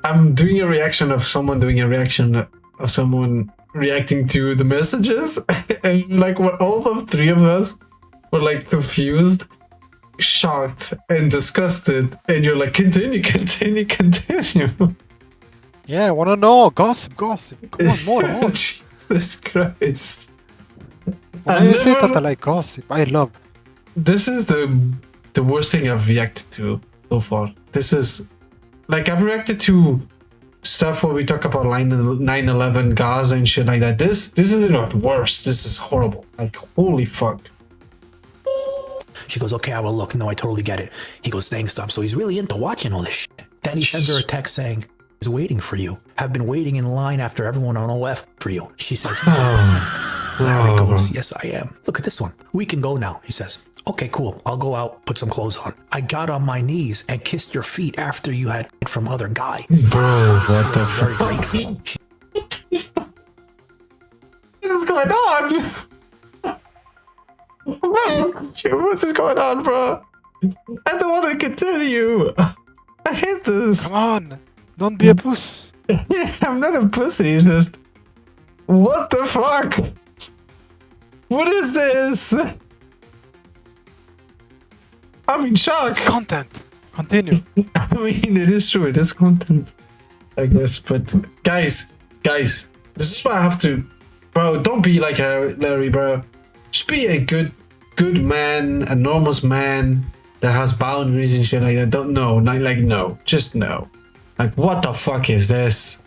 I'm doing a reaction of someone doing a reaction of someone reacting to the messages and like what all the three of us were like confused, shocked, and disgusted, and you're like continue. Yeah, I wanna know. Gossip. Come on, more. Jesus Christ. When you say that I like gossip, I love. This is the worst thing I've reacted to so far. This is like I've reacted to stuff where we talk about 9/11 Gaza and shit like that. This is not worse. This is horrible. Like holy fuck. She goes, okay, I will look. No, I totally get it. He goes, thanks, Dom. So he's really into watching all this shit. Then he sends her a text saying, he's waiting for you. Have been waiting in line after everyone on OF for you. She says, Larry goes, yes, I am. Look at this one. We can go now, he says. Okay, cool. I'll go out, put some clothes on. I got on my knees and kissed your feet after you had from other guy. Bro, what the Very fuck? grateful. What is going on? What is going on, bro? I don't want to continue. I hate this. Come on, don't be a puss. I'm not a pussy. It's just what the fuck? What is this? I'm in shock. It's content. Continue. I mean, it is true. It is content, I guess. But guys, this is why I have to, bro. Don't be like Larry, bro. Just be a good man, a normal man that has boundaries and shit like that. Don't know, no, just no. Like, what the fuck is this?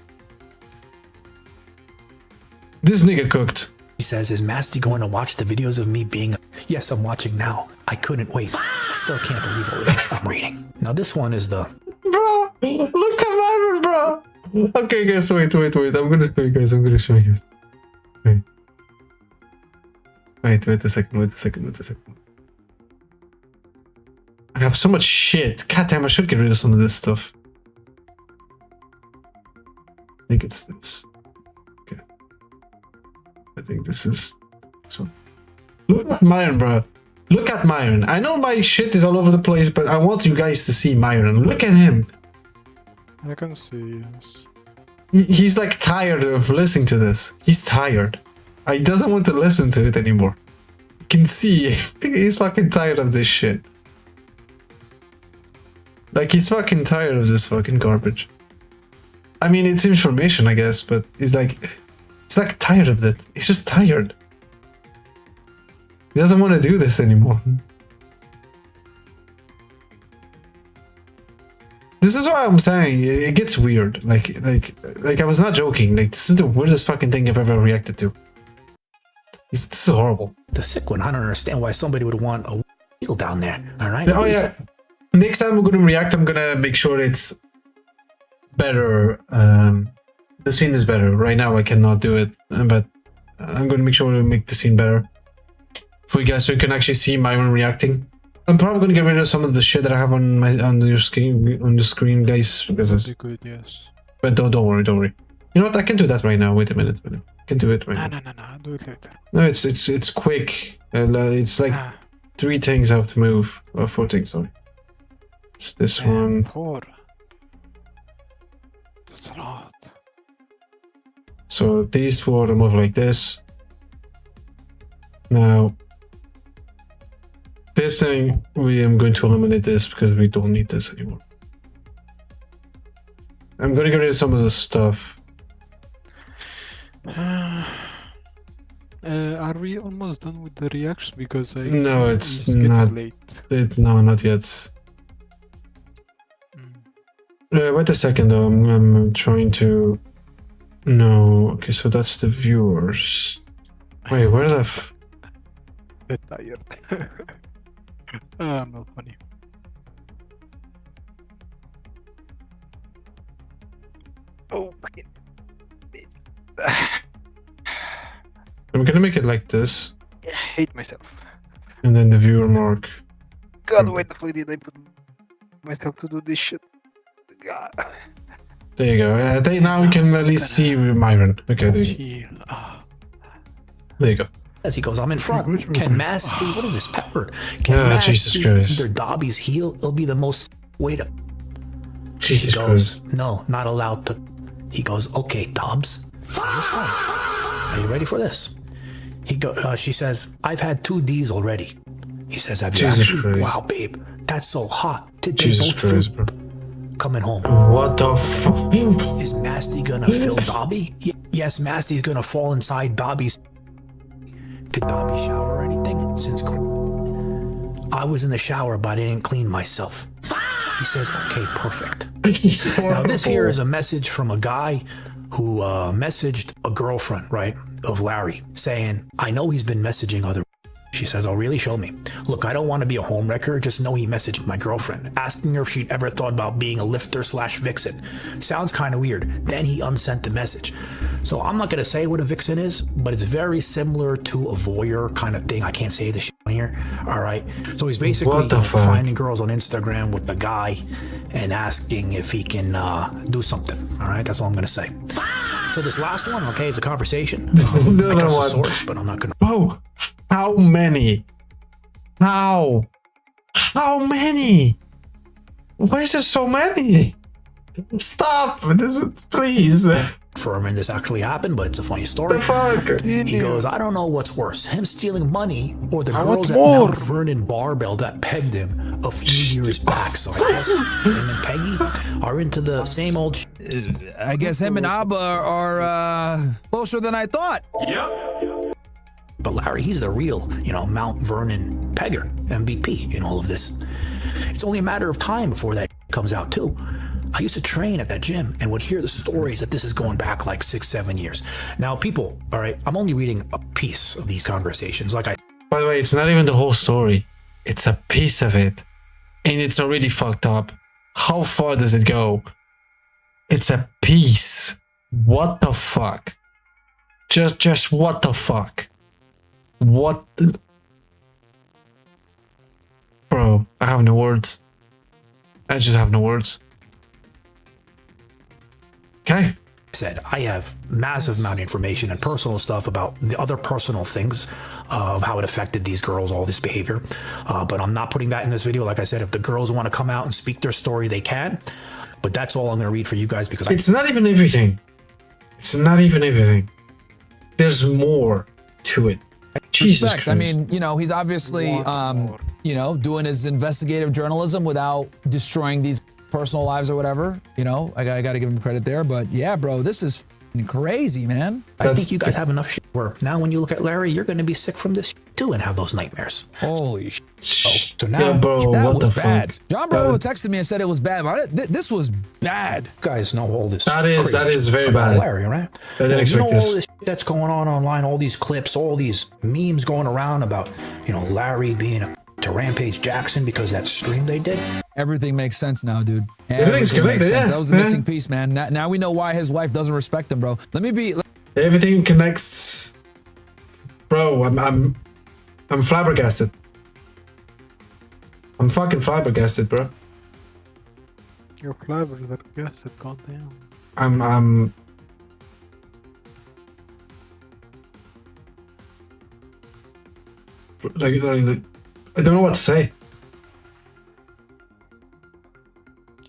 This nigga cooked. He says, is Masty going to watch the videos of me being... Yes, I'm watching now. I couldn't wait. I still can't believe all this shit I'm reading. Now this one is the... Bro, look at Myron, bro. Okay, guys, wait. I'm gonna show you guys. Wait a second. I have so much shit. God damn, I should get rid of some of this stuff. I think it's this. Okay. I think this is this one. Look at Myron, bro. Look at Myron. I know my shit is all over the place, but I want you guys to see Myron. Look at him. I can see, yes. He's like tired of listening to this. He's tired. He doesn't want to listen to it anymore. You can see he's fucking tired of this shit. Like, he's fucking tired of this fucking garbage. I mean, it's information, I guess, but he's like tired of it. He's just tired. He doesn't want to do this anymore. This is why I'm saying it gets weird. Like I was not joking. Like, this is the weirdest fucking thing I've ever reacted to. This is horrible. The sick one. I don't understand why somebody would want a wheel down there. All right. Oh yeah. Next time I'm gonna react, I'm gonna make sure it's better. The scene is better. Right now I cannot do it, but I'm gonna make sure to make the scene better for you guys, so you can actually see Myron reacting. I'm probably gonna get rid of some of the shit that I have on your screen, guys. Because That'd be good, yes. But don't worry. You know what? I can do that right now. Wait a minute. I can do it right now. No. Do it later. No, it's quick. It's like 3 things I have to move. Or 4 things, sorry. It's this one. 4. That's a lot. So these 4 are move like this. Now, this thing, we am going to eliminate this because we don't need this anymore. I'm going to get rid of some of the stuff. Are we almost done with the reactions? Because No, it's getting not. late. No, not yet. Wait a second though. I'm trying to. No. Okay, so that's the viewers. Wait, where the? Bit tired. I'm not funny. Oh, fucking. I'm gonna make it like this, I hate myself. and then the viewer mark. God, why the fuck did I put myself to do this shit? God. There you go. I think now we can at least see Myron. Okay, there you go. As he goes, I'm in front. Can Masty, what is this pepper? Can Jesus Masty Christ. either Dobby's heel? It'll be the most way to. Jesus She goes, Christ. no, not allowed to. He goes, okay, Dobbs. Are you ready for this? She says, I've had 2 Ds already. He says, have you Jesus actually? Christ. Wow, babe, that's so hot. Did they Jesus both Christ, feel bro. coming home? What the fuck? Is Masty gonna fill Dobby? Yes, Masty's gonna fall inside Dobby's. Did Dobby shower or anything? Since I was in the shower, but I didn't clean myself. He says, okay, perfect. Now, this here is a message from a guy who messaged a girlfriend, right, of Larry, saying, I know he's been messaging other. She says, oh, really? Show me. Look, I don't want to be a homewrecker. Just know he messaged my girlfriend, asking her if she'd ever thought about being a lifter/vixen. Sounds kind of weird. Then he unsent the message. So I'm not going to say what a vixen is, but it's very similar to a voyeur kind of thing. I can't say this shit on here. All right. So he's basically finding girls on Instagram with the guy and asking if he can do something. All right. That's all I'm going to say. So this last one, okay, it's a conversation. I trust the source, but I'm not going to. Oh, how many? How many? Why is there so many? Stop! This is, please. Confirming this actually happened, but it's a funny story. The fuck? He goes, I don't know what's worse, him stealing money or the I girls at want more. Mount Vernon Barbell that pegged him a few years back. So I guess him and Peggy are into the same old I guess him and Abba are closer than I thought. But Larry, he's the real, Mount Vernon pegger, MVP in all of this. It's only a matter of time before that comes out too. I used to train at that gym and would hear the stories that this is going back like 6-7 years. Now, people, all right, I'm only reading a piece of these conversations. By the way, it's not even the whole story. It's a piece of it. And it's already fucked up. How far does it go? It's a piece. What the fuck? Just what the fuck? What the... Bro, I have no words. I just have no words. Okay. Said, I have massive amount of information and personal stuff about the other personal things of how it affected these girls, all this behavior. But I'm not putting that in this video. Like I said, if the girls want to come out and speak their story, they can. But that's all I'm going to read for you guys because it's not even everything. It's not even everything. There's more to it. Jesus Christ. I mean, he's obviously, doing his investigative journalism without destroying these personal lives or whatever. I got to give him credit there. But yeah, bro, this is crazy, man. I think you guys have enough shit where now when you look at Larry, you're going to be sick from this too and have those nightmares. Holy shit. So now, yeah, bro, that what was the bad. fuck? John Bro texted me and said it was bad. But this was bad. You guys know all this. That is very about bad. Larry, right? I didn't expect all this. this shit that's going on online, all these clips, all these memes going around about, Larry being to Rampage Jackson because that stream they did. Everything makes sense now, dude. Everything's connected, yeah. That was the missing piece, man. Now we know why his wife doesn't respect him, bro. Everything connects. Bro, I'm flabbergasted. I'm fucking flabbergasted, bro. You're flabbergasted, goddamn. I'm like I don't know what to say.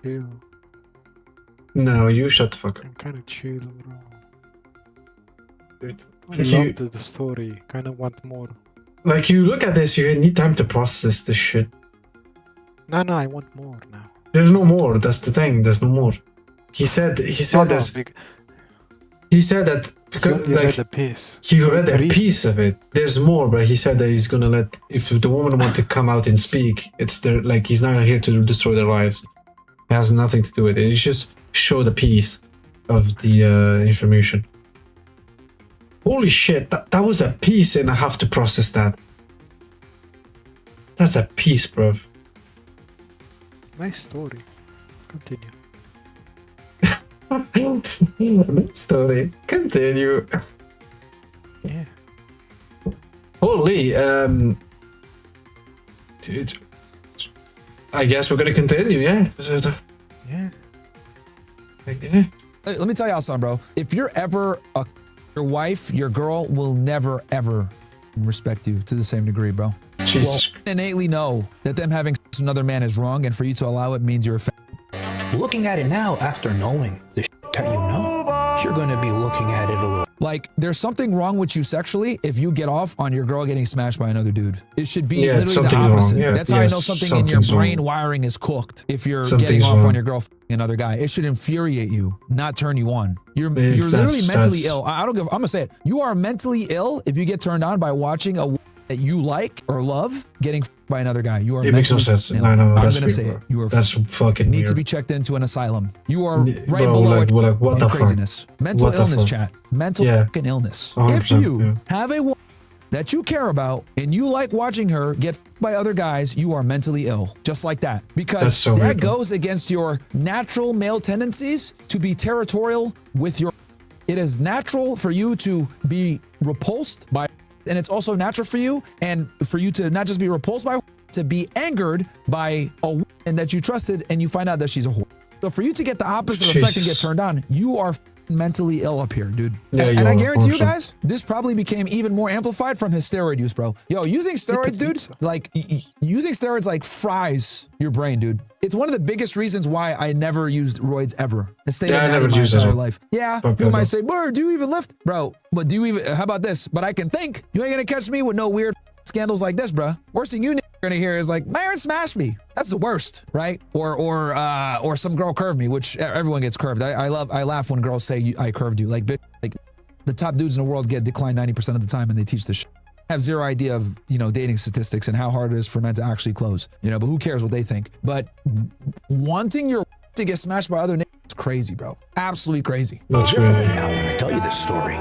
Chill. No, you shut the fuck up. I'm kind of chill, bro. Dude, I loved the story. Kind of want more. Like, you look at this, you need time to process this shit. No, I want more now. There's no more. That's the thing. There's no more. He said there's. He said that because He like read a piece. he So read a read- piece of it. There's more, but he said that he's gonna let if the woman want to come out and speak, it's their like he's not here to destroy their lives. It has nothing to do with it. It's just show the piece of the information. Holy shit, that was a piece and I have to process that. That's a piece, bruv. Nice story. Continue. Story. Continue. Yeah. Holy, dude. I guess we're gonna continue, yeah. Yeah. Yeah. Hey, let me tell y'all something, bro. If you're ever your wife, your girl will never ever respect you to the same degree, bro. Jesus. Will innately know that them having sex with another man is wrong, and for you to allow it means you're a Looking at it now, after knowing the shit that you know, you're going to be looking at it a little. like there's something wrong with you sexually if you get off on your girl getting smashed by another dude. It should be Yeah, literally the something's wrong. opposite. Yeah, That's how I know yes, something in your something's brain wrong. wiring is cooked. If you're Something's getting off wrong. on your girl f***ing another guy, it should infuriate you, not turn you on. You're It's- literally mentally that's- ill. I don't give. I'm gonna say it. You are mentally ill if you get turned on by watching a w- that you like or love getting f***ed by another guy. You are It makes no mentally sense. ill. No, I'm that's gonna weird, say bro. it. You are That's fucking need weird. to be checked into an asylum. You are right Bro, below like, it. what the fuck? Craziness. Mental What the illness, fuck? chat. Mental Yeah. fucking illness. 100%, If you yeah. have a woman that you care about and you like watching her get f***ed by other guys, you are mentally ill. Just like that. Because That's so that weird, bro. goes against your natural male tendencies to be territorial with your. It is natural for you to be repulsed by, and it's also natural for you and for you to not just be repulsed by, to be angered by a woman that you trusted and you find out that she's a whore. So for you to get the opposite effect and get Jesus. turned on, you are mentally ill up here, dude. Yeah, and you I are, guarantee you 100%. guys, this probably became even more amplified from his steroid use, bro. Yo, using steroids, dude, like using steroids like fries your brain, dude. It's one of the biggest reasons why I never used roids ever. It stayed Yeah, I in never my used entire them. life. Yeah, Fuck you that might up. say, bro, do you even lift? Bro, but do you even, how about this? But I can think. You ain't gonna catch me with no weird scandals like this, bro. Worst thing you gonna hear is like, Myron smashed me. That's the worst, right? Or some girl curved me, which everyone gets curved. I laugh when girls say I curved you. Like, bitch, like the top dudes in the world get declined 90% of the time, and they teach this shit. Have zero idea of dating statistics and how hard it is for men to actually close. But who cares what they think? But wanting your to get smashed by other niggas is crazy, bro. Absolutely crazy. That's Differently crazy. now when I tell you this story.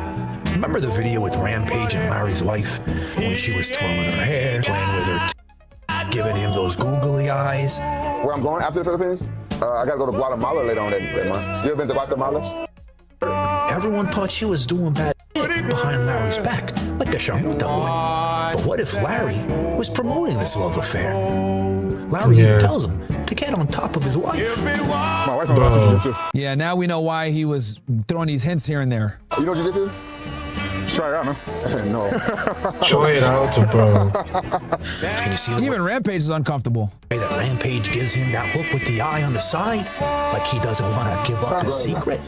Remember the video with Rampage and Larry's wife when she was twirling her hair, playing with her giving him those googly eyes? Where I'm going after the Philippines? I gotta go to Guatemala later on that month. You ever been to Guatemala? Everyone thought she was doing bad shit behind Larry's back, like a Sharmuta would. But what if Larry was promoting this love affair? Larry even tells him to get on top of his wife. My wife Bro. Yeah, now we know why he was throwing these hints here and there. You know jiu-jitsu? Let's try it out, man. No. Try it out, bro. Can you see the Even Rampage is uncomfortable. way that Rampage gives him that look with the eye on the side? Like he doesn't want to give up his secret?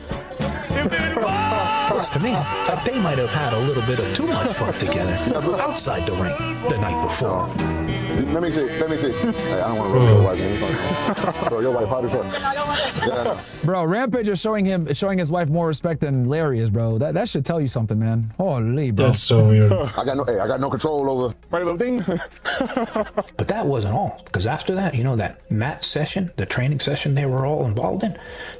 Looks to me like they might have had a little bit of too much fun together outside the ring the night before. Let me see. Hey, I don't want to ruin your wife, man. Bro, your wife hot as fuck. Yeah, I know. Bro, Rampage is showing his wife more respect than Larry is, bro. That should tell you something, man. Holy, bro. That's so weird. I got no control over my little thing. But that wasn't all, because after that, that mat session, the training session they were all involved in,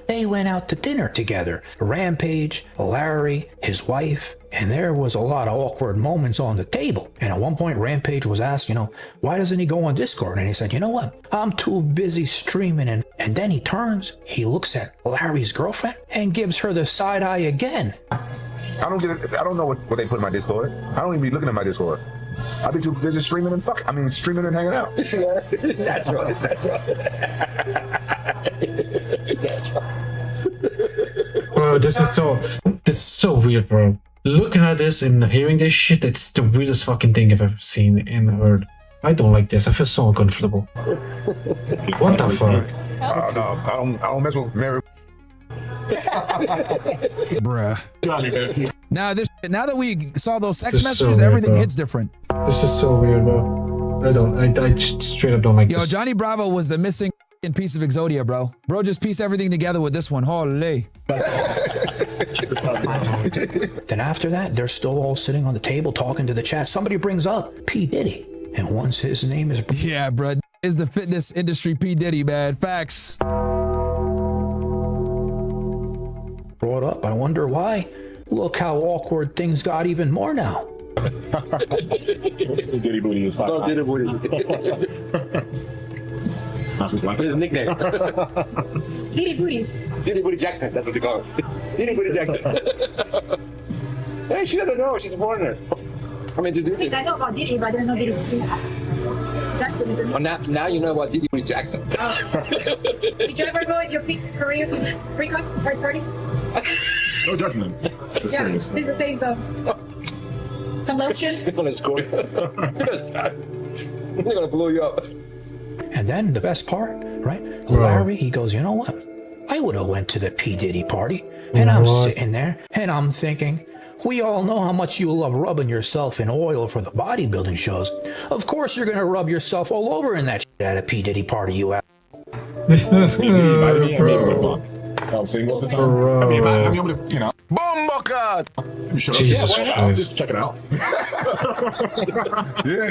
they went out to dinner together. Rampage, Larry, his wife, and there was a lot of awkward moments on the table. And at one point, Rampage was asked, why doesn't he go on Discord? And he said, you know what? I'm too busy streaming. And then he turns, he looks at Larry's girlfriend and gives her the side eye again. I don't get it. I don't know what they put in my Discord. I don't even be looking at my Discord. I be too busy streaming and streaming and hanging out. That's right. Bro, this is so weird, bro. Looking at this and hearing this shit, it's the weirdest fucking thing I've ever seen and heard. I don't like this. I feel so uncomfortable. What the fuck? No, I don't mess with Mary. Bruh. Now that we saw those sex This is so messages, weird, everything bro. hits different. This is so weird, bro. I just straight up don't like Yo, this. Johnny Bravo was the missing piece of Exodia, bro. Bro just pieced everything together with this one. Holy. Then after that, they're still all sitting on the table talking to the chat. Somebody brings up P. Diddy. And once his name is... Yeah, bro. Is the fitness industry P. Diddy, man. Facts. Brought up, I wonder why. Look how awkward things got even more now. Diddy Booty is hot. No, Diddy Booty. That's his nickname. Diddy Booty. Diddy Booty Jackson, that's what they call it. Diddy Booty Jackson. Hey, she doesn't know. She's a foreigner. I'm introducing. I know about Diddy, but I don't know Diddy Jackson. Well, now you know about Diddy Booty Jackson. Did you ever go with your career to these free cups, hard parties? No judgment. Yeah, this is the same stuff. Some lotion. This one is cool. They're gonna blow you up. And then the best part, right? Larry, he goes, you know what? I would have went to the P. Diddy party. And I'm sitting there and I'm thinking, we all know how much you love rubbing yourself in oil for the bodybuilding shows. Of course you're going to rub yourself all over in that shit at a P. Diddy party, you ass. I was single at the time. I mean, I'm able to, you know. Bumblecard! Jesus Christ. Just check it out. Yeah,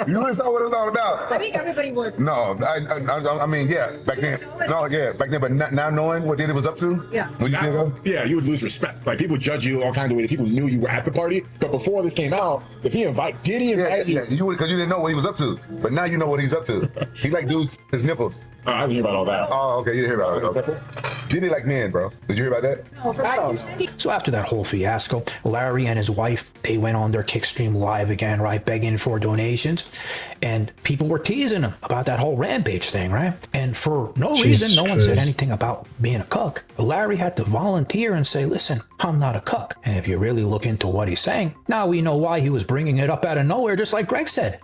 you saw what it was all about. I think everybody would. No, I mean, yeah, back then. No, yeah, back then. But now knowing what Diddy was up to, yeah, would you think of? Yeah, you would lose respect. Like people judge you all kinds of ways. People knew you were at the party, but before this came out, if he Diddy invited you, you would, because you didn't know what he was up to. But now you know what he's up to. He like dudes his nipples. I didn't hear about all that. Oh, okay, you didn't hear about it. Okay. Diddy like men, bro. Did you hear about that? No, So after that whole fiasco, Larry and his wife, they went on their Kickstream Live again, right, begging for donations. And people were teasing him about that whole Rampage thing, right? And for no reason, no one said anything about being a cuck. Larry had to volunteer and say, listen, I'm not a cuck. And if you really look into what he's saying, now we know why he was bringing it up out of nowhere, just like Greg said.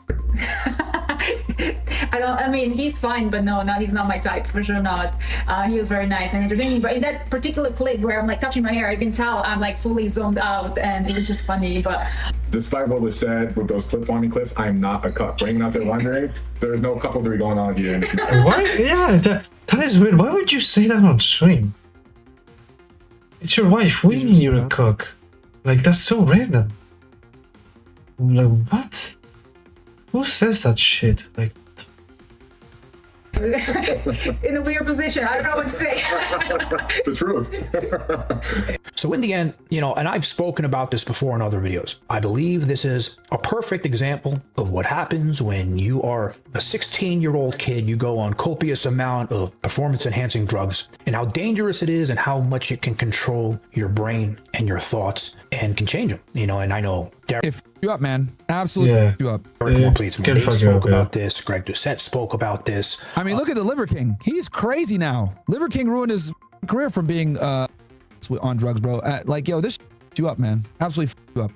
I mean, he's fine, but no, he's not my type, for sure not. He was very nice and entertaining, but in that particular clip where I'm like touching my hair, I can tell I'm like fully zoned out, and it was just funny. But despite what was said with those clip farming clips, I am not a cuck. For anyone out there wondering, there is no couplery going on here. Why? Yeah, that is weird. Why would you say that on stream? It's your wife. We mean you're a cook. Like, that's so random. Like, what? Who says that shit? Like, in a weird position, I don't know what to say. The truth. So in the end, you know, and I've spoken about this before in other videos, I believe this is a perfect example of what happens when you are a 16-year-old kid, you go on copious amount of performance-enhancing drugs, and how dangerous it is and how much it can control your brain and your thoughts and can change them, you know. And I know If you up, man. Absolutely you up. They spoke about this. Greg Doucette spoke about this. I mean, look at the Liver King. He's crazy now. Liver King ruined his career from being on drugs, bro. Like, yo, this you up, man. Absolutely you up.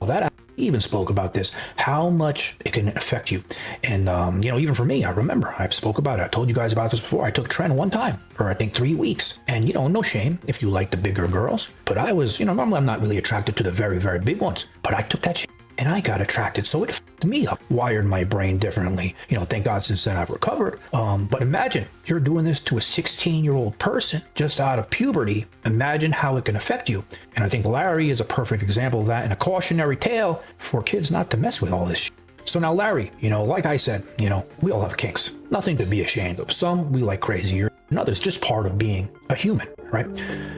That even spoke about this, how much it can affect you. And, you know, even for me, I remember I spoke about it. I told you guys about this before. I took Tren one time for, I think, 3 weeks. And, you know, no shame if you like the bigger girls. But I was, you know, normally I'm not really attracted to the very, very big ones. But I took that shit and I got attracted. So it f***ed me up, wired my brain differently. You know, thank God since then I've recovered. But imagine you're doing this to a 16-year-old person just out of puberty. Imagine how it can affect you. And I think Larry is a perfect example of that and a cautionary tale for kids not to mess with all this shit. So now Larry, you know, like I said, you know, we all have kinks. Nothing to be ashamed of. Some we like crazier and others just part of being a human, right?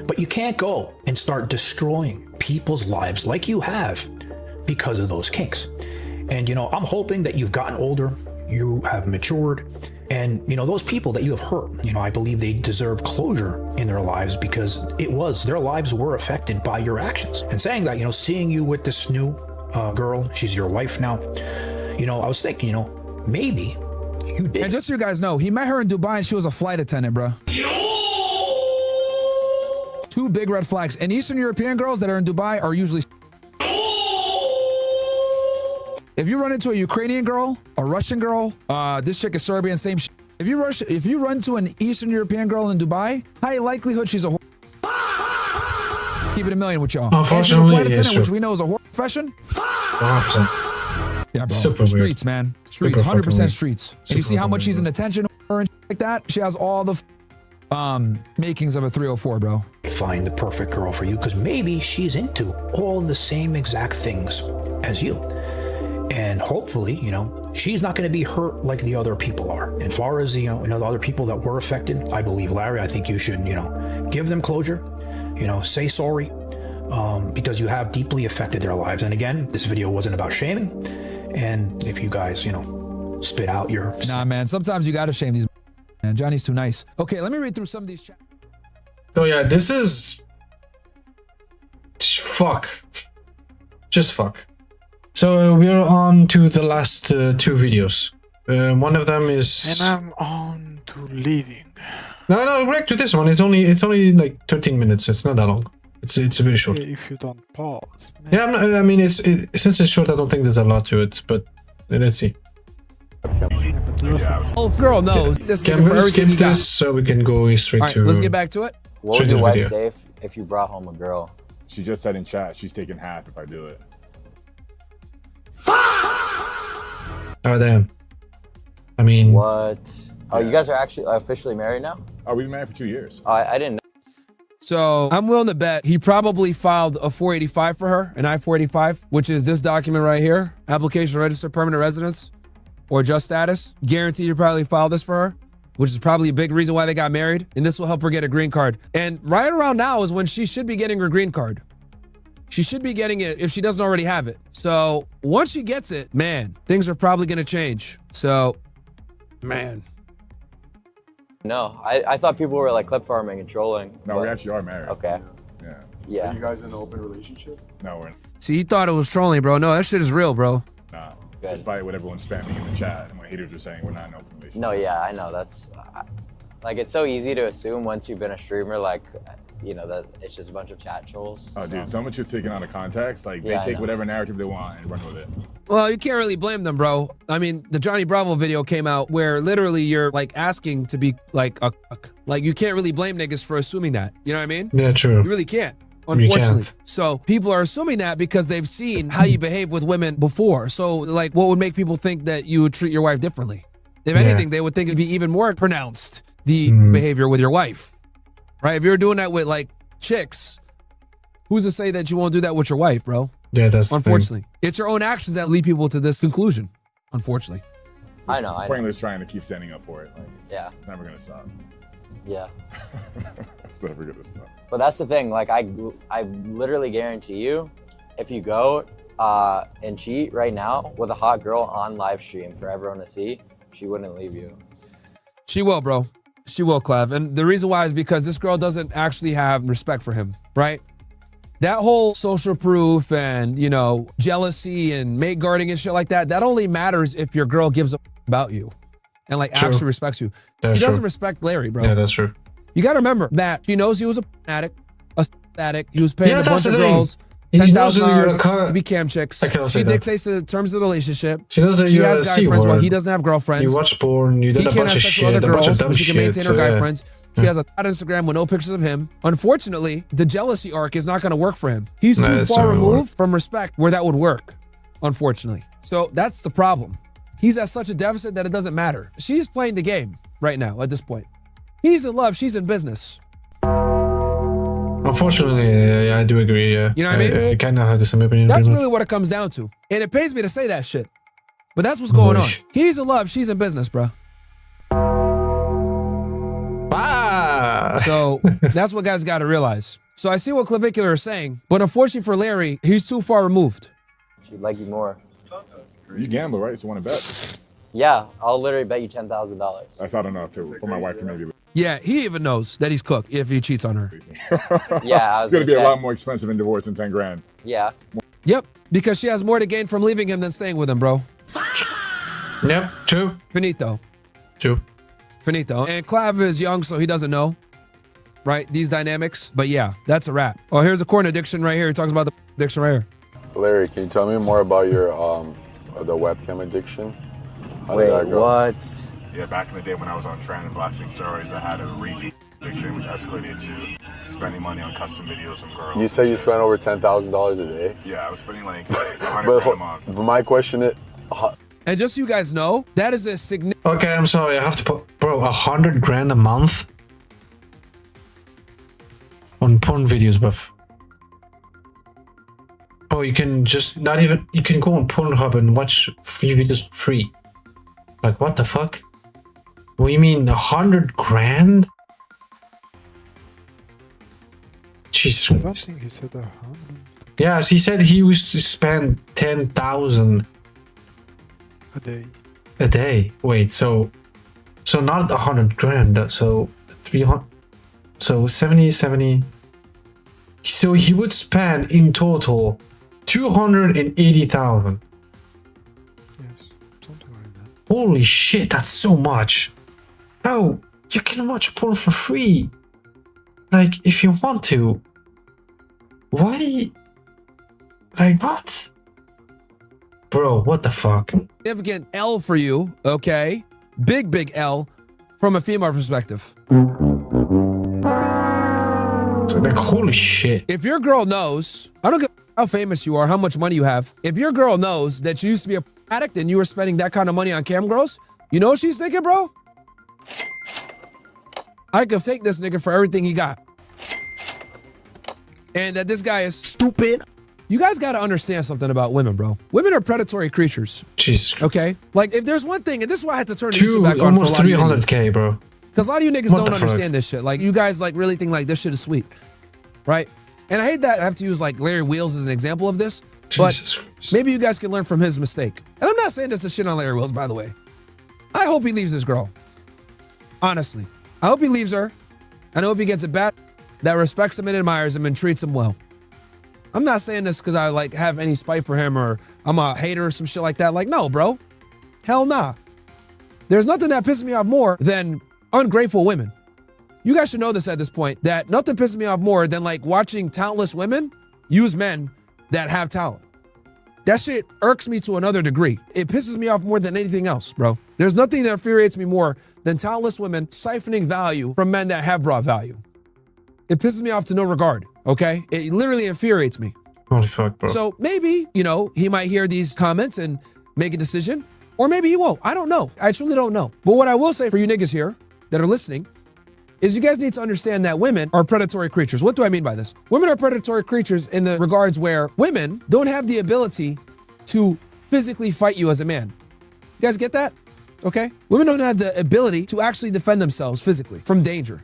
But you can't go and start destroying people's lives like you have because of those kinks. And, you know, I'm hoping that you've gotten older, you have matured, and, you know, those people that you have hurt, you know, I believe they deserve closure in their lives because their lives were affected by your actions. And saying that, you know, seeing you with this new girl, she's your wife now, you know, I was thinking, you know, maybe you did. And just so you guys know, he met her in Dubai and she was a flight attendant, bro. Two big red flags. And Eastern European girls that are in Dubai are usually... If you run into a Ukrainian girl, a Russian girl, this chick is Serbian, same shit. If you run to an Eastern European girl in Dubai, high likelihood she's a whore. Keep it a million with y'all. And she's a flight attendant, which we know is a whore profession. 100%. Yeah, bro. Super Streets, weird. man. Streets, Super 100% streets. And you see how much she's weird. an attention whore and shit like that? She has all the makings of a 304, bro. Find the perfect girl for you because maybe she's into all the same exact things as you. And hopefully, you know, she's not going to be hurt like the other people are. As far as, the other people that were affected, I believe, Larry, I think you should, give them closure, say sorry, because you have deeply affected their lives. And again, this video wasn't about shaming. And if you guys, spit out your... Nah, man, sometimes you got to shame these, man. Johnny's too nice. Okay, let me read through some of these chats. So yeah, this is... Fuck. Just fuck. So we're on to the last two videos. One of them is... And I'm on to leaving. No, back to this one. It's only like 13 minutes. It's not that long. It's very short. If you don't pause. Man. Yeah, I mean, since it's short, I don't think there's a lot to it. But let's see. Oh, girl knows. This Can we skip this so we can go straight to... let's get back to it. What would your wife say if you brought home a girl? She just said in chat she's taking half if I do it. Oh, damn. I mean... What? Oh, you guys are actually officially married now? Oh, we've been married for 2 years. I didn't know. So I'm willing to bet he probably filed a 485 for her, an I-485, which is this document right here, application to register permanent residence or just status. Guaranteed you probably filed this for her, which is probably a big reason why they got married. And this will help her get a green card. And right around now is when she should be getting her green card. She should be getting it if she doesn't already have it. So once she gets it, man, things are probably going to change. So, man. No, I thought people were like clip farming and trolling. No, we actually are married. Okay. Yeah. Are you guys in an open relationship? No, we're See, he thought it was trolling, bro. No, that shit is real, bro. Nah. Despite what everyone's spamming in the chat and what haters are saying, we're not in an open relationship. No, yeah, I know. That's like, it's so easy to assume once you've been a streamer, like, that it's just a bunch of chat trolls. Oh, dude, so much is taken out of context. Like, they take whatever narrative they want and run with it. Well, you can't really blame them, bro. I mean, the Johnny Bravo video came out where literally you're like asking to be like a like you can't really blame niggas for assuming that. You know what I mean? Yeah, true. You really can't. Unfortunately. can't. So people are assuming that because they've seen how you behave with women before. So like what would make people think that you would treat your wife differently? If anything, they would think it'd be even more pronounced, the behavior with your wife. Right? If you're doing that with like chicks, who's to say that you won't do that with your wife, bro? Yeah, that's unfortunately. It's your own actions that lead people to this conclusion, unfortunately. I know. Pointless trying to keep standing up for it. Like, yeah. It's never gonna stop. Yeah. It's never gonna stop. But that's the thing. Like, I literally guarantee you, if you go and cheat right now with a hot girl on live stream for everyone to see, she wouldn't leave you. She will, bro. She will, Clev. And the reason why is because this girl doesn't actually have respect for him, right? That whole social proof and, jealousy and mate guarding and shit like that, that only matters if your girl gives a about you and like actually respects you. She doesn't respect Larry, bro. Yeah, that's true. You got to remember that she knows he was a addict. He was paying a bunch of girls $10,000 to be cam chicks. She dictates the terms of the relationship. She knows that she has guy friends while he doesn't have girlfriends. You watch porn, you did a bunch of shit, a bunch of dumb shit. She can maintain her guy friends. She has a Instagram with no pictures of him. Unfortunately, the jealousy arc is not going to work for him. He's too far removed from respect where that would work, unfortunately. So that's the problem. He's at such a deficit that it doesn't matter. She's playing the game right now at this point. He's in love. She's in business. Unfortunately, I do agree, yeah. You know what I mean? I kind of have the same opinion. That's really what it comes down to. And it pains me to say that shit. But that's what's going on. He's in love. She's in business, bro. So that's what guys got to realize. So I see what Clavicular is saying, but unfortunately for Larry, he's too far removed. She'd like you more. You gamble, right? So you want to bet? Yeah, I'll literally bet you $10,000. That's not enough for my wife to maybe. Yeah, he even knows that he's cooked if he cheats on her. Yeah, I was it's gonna be a lot more expensive in divorce than 10 grand. Yeah. Yep, because she has more to gain from leaving him than staying with him, bro. Yep, true. Finito. True. Finito. And Clav is young, so he doesn't know, right? These dynamics. But yeah, that's a wrap. Oh, here's a corn addiction right here. He talks about the addiction right here. Larry, can you tell me more about your the webcam addiction? How did that go? What? Yeah, back in the day when I was on Tran and blasting stories, I had a raging addiction, which escalated to spending money on custom videos from girls. You say you spent over $10,000 a day? Yeah, I was spending like 100 grand a month. But my question is... And just so you guys know, that is a significant... Okay, I'm sorry. I have to put... Bro, 100 grand a month? on porn videos, bruv. Bro, you can just not even, you can go on Pornhub and watch free videos for free. Like, what the fuck? What do you mean, 100 grand? Jesus I don't Christ. think he said 100. Yes, he said he used to spend 10,000 A day. a day. Wait, so not 100 grand, so 300, so 70. So he would spend in total 280,000. Yes, something like that. Holy shit, that's so much. Bro, you can watch porn for free. Like, if you want to. Why? Like, what? Bro, what the fuck? Significant L for you, okay? Big L from a female perspective. So, like, holy shit. If your girl knows, I don't care how famous you are, how much money you have. If your girl knows that you used to be a addict and you were spending that kind of money on cam girls, you know what she's thinking, bro? I could take this nigga for everything he got. And that this guy is stupid. You guys got to understand something about women, bro. Women are predatory creatures. Jesus. Okay? Like, if there's one thing, and this is why I had to turn the YouTube back on for a Almost lot of you niggas. 300k, bro. Because a lot of you niggas What don't the fuck? understand this shit. Like, you guys, like, really think, like, this shit is sweet. Right? And I hate that I have to use, like, Larry Wheels as an example of this. Jesus But Christ. maybe you guys can learn from his mistake. And I'm not saying this is shit on Larry Wheels, by the way. I hope he leaves his girl. Honestly. I hope he leaves her. And I hope he gets a bat that respects him and admires him and treats him well. I'm not saying this because I, like, have any spite for him or I'm a hater or some shit like that. Like, no, bro. Hell nah. There's nothing that pisses me off more than ungrateful women. You guys should know this at this point, that nothing pisses me off more than, like, watching talentless women use men that have talent. That shit irks me to another degree. It pisses me off more than anything else, bro. There's nothing that infuriates me more than talentless women siphoning value from men that have brought value. It pisses me off to no regard, okay? It literally infuriates me. Holy fuck, bro. So maybe, you know, he might hear these comments and make a decision, or maybe he won't. I don't know. I truly don't know. But what I will say for you niggas here that are listening is you guys need to understand that women are predatory creatures. What do I mean by this? Women are predatory creatures in the regards where women don't have the ability to physically fight you as a man. You guys get that? Okay? Women don't have the ability to actually defend themselves physically from danger.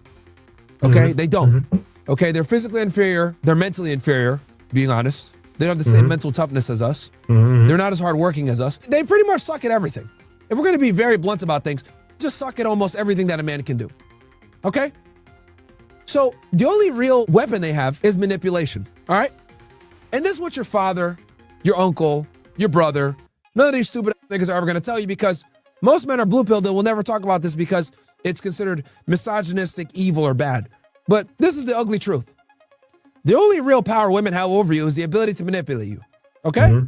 Okay? They don't. Okay? They're physically inferior. They're mentally inferior, being honest. They don't have the same mental toughness as us. They're not as hardworking as us. They pretty much suck at everything. If we're going to be very blunt about things, just suck at almost everything that a man can do. Okay? So the only real weapon they have is manipulation. All right? And this is what your father, your uncle, your brother, none of these stupid niggas are ever going to tell you, because most men are blue-pilled and will never talk about this because it's considered misogynistic, evil, or bad. But this is the ugly truth. The only real power women have over you is the ability to manipulate you. Okay?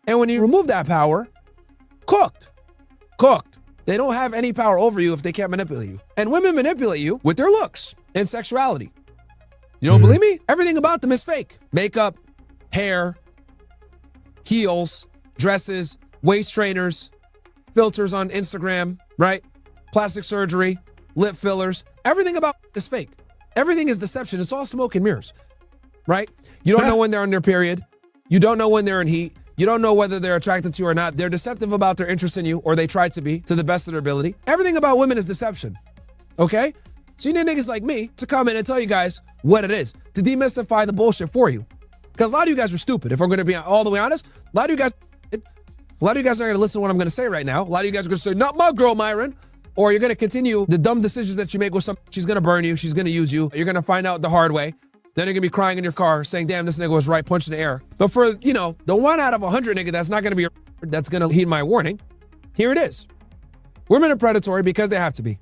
And when you remove that power, cooked. They don't have any power over you if they can't manipulate you. And women manipulate you with their looks and sexuality. You don't believe me? Everything about them is fake. Makeup, hair, heels, dresses, waist trainers, filters on Instagram, right? Plastic surgery, lip fillers. Everything about is fake. Everything is deception. It's all smoke and mirrors, right? You don't know when they're on their period. You don't know when they're in heat. You don't know whether they're attracted to you or not. They're deceptive about their interest in you, or they try to be, to the best of their ability. Everything about women is deception, okay? So you need niggas like me to come in and tell you guys what it is, to demystify the bullshit for you. Because a lot of you guys are stupid. If we're going to be all the way honest, a lot of you guys aren't going to listen to what I'm going to say right now. A lot of you guys are going to say, not my girl, Myron. Or you're going to continue the dumb decisions that you make with some. She's going to burn you. She's going to use you. You're going to find out the hard way. Then you're going to be crying in your car saying, damn, this nigga was right, punching the air. But for, you know, the 1 out of 100 nigga that's not going to be, that's going to heed my warning, here it is. Women are predatory because they have to be.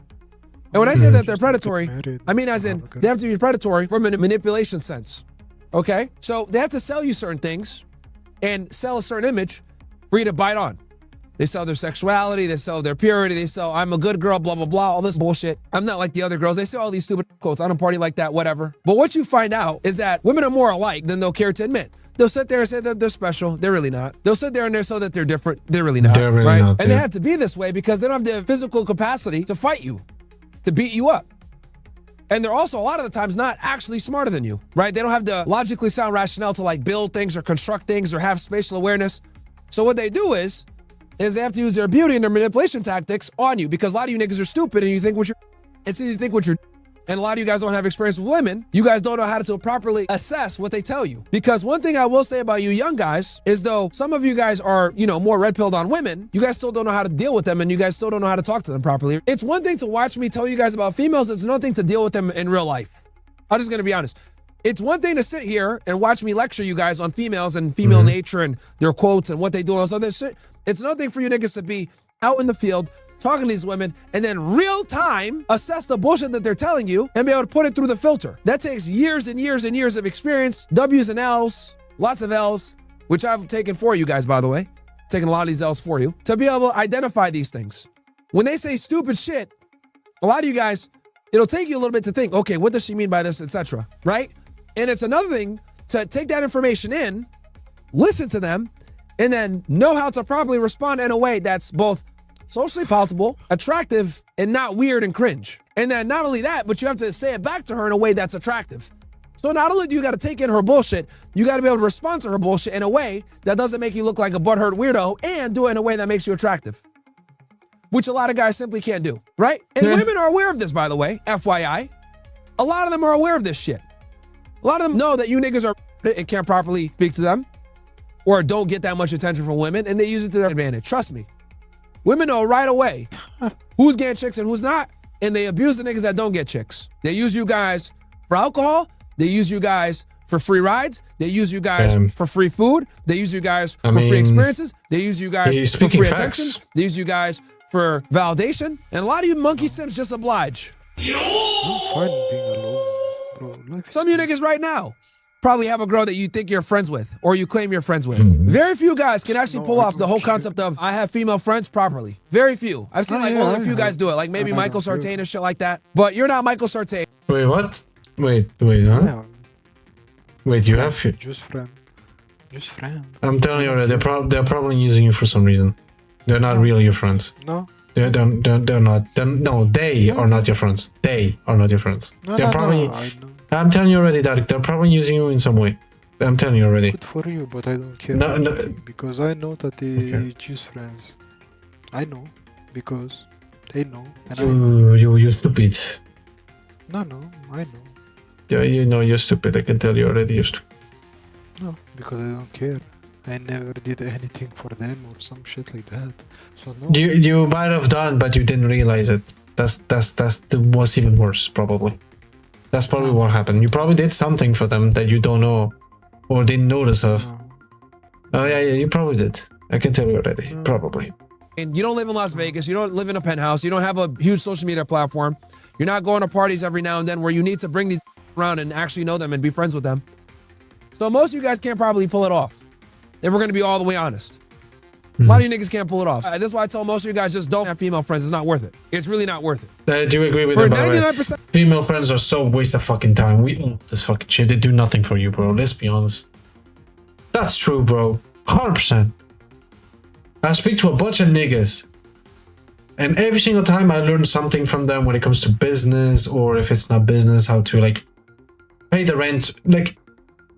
And when I say that they're predatory, I mean as in they have to be predatory from a manipulation sense. Okay? So they have to sell you certain things and sell a certain image for you to bite on. They sell their sexuality, they sell their purity, they sell I'm a good girl, blah, blah, blah, all this bullshit. I'm not like the other girls. They say all these stupid quotes. I don't party like that, whatever. But what you find out is that women are more alike than they'll care to admit. They'll sit there and say that they're special. They're really not. They'll sit there and they'll say that they're different. They're really not. They're really right? not, and they yeah. have to be this way because they don't have the physical capacity to fight you, to beat you up. And they're also a lot of the times not actually smarter than you, right? They don't have the logically sound rationale to like build things or construct things or have spatial awareness. So what they do is they have to use their beauty and their manipulation tactics on you, because a lot of you niggas are stupid and you think it's easy to think what you're, and a lot of you guys don't have experience with women. You guys don't know how to properly assess what they tell you. Because one thing I will say about you young guys is, though some of you guys are, you know, more red-pilled on women, you guys still don't know how to deal with them, and you guys still don't know how to talk to them properly. It's one thing to watch me tell you guys about females. It's another thing to deal with them in real life. I'm just going to be honest. It's one thing to sit here and watch me lecture you guys on females and female nature and their quotes and what they do and all this other shit. It's another thing for you niggas to be out in the field talking to these women and then real time assess the bullshit that they're telling you and be able to put it through the filter. That takes years and years and years of experience, W's and L's, lots of L's, which I've taken for you guys, by the way, taking a lot of these L's for you, to be able to identify these things. When they say stupid shit, a lot of you guys, it'll take you a little bit to think, okay, what does she mean by this, etc., right? And it's another thing to take that information in, listen to them, and then know how to properly respond in a way that's both socially palatable, attractive, and not weird and cringe. And then not only that, but you have to say it back to her in a way that's attractive. So not only do you got to take in her bullshit, you got to be able to respond to her bullshit in a way that doesn't make you look like a butthurt weirdo, and do it in a way that makes you attractive, which a lot of guys simply can't do, right? And women are aware of this, by the way, FYI. A lot of them are aware of this shit. A lot of them know that you niggas are and can't properly speak to them or don't get that much attention from women, and they use it to their advantage. Trust me. Women know right away who's getting chicks and who's not, and they abuse the niggas that don't get chicks. They use you guys for alcohol. They use you guys for free rides. They use you guys for free food. They use you guys for free experiences. They use you guys for free attention. They use you guys for validation. And a lot of you monkey simps just oblige. I'm fine being alone, bro. Some of you niggas right now probably have a girl that you think you're friends with or you claim you're friends with. Very few guys can actually pull off the whole concept of I have female friends properly. Very few. I've seen only a few guys do it, like maybe Michael Sartain and shit like that. But you're not Michael Sartain. Wait, what? Wait, huh? Wait, you have... Just friend. Just friend. I'm telling you already, they're probably using you for some reason. They're not really your friends. No. They're not. No, they are not your friends. They are not your friends. They're probably... I know. I'm telling you already, Dark. They're probably using you in some way. I'm telling you already. Good for you, but I don't care. No, because I know that they choose friends. I know because they know. And you stupid. No, I know. Yeah, you know you're stupid. I can tell you already. You're stupid. No, because I don't care. I never did anything for them or some shit like that. So no. You might have done, but you didn't realize it. That's what's even worse, probably. That's probably what happened. You probably did something for them that you don't know or didn't notice of. Oh yeah, you probably did. I can tell you already. Probably. And you don't live in Las Vegas. You don't live in a penthouse. You don't have a huge social media platform. You're not going to parties every now and then where you need to bring these around and actually know them and be friends with them. So most of you guys can't probably pull it off. If we're going to be all the way honest. A lot of you niggas can't pull it off. That's why I tell most of you guys just don't have female friends. It's not worth it. It's really not worth it. I do agree with For that, by the way. 99%. Female friends are so waste of fucking time. This fucking shit. They do nothing for you, bro. Let's be honest. That's true, bro. 100%. I speak to a bunch of niggas. And every single time I learn something from them when it comes to business, or if it's not business, how to like pay the rent, like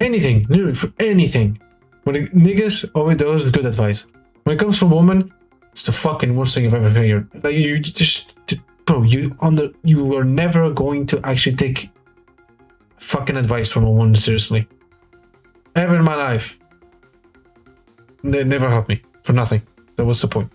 anything, literally for anything. When niggas always does good advice. When it comes to a woman, it's the fucking worst thing I've ever heard. Like you just, bro, you are never going to actually take fucking advice from a woman seriously. Ever in my life. They never helped me for nothing. So what's the point?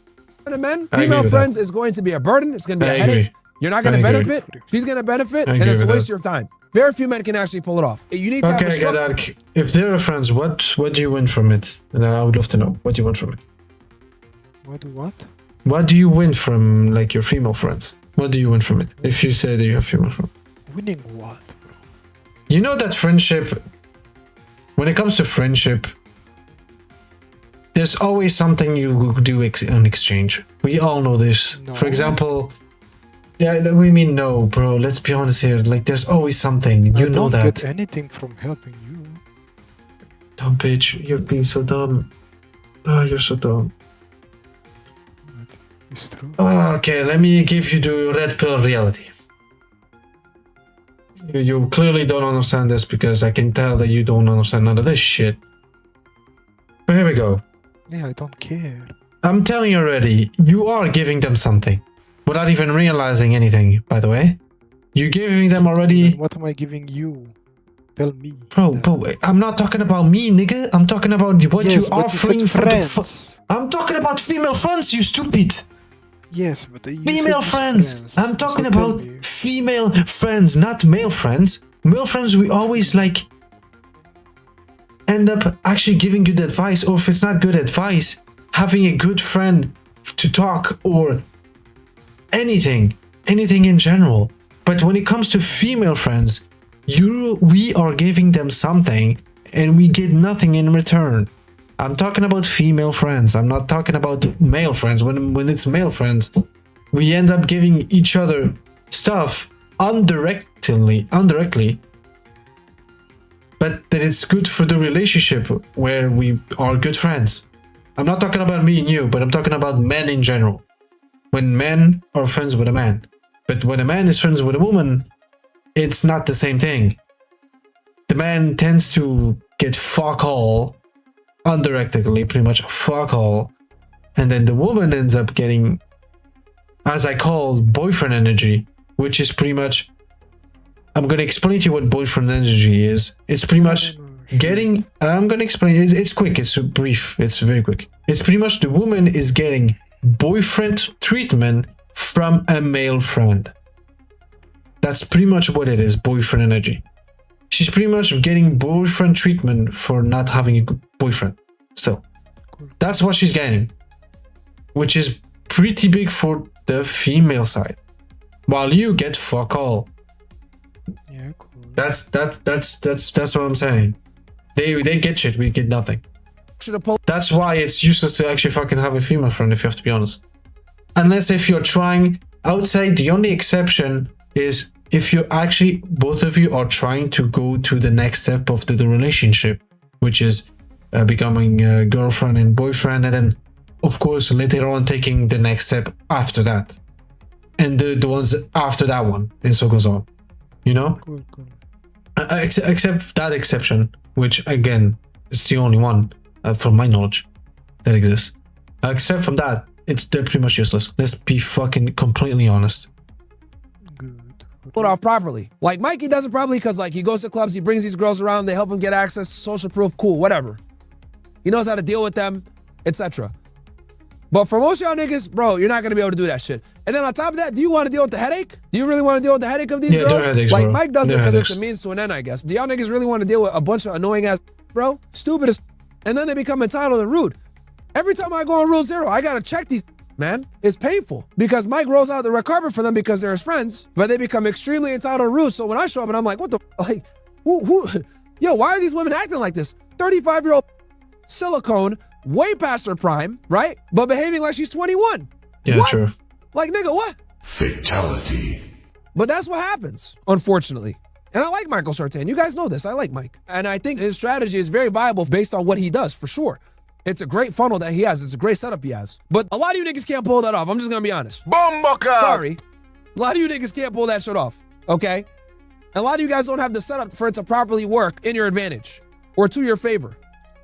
Men, female friends is going to be a burden. It's going to be a headache. You're not going to benefit. She's going to benefit, and it's a waste of your time. Very few men can actually pull it off. You need to have a structure. If they are friends, what do you win from it? And I would love to know what you win from it. What? What do you win from like your female friends? What do you win from it? If you say that you have female friends. Winning what, bro? You know that friendship, when it comes to friendship, there's always something you do in exchange. We all know this. No. For example, yeah, we mean no, bro. Let's be honest here. Like, there's always something. You know that. I don't get anything from helping you. Dumb bitch. You're being so dumb. Ah, you're so dumb. It's true. Okay, let me give you the red pill reality. You clearly don't understand this because I can tell that you don't understand none of this shit. But here we go. Yeah, I don't care. I'm telling you already, you are giving them something. Without even realizing anything, by the way. You're giving them already... What am I giving you? Tell me. Bro, I'm not talking about me, nigga. I'm talking about what Yes, you're but offering you said for the friends. I'm talking about female friends, you stupid. Yes, but you Female said friends. I'm talking So tell about me. female friends, not male friends. Male friends, we always like end up actually giving good advice, or if it's not good advice, having a good friend to talk or anything in general. But when it comes to female friends, we are giving them something and we get nothing in return. I'm talking about female friends. I'm not talking about male friends. When it's male friends, we end up giving each other stuff indirectly, but that it's good for the relationship where we are good friends. I'm not talking about me and you, but I'm talking about men in general. When men are friends with a man. But when a man is friends with a woman, it's not the same thing. The man tends to get fuck all, indirectly, pretty much fuck all. And then the woman ends up getting, as I call, boyfriend energy, which is pretty much, I'm going to explain to you what boyfriend energy is. It's pretty much getting, I'm going to explain, it's quick, it's brief, it's very quick. It's pretty much the woman is getting boyfriend treatment from a male friend. That's pretty much what it is, boyfriend energy. She's pretty much getting boyfriend treatment for not having a good boyfriend. So, that's what she's getting. Which is pretty big for the female side. While you get fuck all. Yeah, cool. That's what I'm saying. They get shit, we get nothing. That's why it's useless to actually fucking have a female friend, if you have to be honest. Unless if you're trying outside, the only exception is if you actually, both of you are trying to go to the next step of the relationship, which is becoming a girlfriend and boyfriend, and then of course later on taking the next step after that. And the ones after that one, and so goes on. You know? Cool. Except that exception, which again is the only one from my knowledge that exists. Except from that, they're pretty much useless. Let's be fucking completely honest. Pull it off properly. Like Mikey does it properly because like he goes to clubs, he brings these girls around, they help him get access, social proof, cool, whatever. He knows how to deal with them, etc. But for most of y'all niggas, bro, you're not gonna be able to do that shit. And then on top of that, do you want to deal with the headache? Do you really want to deal with the headache of these girls? Headaches, like bro. Mike does it They're because it's headaches. a means to an end, I guess. Do y'all niggas really want to deal with a bunch of annoying ass, bro? Stupid as, and then they become entitled and rude. Every time I go on Rule Zero, I gotta check these, man. It's painful because Mike rolls out the red carpet for them because they're his friends, but they become extremely entitled and rude. So when I show up and I'm like, what the, like, yo, why are these women acting like this? 35-year-old silicone, way past her prime, right? But behaving like she's 21. Yeah, What? true. Like, nigga, what? Fatality. But that's what happens, unfortunately. And I like Michael Sartain. You guys know this. I like Mike. And I think his strategy is very viable based on what he does, for sure. It's a great funnel that he has. It's a great setup he has. But a lot of you niggas can't pull that off. I'm just going to be honest. Bumbucker! Sorry. A lot of you niggas can't pull that shit off, okay? A lot of you guys don't have the setup for it to properly work in your advantage or to your favor,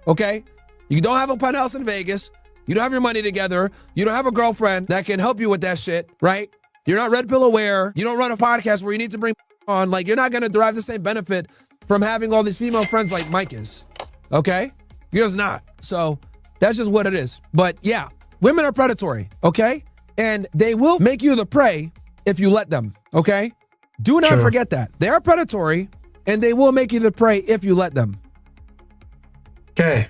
okay? You don't have a penthouse in Vegas. You don't have your money together. You don't have a girlfriend that can help you with that shit, right? You're not Red Pill aware. You don't run a podcast where you need to bring on. Like, you're not going to derive the same benefit from having all these female friends like Mike is, okay? You're just not. So that's just what it is. But yeah, women are predatory, okay? And they will make you the prey if you let them, okay? Do not forget that. They are predatory and they will make you the prey if you let them. Okay.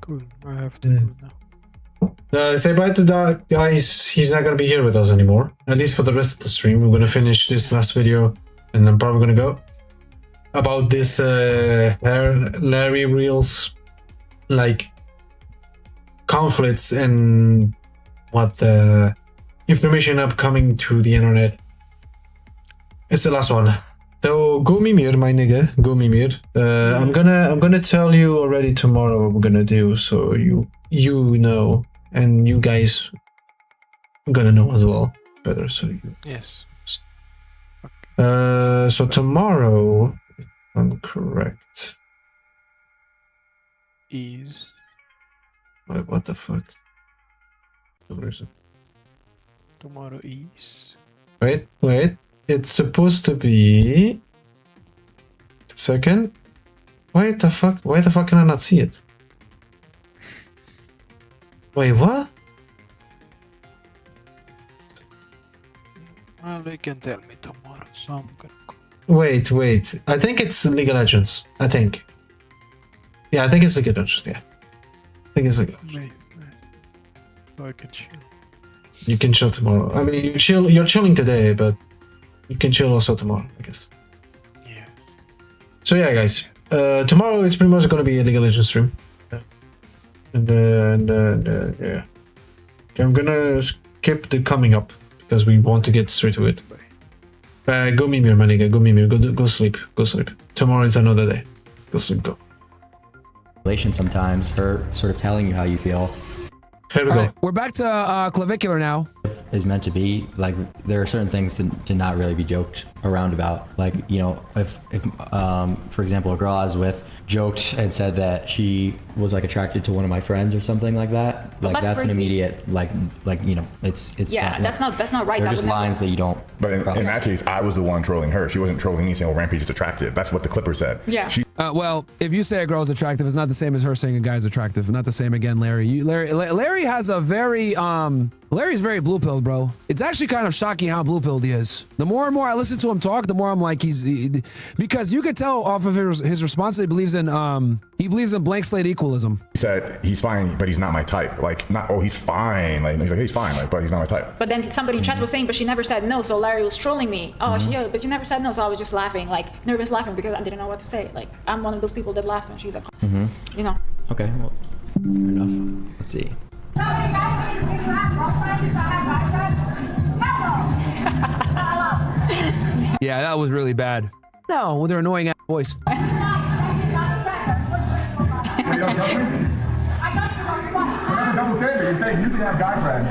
Cool. I have to go now. Say bye to that, guys. He's not gonna be here with us anymore. At least for the rest of the stream. We're gonna finish this last video, and I'm probably gonna go about this Larry Reels, like conflicts and what the information upcoming to the internet. It's the last one. So go Mimir, my nigga. Go Mimir. I'm gonna tell you already tomorrow what we're gonna do, so you know, and you guys gonna know as well better. So you. Yes. Okay. So tomorrow, if I'm correct. Is. Wait, what the fuck? Where is it? Tomorrow is. Wait. It's supposed to be. Second. Why the fuck can I not see it? Wait, what? Well, they can tell me tomorrow, so I'm gonna go. Wait. I think it's League of Legends. I think. Yeah, I think it's League of Legends. Yeah. I think it's League of Legends. So I can chill. You can chill tomorrow. I mean, you're chilling today, but you can chill also tomorrow, I guess. Yeah. So yeah, guys. Tomorrow it's pretty much gonna be a League of Legends stream. And yeah. Okay, I'm gonna skip the coming up because we want to get straight to it. Go Mimir, my nigga. Go Mimir. Go sleep. Go sleep. Tomorrow is another day. Go sleep. Go. Sometimes her sort of telling you how you feel. Here we go. We're back to clavicular now. Is meant to be like there are certain things to not really be joked around about. Like, you know, if for example, a girl I was with joked and said that she was like attracted to one of my friends or something like that. Like that's an crazy. immediate like you know it's Yeah, that's not right. They're That just would never- lines that you don't. But in that case, I was the one trolling her. She wasn't trolling me saying, "Oh, Rampage is attractive." That's what the Clipper said. Yeah. Well, if you say a girl's attractive, it's not the same as her saying a guy's attractive. Not the same again, Larry. Larry has a very Larry's very blue pilled, bro. It's actually kind of shocking how blue pilled he is. The more and more I listen to him talk, the more I'm like because you could tell off of his response that he believes in blank slate equalism. He said he's fine, but he's not my type. Like, not he's fine. Like he's like he's fine, like, but he's not my type. But then somebody in chat was saying, but she never said no. So Larry was trolling me. Oh, yeah, but you never said no. So I was just laughing, like nervous laughing because I didn't know what to say. Like I'm one of those people that laughs when she's like, you know. Okay, well, fair enough. Let's see. Yeah, that was really bad. No, with their annoying ass voice. You can have guy friends.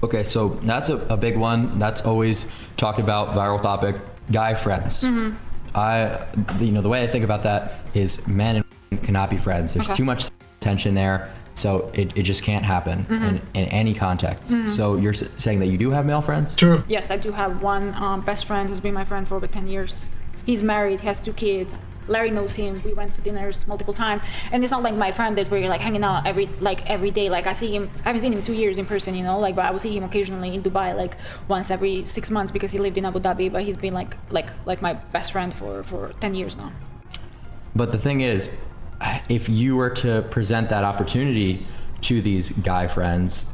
Okay, so that's a big one. That's always talked about, viral topic, guy friends. Mm-hmm. The way I think about that is men and women cannot be friends. There's Okay. too much tension there, so it just can't happen in any context. Mhm. So you're saying that you do have male friends? True. Yes, I do have one best friend who's been my friend for over 10 years. He's married, has 2 kids. Larry knows him. We went for dinners multiple times, and it's not like my friend that we're like hanging out every day. Like I see him. I haven't seen him 2 years in person, you know. Like, but I will see him occasionally in Dubai, like once every 6 months because he lived in Abu Dhabi. But he's been like my best friend for 10 years now. But the thing is, if you were to present that opportunity to these guy friends,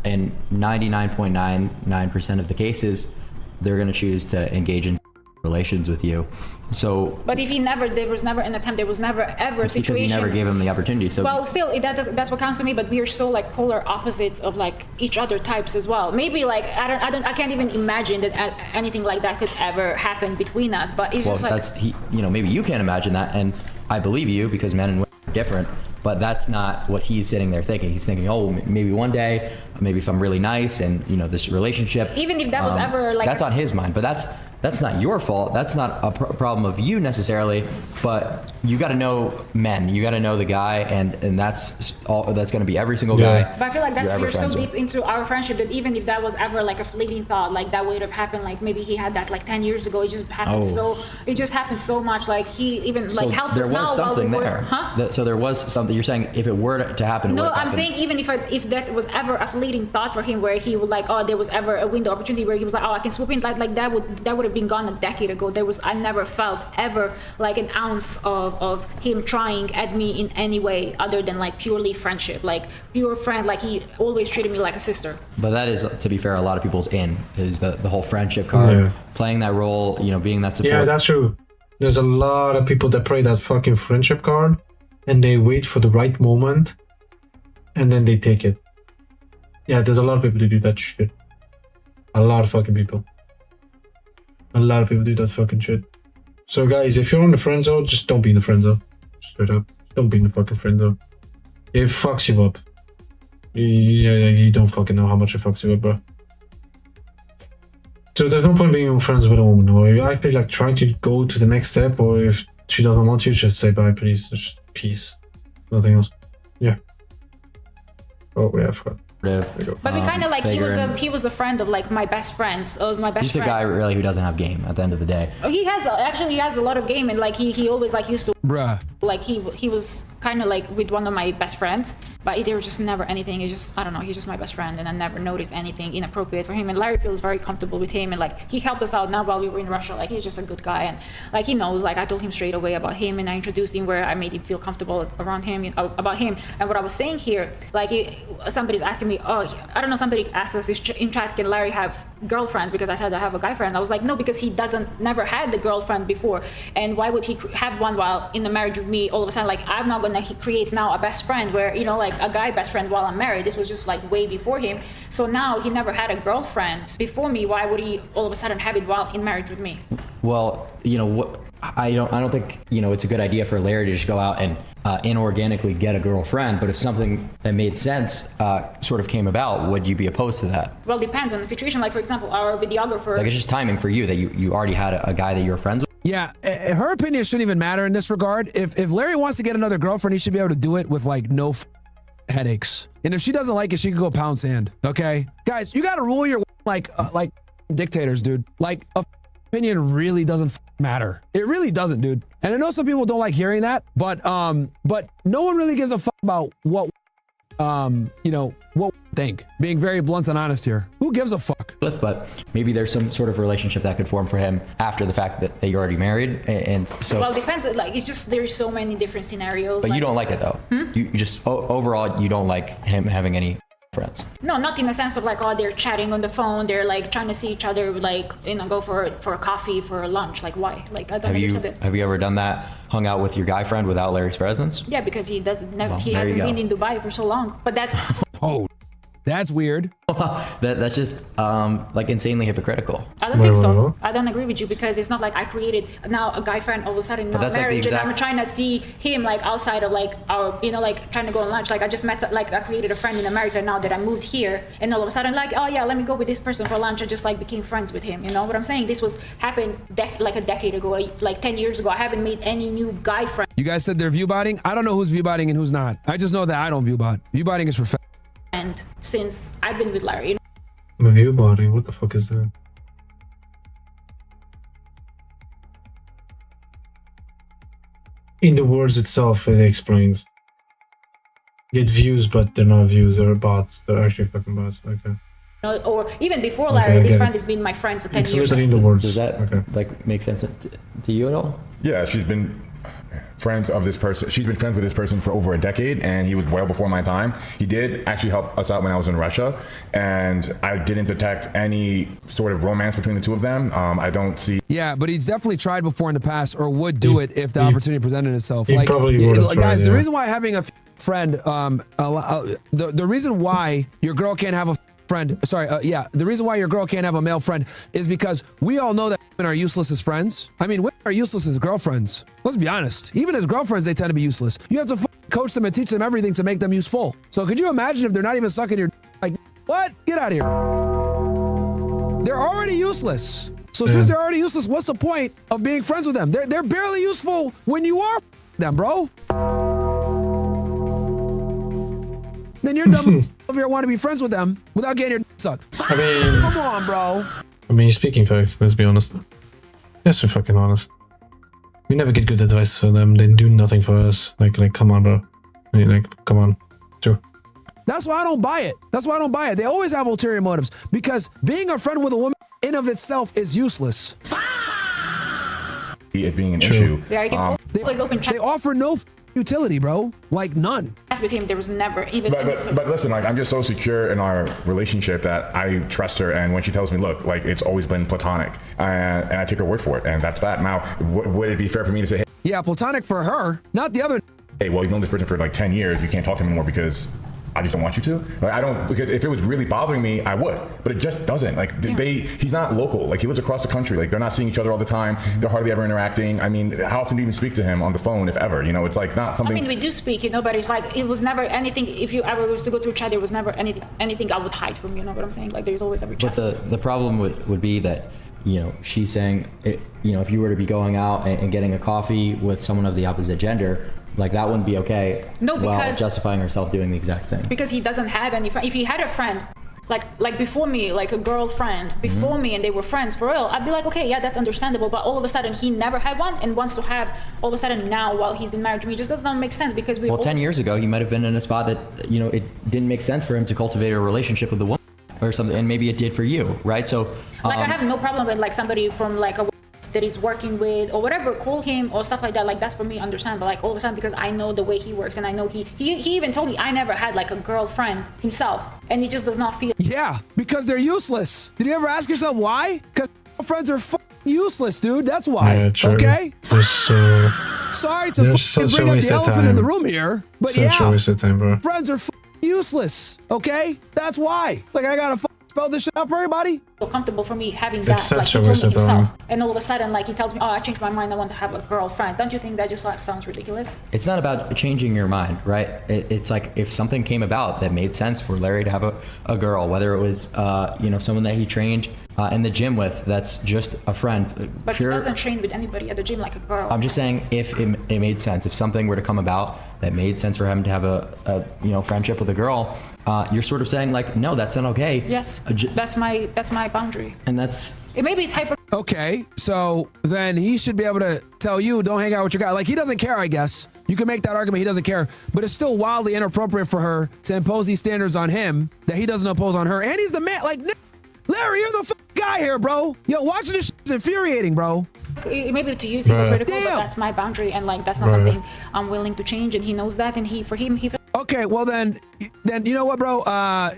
in 99.99% of the cases, they're going to choose to engage in relations with you. So, But if there was never an attempt. There was never ever a it's because situation. you never gave them the opportunity. So, Well, still, that's what counts to me. But we are so like polar opposites of like each other types as well. Maybe like I can't even imagine that anything like that could ever happen between us. But it's just like maybe you can't imagine that, and I believe you because men and women are different. But that's not what he's sitting there thinking. He's thinking, oh, maybe one day, maybe if I'm really nice, and this relationship. Even if that was ever like that's on his mind, but that's not your fault. That's not a problem of you necessarily, but you got to know men. You got to know the guy, and that's all. That's going to be every single guy. But I feel like you're ever we're so friends deep with. into our friendship that even if that was ever like a fleeting thought, like that would have happened, like maybe he had that like 10 years ago. It just happened it just happened so much. Like he even So like helped there us was now something while we there. were, huh? So there was something. You're saying if it were to happen, it No, would have I'm happened. saying even if that was ever a fleeting thought for him, where he would like, there was ever a window opportunity where he was like, I can swoop in, like that would have been gone a decade ago. I never felt ever like an ounce of him trying at me in any way other than like purely friendship, like pure friend. Like he always treated me like a sister. But that is, to be fair, a lot of people's is the whole friendship card, playing that role, being that support. Yeah, that's true. There's a lot of people that play that fucking friendship card, and they wait for the right moment, and then they take it. Yeah, there's a lot of people who do that shit. A lot of fucking people. A lot of people do that fucking shit. So guys, if you're on the friend zone, just don't be in the friend zone. Straight up. Don't be in the fucking friend zone. It fucks you up. Yeah, you don't fucking know how much it fucks you up, bro. So there's no point being friends with a woman, or you actually like try to go to the next step, or if she doesn't want you, just say bye, please. Just peace. Nothing else. Yeah. Oh yeah, I forgot. But we kind of like he was a friend of like my best friends. My best Just friend. a guy really who doesn't have game at the end of the day. He has a lot of game, and like he always like used to. Bruh. Like he was kind of like with one of my best friends, but there was just never anything. It's just, I don't know, he's just my best friend, and I never noticed anything inappropriate for him. And Larry feels very comfortable with him, and like he helped us out now while we were in Russia. Like he's just a good guy, and like he knows. Like I told him straight away about him, and I introduced him where I made him feel comfortable around him, about him. And what I was saying here, like somebody's asking me, oh, I don't know, somebody asked us in chat, can Larry have girlfriends? Because I said I have a guy friend. I was like, no, because he never had the girlfriend before, and why would he have one while in a marriage with me? All of a sudden, like I'm not gonna create now a best friend where, you know, like a guy best friend while I'm married. This was just like way before him. So now he never had a girlfriend before me. Why would he all of a sudden have it while in marriage with me? Well, you know what? I don't think, you know, it's a good idea for Larry to just go out and inorganically get a girlfriend. But if something that made sense sort of came about, would you be opposed to that? Well, it depends on the situation. Like for example, our videographer. Like it's just timing for you that you already had a guy that you were friends with. Yeah, her opinion shouldn't even matter in this regard. If Larry wants to get another girlfriend, he should be able to do it with like no headaches. And if she doesn't like it, she can go pound sand. Okay, guys, you got to rule your like dictators, dude. Like opinion really doesn't matter. It really doesn't, dude. And I know some people don't like hearing that, but no one really gives a fuck about what you know, what we think. Being very blunt and honest here. Who gives a fuck? But maybe there's some sort of relationship that could form for him after the fact that you're already married, and so. Well, it depends. Like it's just there's so many different scenarios. But like, you don't like it though. You just overall you don't like him having any friends. No, not in the sense of like, oh, they're chatting on the phone, they're like trying to see each other, like, you know, go for a coffee, for a lunch. Like why? Like I don't understand it. Have you ever done that? Hung out with your guy friend without Larry's presence? Yeah, because he hasn't been in Dubai for so long. But that. Oh, that's weird. That's just like insanely hypocritical. I don't think so. I don't agree with you because it's not like I created now a guy friend all of a sudden not marriage, and I'm trying to see him like outside of like our, you know, like trying to go on lunch. Like I just met, like I created a friend in America now that I moved here, and all of a sudden like, oh yeah, let me go with this person for lunch. I just like became friends with him. You know what I'm saying? This happened like a decade ago, like 10 years ago. I haven't made any new guy friends. You guys said they're view botting. I don't know who's view botting and who's not. I just know that I don't view bot. View botting is for fat. And since I've been with Larry, you know? Review botting, what the fuck is that? In the words itself, it explains. Get views, but they're not views, they're bots. They're actually fucking bots. Okay. Or even before Larry, this friend has been my friend for 10 years. It's literally in the words. Does that like make sense to you at all? Yeah, she's been friends of this person. She's been friends with this person for over a decade, and he was well before my time. He did actually help us out when I was in Russia, and I didn't detect any sort of romance between the two of them. I don't see. Yeah, but he's definitely tried before in the past, or would do it if the opportunity presented itself. Like, probably would have tried, guys, the reason why having a friend, the reason why your girl can't have a friend, the reason why your girl can't have a male friend is because we all know that women are useless as friends. I mean, women are useless as girlfriends. Let's be honest. Even as girlfriends, they tend to be useless. You have to coach them and teach them everything to make them useful. So could you imagine if they're not even sucking your like, what? Get out of here. They're already useless. So since they're already useless, what's the point of being friends with them? They're barely useful when you are them, bro. Then you're dumb if you want to be friends with them without getting your sucked. I mean, come on, bro. I mean, speaking facts, let's be honest. Yes, we're fucking honest. We never get good advice for them. They do nothing for us. Like, come on, bro. I mean, like, come on. True. That's why I don't buy it. That's why I don't buy it. They always have ulterior motives because being a friend with a woman in of itself is useless. It being an issue. They offer no utility, bro. Like none. With him, there was never even. But listen, like I'm just so secure in our relationship that I trust her, and when she tells me, look, like it's always been platonic, and I take her word for it, and that's that. Now, would it be fair for me to say, hey, yeah, platonic for her, not the other. Hey, well, you've known this person for like 10 years, you can't talk to him anymore because I just don't want you to. Like, I don't, because if it was really bothering me, I would, but it just doesn't. Like he's not local. Like he lives across the country. Like they're not seeing each other all the time. They're hardly ever interacting. I mean, how often do you even speak to him on the phone, if ever? You know, it's like not something. I mean, we do speak, you know, but it's like, it was never anything, if you ever was to go through chat, there was never anything I would hide from, you know what I'm saying? Like there's always every chat. But the problem would be that, you know, she's saying, you know, if you were to be going out and getting a coffee with someone of the opposite gender, like that wouldn't be okay. No, while because justifying herself doing the exact thing. Because he doesn't have any friend. If he had a friend, like before me, like a girlfriend before me, and they were friends for real, I'd be like, okay, yeah, that's understandable. But all of a sudden, he never had one and wants to have all of a sudden now while he's in marriage. It just does not make sense because we. Well, 10 years ago, he might have been in a spot that, you know, it didn't make sense for him to cultivate a relationship with a woman or something, and maybe it did for you, right? So. Like I have no problem with like somebody from like a that he's working with or whatever, call him or stuff like that. Like that's for me understandable. Like all of a sudden, because I know the way he works and I know he even told me I never had like a girlfriend himself, and he just does not feel. Yeah, because they're useless. Did you ever ask yourself why? Because friends are useless, dude. That's why. Yeah, true. Okay. Sorry to bring up the elephant in the room here, but such a waste of time, bro. Friends are useless. Okay, that's why. Like I gotta spell this shit out for everybody. Comfortable for me having that. It's like such he a waste told me of time. himself, and all of a sudden, like he tells me, "Oh, I changed my mind. I want to have a girlfriend." Don't you think that just like sounds ridiculous? It's not about changing your mind, right? It's like if something came about that made sense for Larry to have a girl, whether it was you know, someone that he trained in the gym with, that's just a friend. But he doesn't train with anybody at the gym like a girl. I'm just saying, if it made sense, if something were to come about that made sense for him to have a you know, friendship with a girl, you're sort of saying like, no, that's not okay. Yes, that's my boundary. And maybe it's hyper. Okay, so then he should be able to tell you, don't hang out with your guy. Like he doesn't care, I guess. You can make that argument, he doesn't care, but it's still wildly inappropriate for her to impose these standards on him that he doesn't impose on her. And he's the man. Like, Larry, you're the guy here, bro. Yo, watching this is infuriating, bro. Maybe to use hypocritical, but that's my boundary, and like that's not something I'm willing to change, and he knows that, and he. Okay, well then you know what, bro?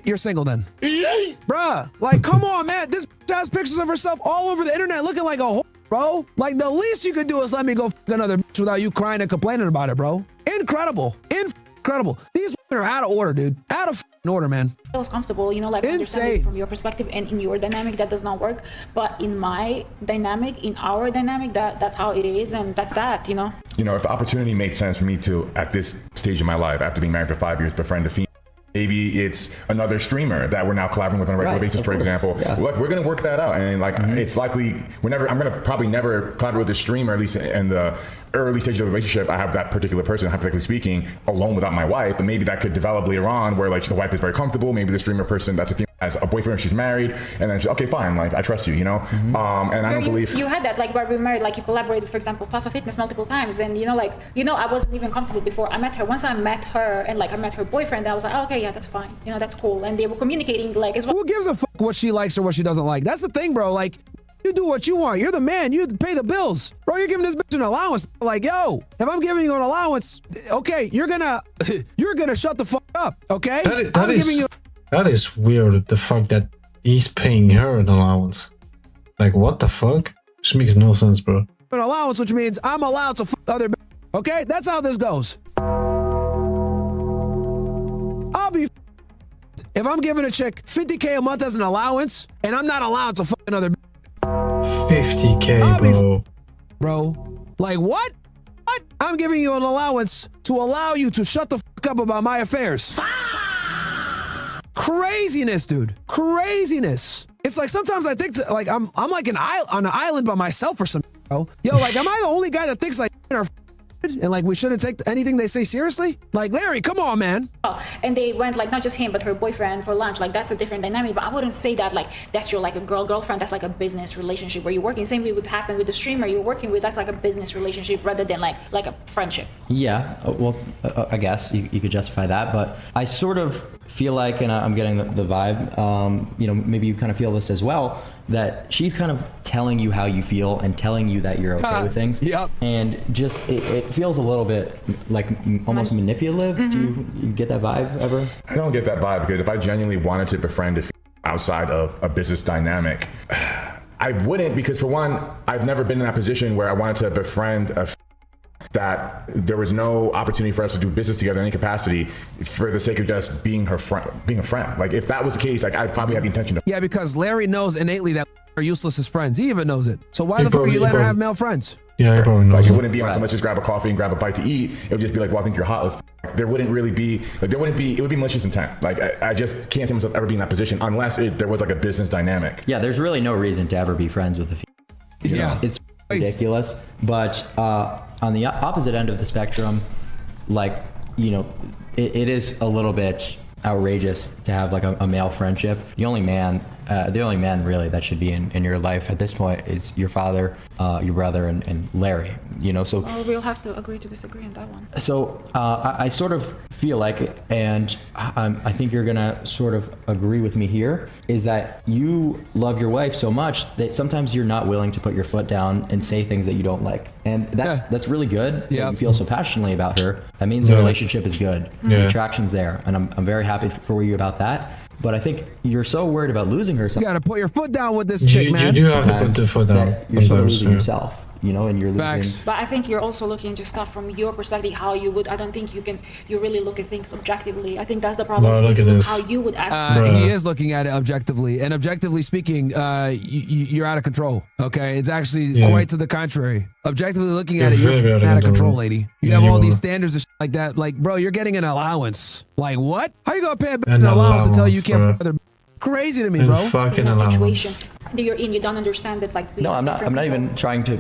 You're single then, bruh. Like, come on, man. This has pictures of herself all over the internet, looking like a whore, bro. Like the least you could do is let me go f another bitch without you crying and complaining about it, bro. Incredible, incredible. These women are out of order, dude. Out of order, man. Feels comfortable, you know, like understanding from your perspective, and in your dynamic that does not work, but in my dynamic, in our dynamic, that's how it is, and that's that, you know. You know, if the opportunity made sense for me to, at this stage of my life, after being married for 5 years, befriend a female, maybe it's another streamer that we're now collaborating with on a regular basis, for example. Look, we're going to work that out. And like, it's likely I'm going to probably never collaborate with a streamer, at least in the early stages of the relationship. I have that particular person, hypothetically speaking, alone without my wife, but maybe that could develop later on where like the wife is very comfortable. Maybe the streamer person that's a female has a boyfriend, she's married, and then she's okay, fine, like I trust you, you know. And I don't believe you had that, like while we were married, like you collaborated, for example, Fafa Fitness multiple times, and you know, like, you know, I wasn't even comfortable before I met her. Once I met her and like I met her boyfriend, I was like, oh, okay, yeah, that's fine, you know, that's cool, and they were communicating like as well. Who gives a fuck what she likes or what she doesn't like? That's the thing, bro. Like, you do what you want. You're the man. You pay the bills, bro. You're giving this bitch an allowance. Like, yo, if I'm giving you an allowance, okay, you're gonna shut the fuck up, okay? That is weird. The fact that he's paying her an allowance. Like, what the fuck? This makes no sense, bro. An allowance, which means I'm allowed to fuck other. Okay, that's how this goes. I'll be if I'm giving a chick $50K a month as an allowance, and I'm not allowed to fuck another. 50K, bro. Like what? What? I'm giving you an allowance to allow you to shut the fuck up about my affairs. Craziness, dude. Craziness. It's like sometimes I think like I'm like on an island by myself or something, bro. Yo, like am I the only guy that thinks like are and like we shouldn't take anything they say seriously? Like Larry, come on, man. And they went like not just him but her boyfriend for lunch. Like that's a different dynamic, but I wouldn't say that like that's your like a girlfriend. That's like a business relationship where you're working. Same way would happen with the streamer you're working with. That's like a business relationship rather than like a friendship. Yeah, well, I guess you could justify that, but I sort of feel like, and I'm getting the vibe, you know, maybe you kind of feel this as well, that she's kind of telling you how you feel and telling you that you're okay with things. Yep. And just, it feels a little bit like almost manipulative. Do you get that vibe ever? I don't get that vibe, because if I genuinely wanted to befriend a outside of a business dynamic, I wouldn't, because for one, I've never been in that position where I wanted to befriend a that there was no opportunity for us to do business together in any capacity for the sake of just being her friend, being a friend. Like if that was the case, like I'd probably have the intention to. Yeah, because Larry knows innately that are useless as friends. He even knows it. So why the fuck are you letting her have male friends? Yeah, I probably know. Like it wouldn't be on so let's just grab a coffee and grab a bite to eat. It would just be like, well, I think you're hot. There wouldn't really be like it would be malicious intent. Like I just can't see myself ever being in that position unless there was like a business dynamic. Yeah, there's really no reason to ever be friends with a female. Yeah, it's ridiculous. But on the opposite end of the spectrum, like it is a little bit outrageous to have like a male friendship. The only man really that should be in your life at this point is your father, your brother, and Larry. So we'll have to agree to disagree on that one. So I sort of feel like, and I think you're gonna sort of agree with me here, is that you love your wife so much that sometimes you're not willing to put your foot down and say things that you don't like, and that's really good. Yeah, you feel so passionately about her. That means the relationship is good. The attraction's there, and I'm very happy for you about that. But I think you're so worried about losing her. You gotta put your foot down with this chick, man. You do have to put the foot down. You're sort of losing yourself, and you're losing. But I think you're also looking just stuff from your perspective, how you would. I don't think you really look at things objectively. I think that's the problem. No, look at this. How you would act. He is looking at it objectively, and objectively speaking, you're out of control. Okay, it's actually quite to the contrary. Objectively looking at it, you're out of control, lady. You have all these standards and shit like that. Like, bro, you're getting an allowance. Like, what? How you gonna pay an allowance to tell you can't fuck other? Crazy to me, bro. Fucking in a allowance. situation that you're in, you don't understand that. Like, no, I'm not even trying to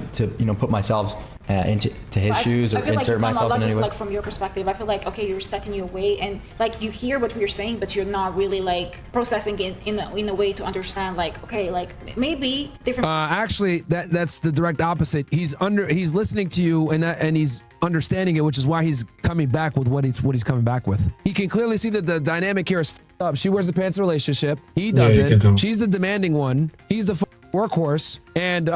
put myself into his shoes or insert myself in any way. Like from your perspective, I feel like you're set in your way, and like you hear what we're saying, but you're not really like processing it in a way to understand. Like, okay, like maybe different. Actually, that's the direct opposite. He's listening to you, and he's understanding it, which is why he's coming back with what he's coming back with. He can clearly see that the dynamic here is up. She wears the pants in a relationship. He doesn't. She's the demanding one. He's the workhorse. And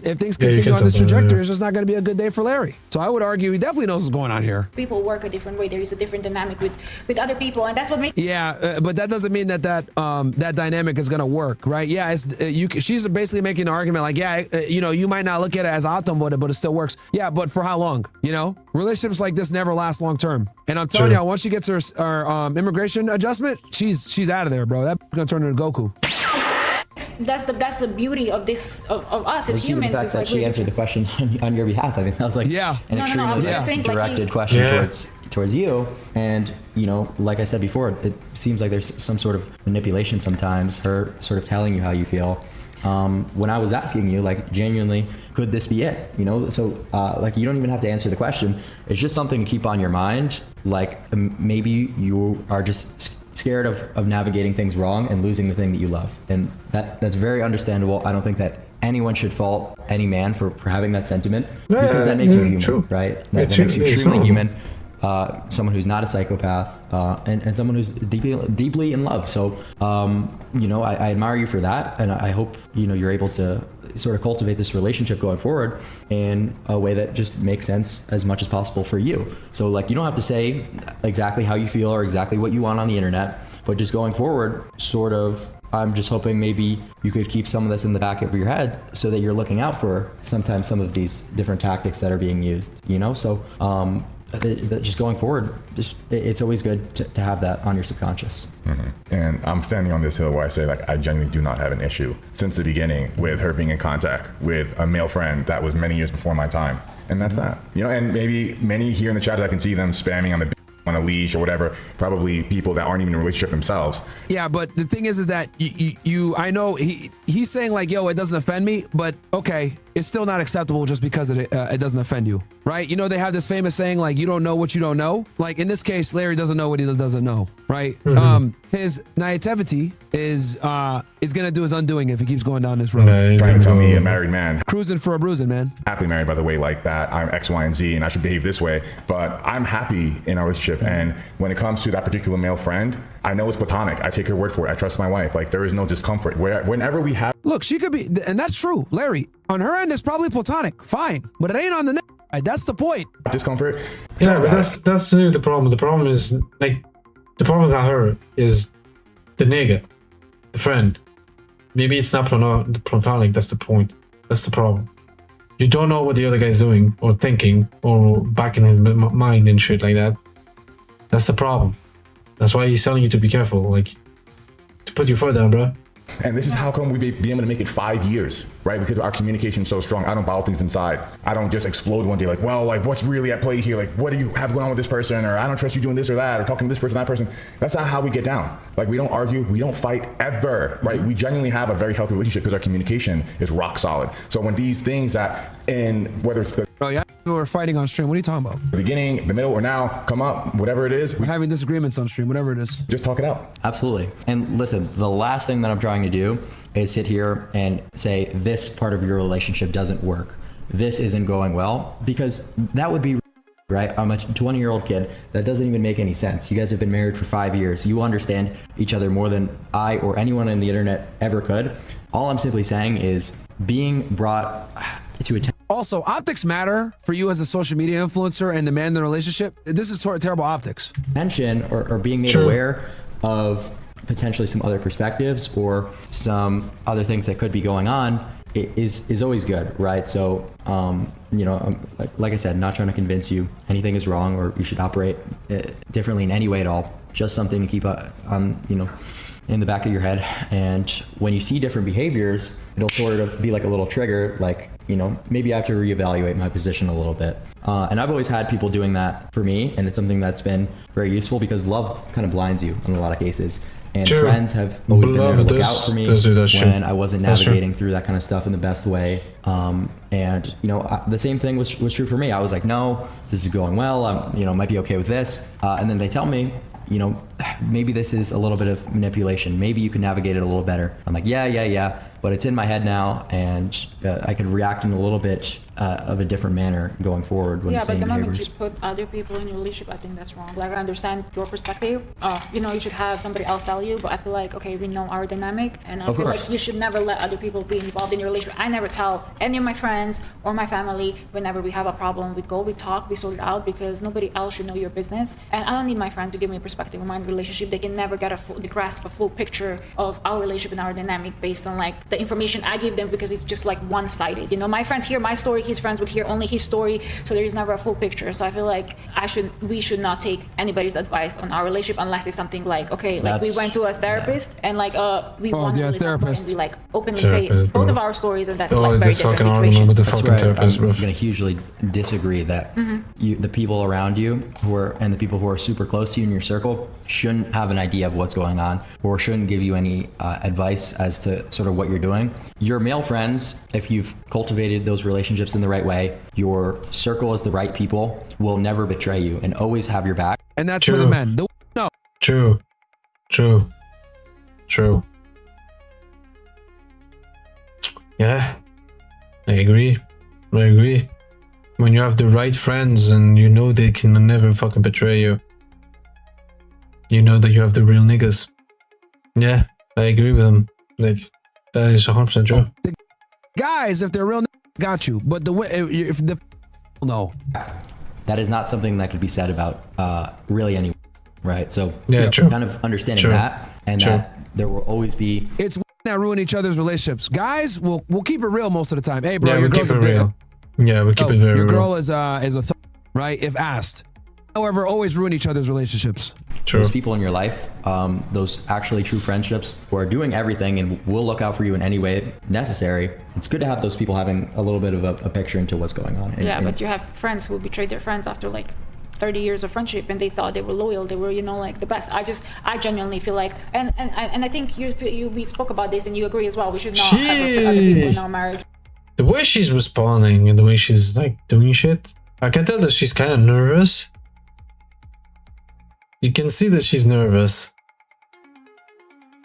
if things continue on this trajectory, it's just not going to be a good day for Larry. So I would argue he definitely knows what's going on here. People work a different way. There is a different dynamic with other people, and that's what makes. Yeah, but that doesn't mean that dynamic is going to work, right? Yeah, she's basically making an argument like, you might not look at it as optimum, but it still works. Yeah, but for how long? Relationships like this never last long term. And I'm telling you, once she gets her immigration adjustment, she's out of there, bro. That's gonna turn her to Goku. That's the beauty of this of us as humans. The fact that she answered the question on your behalf, I think that was like an extremely directed question towards you. And like I said before, it seems like there's some sort of manipulation sometimes. Her sort of telling you how you feel. When I was asking you, like, genuinely, could this be it? So like, you don't even have to answer the question. It's just something to keep on your mind. Like, maybe you are just scared of navigating things wrong and losing the thing that you love. And that's very understandable. I don't think that anyone should fault any man for having that sentiment, because that makes you human, right? That makes you extremely human. Someone who's not a psychopath, and someone who's deeply in love. So, I admire you for that, and I hope you're able to sort of cultivate this relationship going forward in a way that just makes sense as much as possible for you. So, like, you don't have to say exactly how you feel or exactly what you want on the internet, but just going forward, sort of, I'm just hoping maybe you could keep some of this in the back of your head so that you're looking out for sometimes some of these different tactics that are being used, So, just going forward, it's always good to have that on your subconscious. Mm-hmm. And I'm standing on this hill where I say, like, I genuinely do not have an issue since the beginning with her being in contact with a male friend that was many years before my time. And that's that. And maybe many here in the chat, I can see them spamming on a leash or whatever, probably people that aren't even in a relationship themselves. Yeah, but the thing is that I know he's saying like, yo, it doesn't offend me, but okay, it's still not acceptable just because it doesn't offend you, right? They have this famous saying like, you don't know what you don't know. Like in this case, Larry doesn't know what he doesn't know, right? Mm-hmm. His naivety is gonna do his undoing if he keeps going down this road. Trying to tell me, a married man, cruising for a bruising, man. Happily married, by the way, like that. I'm X, Y, and Z, and I should behave this way. But I'm happy in our relationship, and when it comes to that particular male friend, I know it's platonic. I take her word for it. I trust my wife. Like, there is no discomfort. Whenever we have... Look, she could be... And that's true, Larry. On her end, it's probably platonic. Fine. But it ain't on the side. That's the point. Discomfort? Yeah, but that's the problem. The problem is, like... The problem with her is the nigga. The friend. Maybe it's not platonic. That's the point. That's the problem. You don't know what the other guy's doing or thinking or back in his mind and shit like that. That's the problem. That's why he's telling you to be careful, like, to put your foot down, bro. And this is how come we be able to make it 5 years, right? Because our communication is so strong. I don't bottle things inside. I don't just explode one day like, well, like, what's really at play here? Like, what do you have going on with this person? Or I don't trust you doing this or that, or talking to this person, that person. That's not how we get down. Like, we don't argue, we don't fight ever, right? We genuinely have a very healthy relationship because our communication is rock solid. So when these things that, in whether it's the Bro, yeah, we're fighting on stream. What are you talking about? the beginning, the middle, or now, come up, whatever it is, We're having disagreements on stream, whatever it is. just talk it out. Absolutely. And listen, the last thing that I'm trying to do is sit here and say this part of your relationship doesn't work. This isn't going well, because that would be right. I'm a 20-year-old kid. That doesn't even make any sense. You guys have been married for 5 years. You understand each other more than I or anyone on the internet ever could. All I'm simply saying is being brought to attention. Also, optics matter for you as a social media influencer and the man in the relationship. This is terrible optics. Attention or being made True. aware of potentially some other perspectives or some other things that could be going on is always good, right? So, you know, like I said, not trying to convince you anything is wrong or you should operate differently in any way at all. Just something to keep on, you know, in the back of your head. And when you see different behaviors, it'll sort of be like a little trigger, like, you know, maybe I have to reevaluate my position a little bit. And I've always had people doing that for me, and it's something that's been very useful because love kind of blinds you in a lot of cases. And Sure. friends have always been there to look out for me does do that shit. when I wasn't That's true. navigating through that kind of stuff in the best way. And you know, the same thing was true for me. I was like, no, this is going well. I'm, you know, might be okay with this. And then they tell me, you know, maybe this is a little bit of manipulation. Maybe you can navigate it a little better. I'm like, yeah. But it's in my head now, and I could react in a little bit of a different manner going forward when Yeah, the but same the moment behaviors. you put other people in your relationship, I think that's wrong. Like, I understand your perspective. You know, you should have somebody else tell you, but I feel like, okay, we know our dynamic, and I Of feel course. like you should never let other people be involved in your relationship. I never tell any of my friends or my family whenever we have a problem. We go, we talk, we sort it out, because nobody else should know your business. And I don't need my friend to give me a perspective on my relationship. They can never get the grasp a full picture of our relationship and our dynamic based on like the information I give them, because it's just like one-sided. You know, my friends hear my story, his friends would hear only his story, so there is never a full picture. So I feel like we should not take anybody's advice on our relationship unless it's something like, okay, like we That's- went to a therapist and like we Oh, want to yeah, really talk about it, therapist. and we like openly Therapist, say bro. both of our stories, and that's Oh, like very this different fucking argument situation. with the That's fucking right. therapist, I'm bro. going to hugely disagree that the people around you and the people who are super close to you in your circle shouldn't have an idea of what's going on or shouldn't give you any advice as to sort of what you're doing. Your male friends, if you've cultivated those relationships in the right way, your circle is the right people, will never betray you and always have your back. And that's for the True. men. No. True. Yeah, I agree. When you have the right friends and you know they can never fucking betray you, you know that you have the real niggas. Yeah, I agree with them. Like, that is 100% true. Guys, if they're real, got you. But if the no. That is not something that could be said about really anyone, right? So Yeah, true. kind of understanding True. that and True. that there will always be It's that ruin each other's relationships. Guys, we'll keep it real most of the time. Hey, bro, Yeah, your we keep girl's it a bit- real. Yeah, we keep it very Your real. girl is a right? If asked. However, always ruin each other's relationships. True. those people in your life, those actually true friendships who are doing everything and will look out for you in any way necessary. It's good to have those people having a little bit of a picture into what's going on. Yeah, but you have friends who betrayed their friends after like 30 years of friendship, and they thought they were loyal, they were, you know, like the best. I genuinely feel like, and I think we spoke about this and you agree as well, we should not ever put other people in our marriage. The way she's responding and the way she's like doing shit, I can tell that she's kind of nervous. You can see that she's nervous.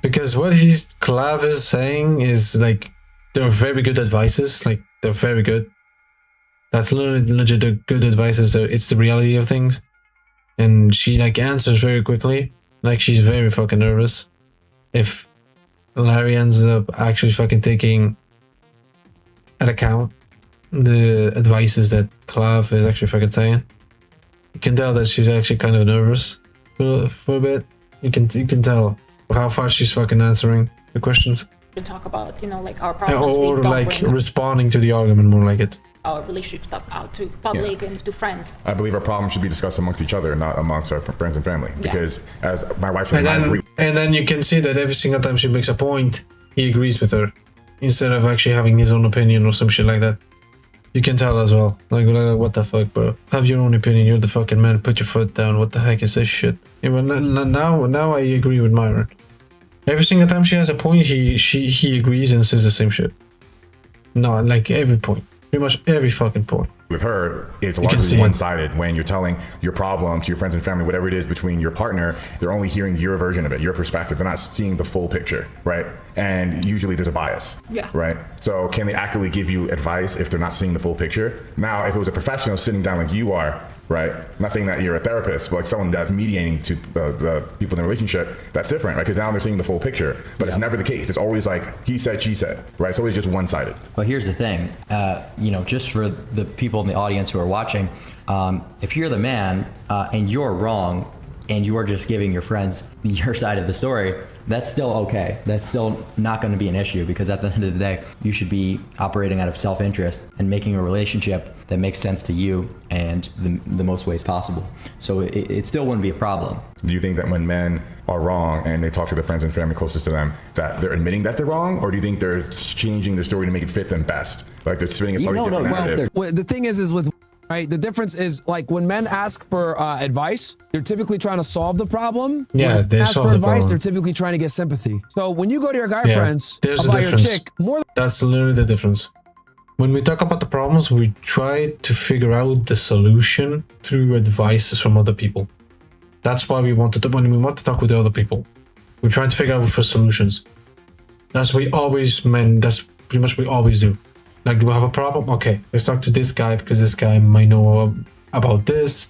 Because what Clav is saying is like, they're very good advices, like they're very good. That's legit good advices, it's the reality of things. And she like answers very quickly, like she's very fucking nervous. If Larry ends up actually fucking taking at account the advices that Clav is actually fucking saying, you can tell that she's actually kind of nervous for a bit. You can tell how fast she's fucking answering the questions, To talk about, you know, like our problems, or we don't like bring up. responding to the argument more like it. our relationship stuff out to public and to friends. I believe our problems should be discussed amongst each other, not amongst our friends and family. Because as my wife said, and then you can see that every single time she makes a point, he agrees with her instead of actually having his own opinion or some shit like that. You can tell as well. Like what the fuck, bro? Have your own opinion. You're the fucking man. Put your foot down. What the heck is this shit? Even now I agree with Myron. Every single time she has a point, he agrees and says the same shit. No, like every point. Pretty much every fucking point. With her, it's largely one-sided. When you're telling your problem to your friends and family, whatever it is between your partner, they're only hearing your version of it, your perspective. They're not seeing the full picture, right? And usually there's a bias, right? So can they accurately give you advice if they're not seeing the full picture? Now, if it was a professional sitting down like you are, right? I'm not saying that you're a therapist, but like someone that's mediating to the people in the relationship, that's different, right? Because now they're seeing the full picture, but it's never the case. It's always like he said, she said, right? It's always just one-sided. But here's the thing, you know, just for the people in the audience who are watching, if you're the man and you're wrong and you're just giving your friends your side of the story, that's still okay. That's still not going to be an issue, because at the end of the day, you should be operating out of self-interest and making a relationship that makes sense to you and the most ways possible. So it still wouldn't be a problem. Do you think that when men are wrong and they talk to their friends and family closest to them, that they're admitting that they're wrong? Or do you think they're changing their story to make it fit them best? Like they're spinning a slightly different narrative? Well, the thing is with, right, the difference is like when men ask for advice, they're typically trying to solve the problem. Yeah, when they ask solve for the advice, problem. they're typically trying to get sympathy. So when you go to your guy friends there's about a your difference. chick, more That's literally the difference. When we talk about the problems, we try to figure out the solution through advices from other people. That's why we wanted to, when we want to talk with the other people, we try to figure out for solutions. That's what we always, that's pretty much what we always do. Like, we have a problem? Okay, let's talk to this guy because this guy might know about this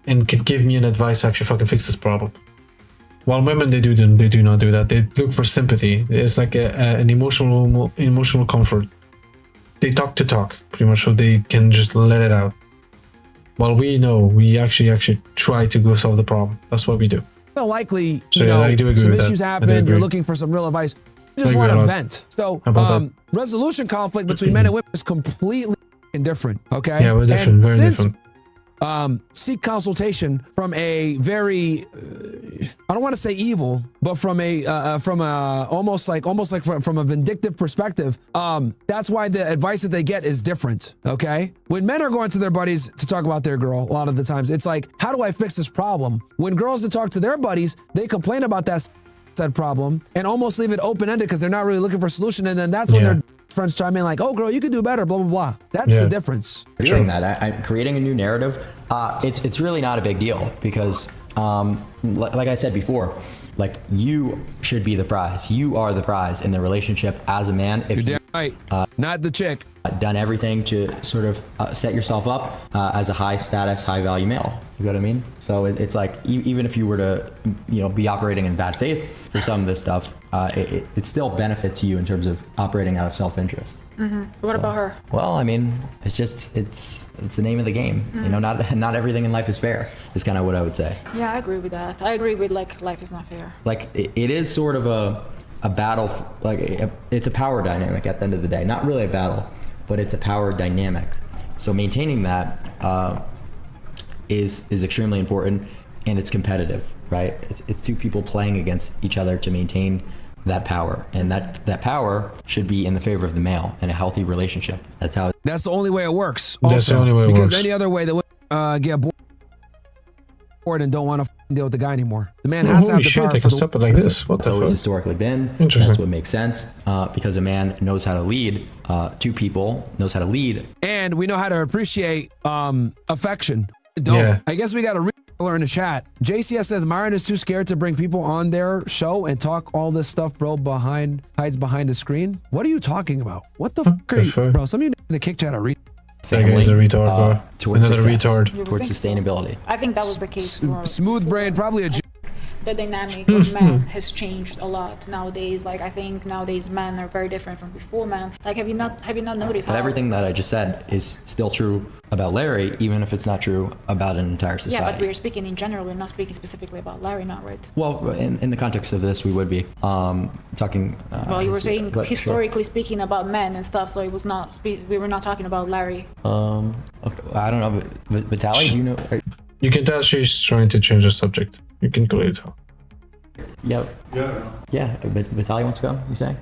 and can give me an advice to actually fucking fix this problem. While women, they do not do that. They look for sympathy. It's like an emotional comfort. They talk to talk, pretty much, so they can just let it out. While we know, we actually try to go solve the problem. That's what we do. likely, So, you yeah, know, I do agree some with that. issues I do happened, agree. you're looking for some real advice. You just I agree want to a lot vent. So, about that. resolution conflict between men and women is completely different, okay? Yeah, we're different, And very since, different. seek consultation from a very, I don't want to say evil, but from a almost like from a vindictive perspective. That's why the advice that they get is different. Okay, when men are going to their buddies to talk about their girl, a lot of the times it's like, how do I fix this problem? When girls that talk to their buddies, they complain about that said problem and almost leave it open-ended because they're not really looking for a solution, and then that's when their friends chime in like, oh girl, you could do better, blah blah blah. That's the difference. Doing that, creating a new narrative, it's really not a big deal, because like I said before, like, you should be the prize. You are the prize in the relationship as a man. If You're damn right, not the chick. Done everything to sort of set yourself up as a high status, high value male. You know what I mean? So it's like, even if you were to, be operating in bad faith for some of this stuff, it still benefits you in terms of operating out of self-interest. What about her? Well, I mean, it's the name of the game. Not everything in life is fair, is kind of what I would say. Yeah, I agree with that. I agree with, like, life is not fair. Like, it is sort of a battle, it's a power dynamic at the end of the day. Not really a battle, but it's a power dynamic. So maintaining that is extremely important, and it's competitive, right? It's two people playing against each other to maintain that power, and that power should be in the favor of the male in a healthy relationship. That's how. That's the only way it works. That's the only way it because works. any other way, they would get bored and don't want to deal with the guy anymore. The man has to have the power. They can stop it like this. What That's the always fuck? historically been. Interesting. That's what makes sense, because a man knows how to lead. Two people knows how to lead. And we know how to appreciate affection. Don't. Yeah. I guess we got to learn in the chat. JCS says Myron is too scared to bring people on their show and talk all this stuff, bro. Hides behind the screen. What are you talking about? What the fuck are you, bro? Some of you in the kick chat are reading. That guy's a retard, bro. Towards Another success, retard. towards sustainability. I think that was the case. Smooth brain, probably a. the dynamic of men has changed a lot nowadays. Like I think nowadays men are very different from before men. Like have you not noticed But how everything that I just said is still true about Larry, even if it's not true about an entire society. Yeah, but we're speaking in general. We're not speaking specifically about Larry now, right? Well, in the context of this, we would be talking. Well, you were saying but historically speaking about men and stuff, so it was not. We were not talking about Larry. Okay, I don't know, but Vitaly, do you know? You can tell she's trying to change the subject. You can clearly tell. Yeah. Yeah, but Vitaly wants to go. You saying?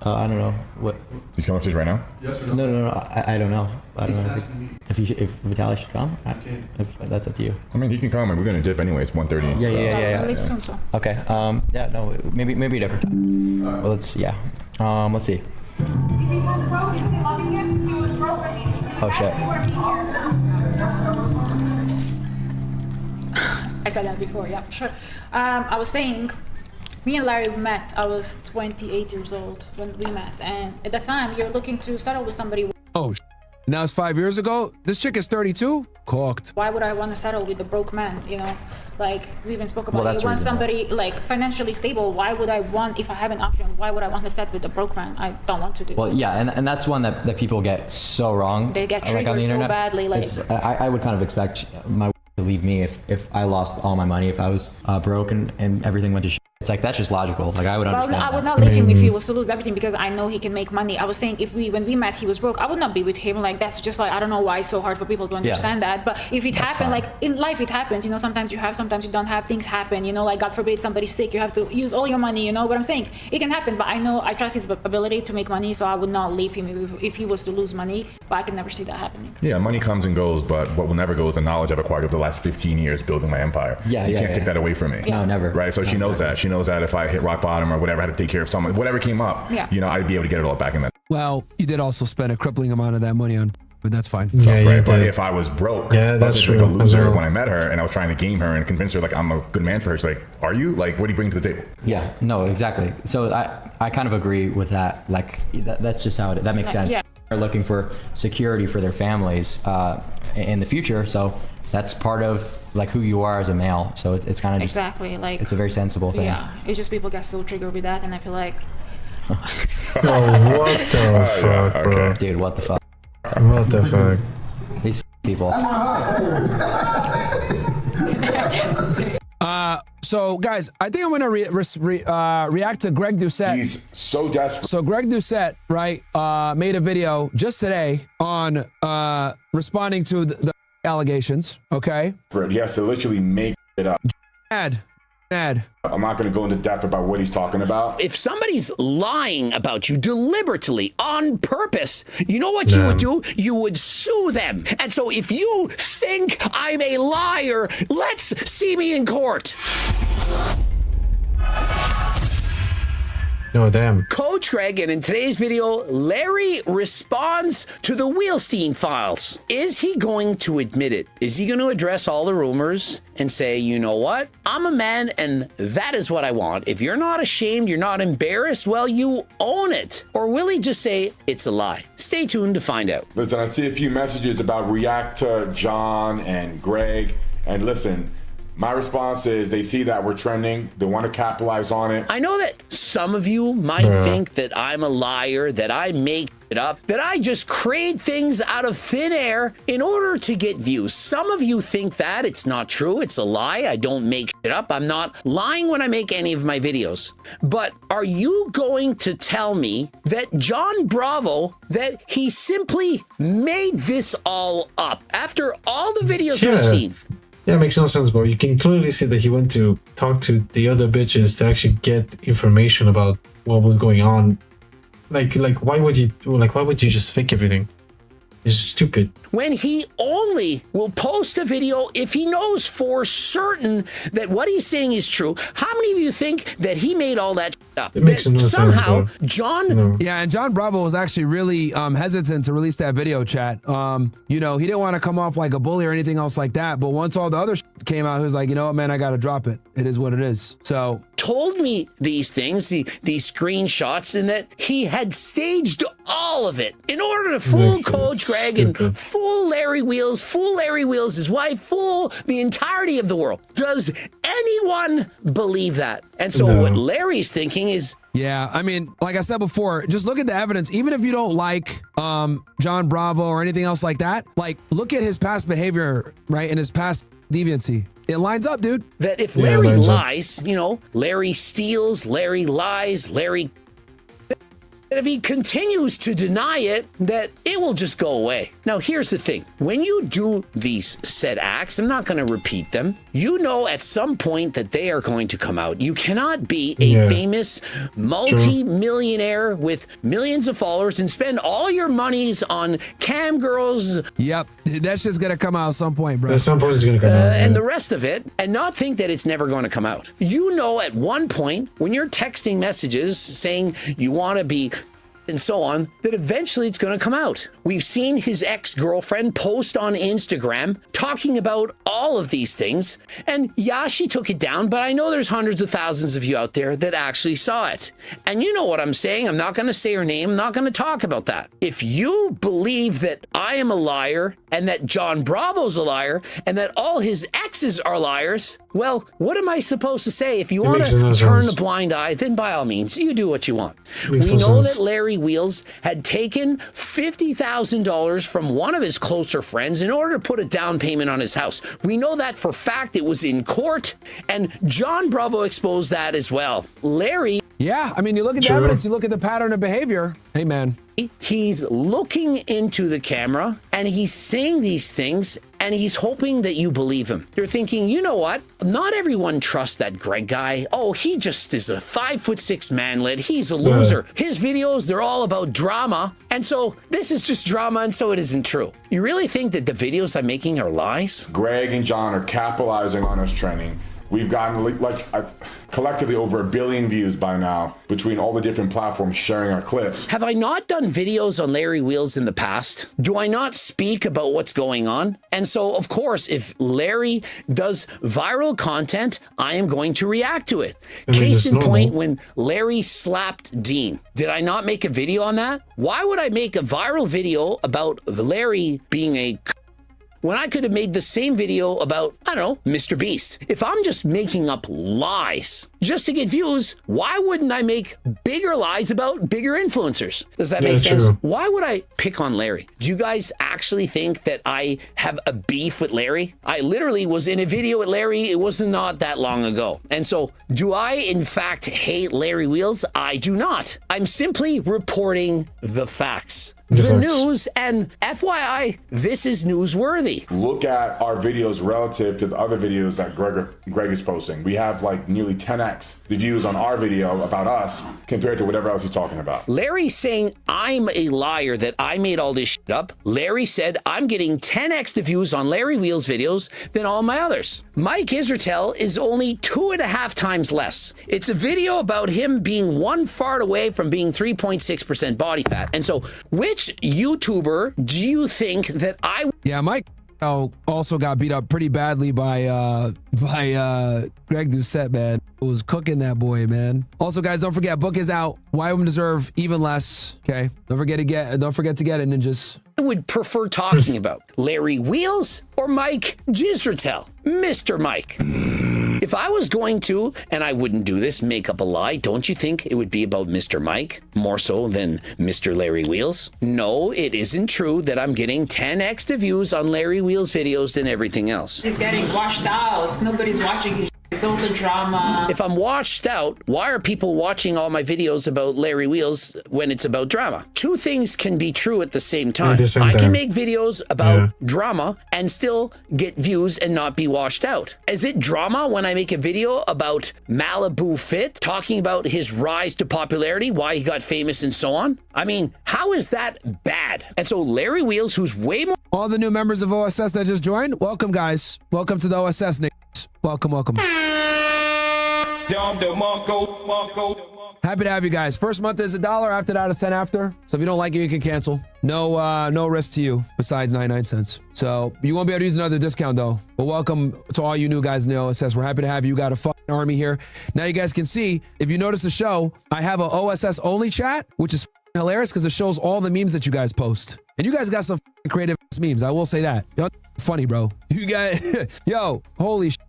I don't know what. He's coming upstairs right now. Yes or no? No. I don't know. I don't know if Vitaly should come. If that's up to you. I mean, he can come, and we're gonna dip anyway. It's 1:30. Yeah. Okay. Yeah. No. Maybe a different time. Well, let's see. Oh shit. I said that before, yeah, for sure. I was saying, me and Larry met. I was 28 years old when we met, and at that time, you're looking to settle with somebody. Oh, now it's 5 years ago. This chick is 32. Cooked. Why would I want to settle with a broke man? You know, like we even spoke about. Well, you want somebody like financially stable. Why would I want, if I have an option? Why would I want to settle with a broke man? I don't want to do. Well, yeah, and that's one that people get so wrong. They get like, triggered on the internet. so badly. Like I would kind of expect my to leave me if I lost all my money, if I was broke and everything went to shit. It's like, that's just logical. Like I would understand. I would not leave him if he was to lose everything, because I know he can make money. I was saying when we met, he was broke. I would not be with him. Like that's just like, I don't know why it's so hard for people to understand that. But if it happened, like in life, it happens. You know, sometimes you have, sometimes you don't have. Things happen. You know, like God forbid somebody's sick, you have to use all your money. You know what I'm saying? It can happen. But I know I trust his ability to make money, so I would not leave him if he was to lose money. But I could never see that happening. Yeah, money comes and goes, but what will never go is the knowledge I've acquired over the last 15 years building my empire. You can't take that away from me. No, never. Right? So she knows that. She knows that if I hit rock bottom or whatever, I had to take care of someone, whatever came up, you know, I'd be able to get it all back in that. Well, you did also spend a crippling amount of that money on, but that's fine. So, right? But if I was broke, that's true. Like a loser when I met her and I was trying to game her and convince her like I'm a good man for her. She's like, are you? Like, what do you bring to the table? Yeah, no, exactly. So I kind of agree with that. Like that's just how that makes sense. They're looking for security for their families in the future. So that's part of like who you are as a male. So it's kind of just, exactly like it's a very sensible thing. Yeah, it's just people get so triggered with that, and I feel like. Oh, what the fuck, bro? Dude, what the fuck? What the fuck? These people. So guys, I think I'm gonna react to Greg Doucette. He's so desperate. So Greg Doucette, right, made a video just today on responding to the allegations. Okay. He has to literally make it up. Ad. I'm not going to go into depth about what he's talking about. If somebody's lying about you deliberately on purpose, you know what you would do? You would sue them. And so if you think I'm a liar, let's see me in court. No, damn. Coach Greg, and in today's video, Larry responds to the Wheelstein files. Is he going to admit it? Is he going to address all the rumors and say, you know what? I'm a man and that is what I want. If you're not ashamed, you're not embarrassed, well, you own it. Or will he just say it's a lie? Stay tuned to find out. Listen, I see a few messages about react to John and Greg. And listen, my response is they see that we're trending. They want to capitalize on it. I know that some of you might think that I'm a liar, that I make it up, that I just create things out of thin air in order to get views. Some of you think that it's not true. It's a lie. I don't make it up. I'm not lying when I make any of my videos. But are you going to tell me that John Bravo, that he simply made this all up after all the videos we've seen? Yeah, it makes no sense, bro. You can clearly see that he went to talk to the other bitches to actually get information about what was going on. Like why would you just fake everything? It's stupid. When he only will post a video if he knows for certain that what he's saying is true. How many of you think that he made all that up? It makes no somehow sense, bro. John. Yeah, and John Bravo was actually really hesitant to release that video, chat. You know, he didn't want to come off like a bully or anything else like that. But once all the other came out, he was like, you know what, man, I got to drop it. It is what it is. So told me these things, these screenshots, and that he had staged all of it in order to fool Coach Greg and fool Larry Wheels, his wife, fool the entirety of the world. Does anyone believe that? And so what Larry's thinking is, yeah, I mean, like I said before, just look at the evidence. Even if you don't like John Bravo or anything else like that, like look at his past behavior, right, and his past deviancy. It lines up, dude. That if Larry lies, you know, Larry steals, Larry lies, Larry... that if he continues to deny it, that it will just go away. Now, here's the thing. When you do these said acts, I'm not going to repeat them. You know at some point that they are going to come out. You cannot be a famous multi-millionaire with millions of followers and spend all your monies on cam girls. Yep, that's just going to come out at some point, bro. At some point it's going to come out. And the rest of it, and not think that it's never going to come out. You know at one point, when you're texting messages saying you want to be and so on, that eventually it's going to come out. We've seen his ex-girlfriend post on Instagram talking about all of these things. And yeah, she took it down, but I know there's hundreds of thousands of you out there that actually saw it. And you know what I'm saying. I'm not going to say her name. I'm not going to talk about that. If you believe that I am a liar and that John Bravo's a liar and that all his exes are liars, well, what am I supposed to say? If you want to turn a blind eye, then by all means, you do what you want. We know that Larry Wheels had taken $50,000 from one of his closer friends in order to put a down payment on his house. We know that for fact. It was in court, and John Bravo exposed that as well. Larry... Yeah, I mean, you look at the evidence, you look at the pattern of behavior. Hey, man. He's looking into the camera, and he's saying these things, and he's hoping that you believe him. You're thinking, you know what? Not everyone trusts that Greg guy. Oh, he just is a 5'6" manlet. He's a loser. His videos, they're all about drama. And so this is just drama, and so it isn't true. You really think that the videos I'm making are lies? Greg and John are capitalizing on us trending. We've gotten collectively over 1 billion views by now between all the different platforms sharing our clips. Have I not done videos on Larry Wheels in the past? Do I not speak about what's going on? And so, of course, if Larry does viral content, I am going to react to it. Case in point, when Larry slapped Dean, did I not make a video on that? Why would I make a viral video about Larry being a... when I could have made the same video about, I don't know, Mr. Beast? If I'm just making up lies just to get views, why wouldn't I make bigger lies about bigger influencers? Does that make sense? True. Why would I pick on Larry? Do you guys actually think that I have a beef with Larry? I literally was in a video with Larry. It was not that long ago. And so, do I in fact hate Larry Wheels? I do not. I'm simply reporting the facts. The news, and FYI, this is newsworthy. Look at our videos relative to the other videos that Greg is posting. We have like nearly 10x the views on our video about us compared to whatever else he's talking about. Larry's saying I'm a liar, that I made all this shit up. Larry said I'm getting 10x the views on Larry Wheels videos than all my others. Mike Israetel is only 2.5 times less. It's a video about him being one fart away from being 3.6% body fat. And so, which YouTuber do you think that I... Yeah, Mike also got beat up pretty badly by Greg Doucette, man. Who was cooking that boy, man. Also, guys, don't forget, book is out. Why Women Deserve Even Less. Okay, don't forget to get it, ninjas. I would prefer talking about Larry Wheels or Mike Gisratel, Mr. Mike. If I was going to, and I wouldn't do this, make up a lie, don't you think it would be about Mr. Mike more so than Mr. Larry Wheels? No, it isn't true that I'm getting 10x the views on Larry Wheels videos than everything else. He's getting washed out. Nobody's watching his It's all the drama. If I'm washed out, why are people watching all my videos about Larry Wheels when it's about drama? Two things can be true at the same time. I can make videos about drama and still get views and not be washed out. Is it drama when I make a video about Malibu Fit, talking about his rise to popularity, why he got famous and so on? I mean, how is that bad? And so Larry Wheels, who's way more... All the new members of OSS that just joined, welcome, guys. Welcome to the OSS, niggas. Welcome, welcome. Happy to have you guys. First month is $1. After that, it's 10 after. So if you don't like it, you can cancel. No risk to you besides 99 cents. So you won't be able to use another discount though. But welcome to all you new guys in the OSS. We're happy to have you. You got a army here. Now you guys can see, if you notice the show, I have a OSS only chat, which is hilarious because it shows all the memes that you guys post. And you guys got some creative memes. I will say that. Y'all funny, bro. You guys, yo, holy shit.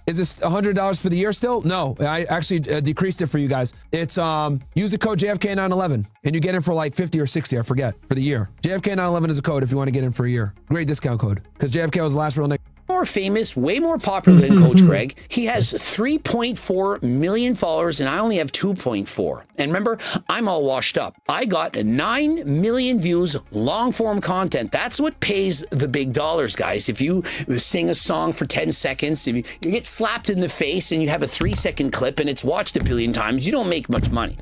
Is this $100 for the year still? No, I actually decreased it for you guys. It's use the code JFK911 and you get in for like 50 or 60, I forget, for the year. JFK911 is a code if you want to get in for a year. Great discount code because JFK was the last real nigga. More famous, way more popular than Coach Greg. He has 3.4 million followers and I only have 2.4. And remember, I'm all washed up. I got 9 million views, long form content. That's what pays the big dollars, guys. If you sing a song for 10 seconds, if you get slapped in the face and you have a 3-second clip and it's watched a billion times, you don't make much money.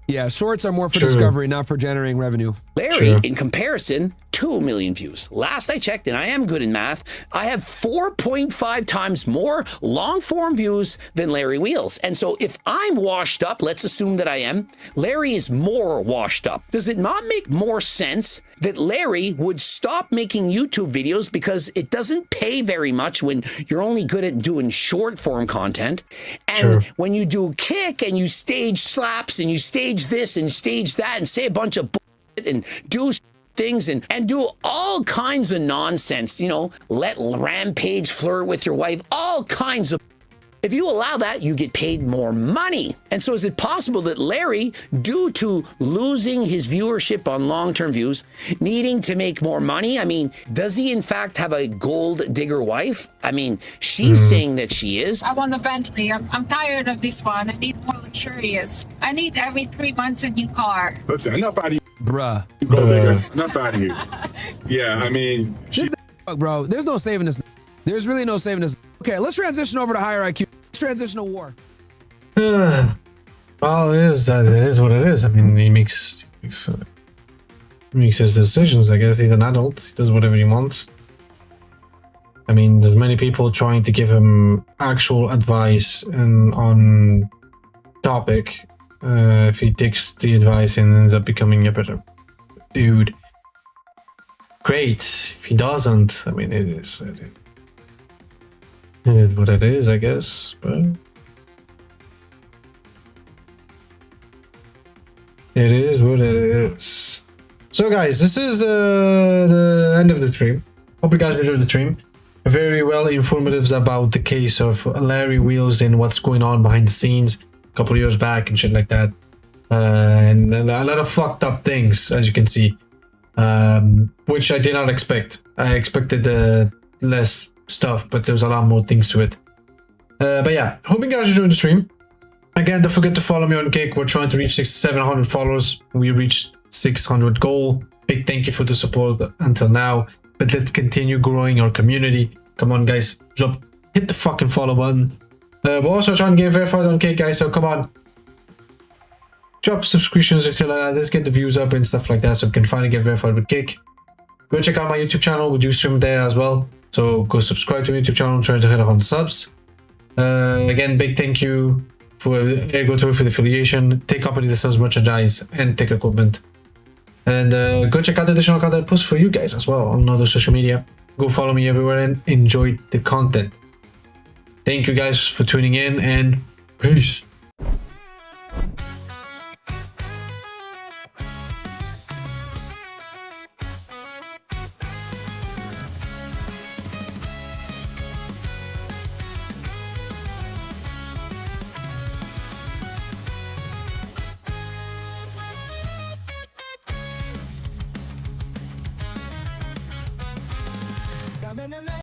Yeah, shorts are more for discovery, not for generating revenue. Larry, in comparison, 2 million views. Last I checked, and I am good in math, I have 4.5 times more long form views than Larry Wheels. And so if I'm washed up, let's assume that I am, Larry is more washed up. Does it not make more sense that Larry would stop making YouTube videos because it doesn't pay very much when you're only good at doing short form content? And when you do kick and you stage slaps and you stage this and stage that and say a bunch of bullshit and do things and do all kinds of nonsense, you know, let Rampage flirt with your wife, all kinds of. If you allow that, you get paid more money. And so is it possible that Larry, due to losing his viewership on long-term views, needing to make more money? I mean, does he in fact have a gold digger wife? I mean, she's saying that she is. I want a Bentley. I'm tired of this one. I need more luxurious. I need every 3 months a new car. Listen, enough out of you. Bruh. Gold digger. Enough out of you. Yeah, I mean. Bro, there's no saving this. There's really no saving this. Okay, let's transition over to higher IQ. Let's transition to war. Well, it is what it is. I mean, he makes his decisions, I guess. He's an adult. He does whatever he wants. I mean, there's many people trying to give him actual advice and on topic. If he takes the advice and ends up becoming a better dude, great. If he doesn't, I mean, it is what it is, I guess. But it is what it is. So, guys, this is the end of the stream. Hope you guys enjoyed the stream. Very well informative about the case of Larry Wheels and what's going on behind the scenes a couple of years back and shit like that. And a lot of fucked up things, as you can see, which I did not expect. I expected less stuff, but there's a lot more things to it. But yeah, hope you guys enjoyed the stream. Again, don't forget to follow me on Kick. We're trying to reach 700 followers. We reached 600 goal. Big thank you for the support until now. But let's continue growing our community. Come on, guys, hit the fucking follow button. We're also trying to get verified on Kick, guys, so come on. Drop subscriptions and shit like that. Let's get the views up and stuff like that so we can finally get verified with Kick. Go check out my YouTube channel. We do stream there as well. So go subscribe to my YouTube channel and try to hit 100 subs. Again, big thank you for ErgoTour for the affiliation. Take company that sells merchandise and tech equipment. And go check out the additional content posts for you guys as well on other social media. Go follow me everywhere and enjoy the content. Thank you guys for tuning in and peace.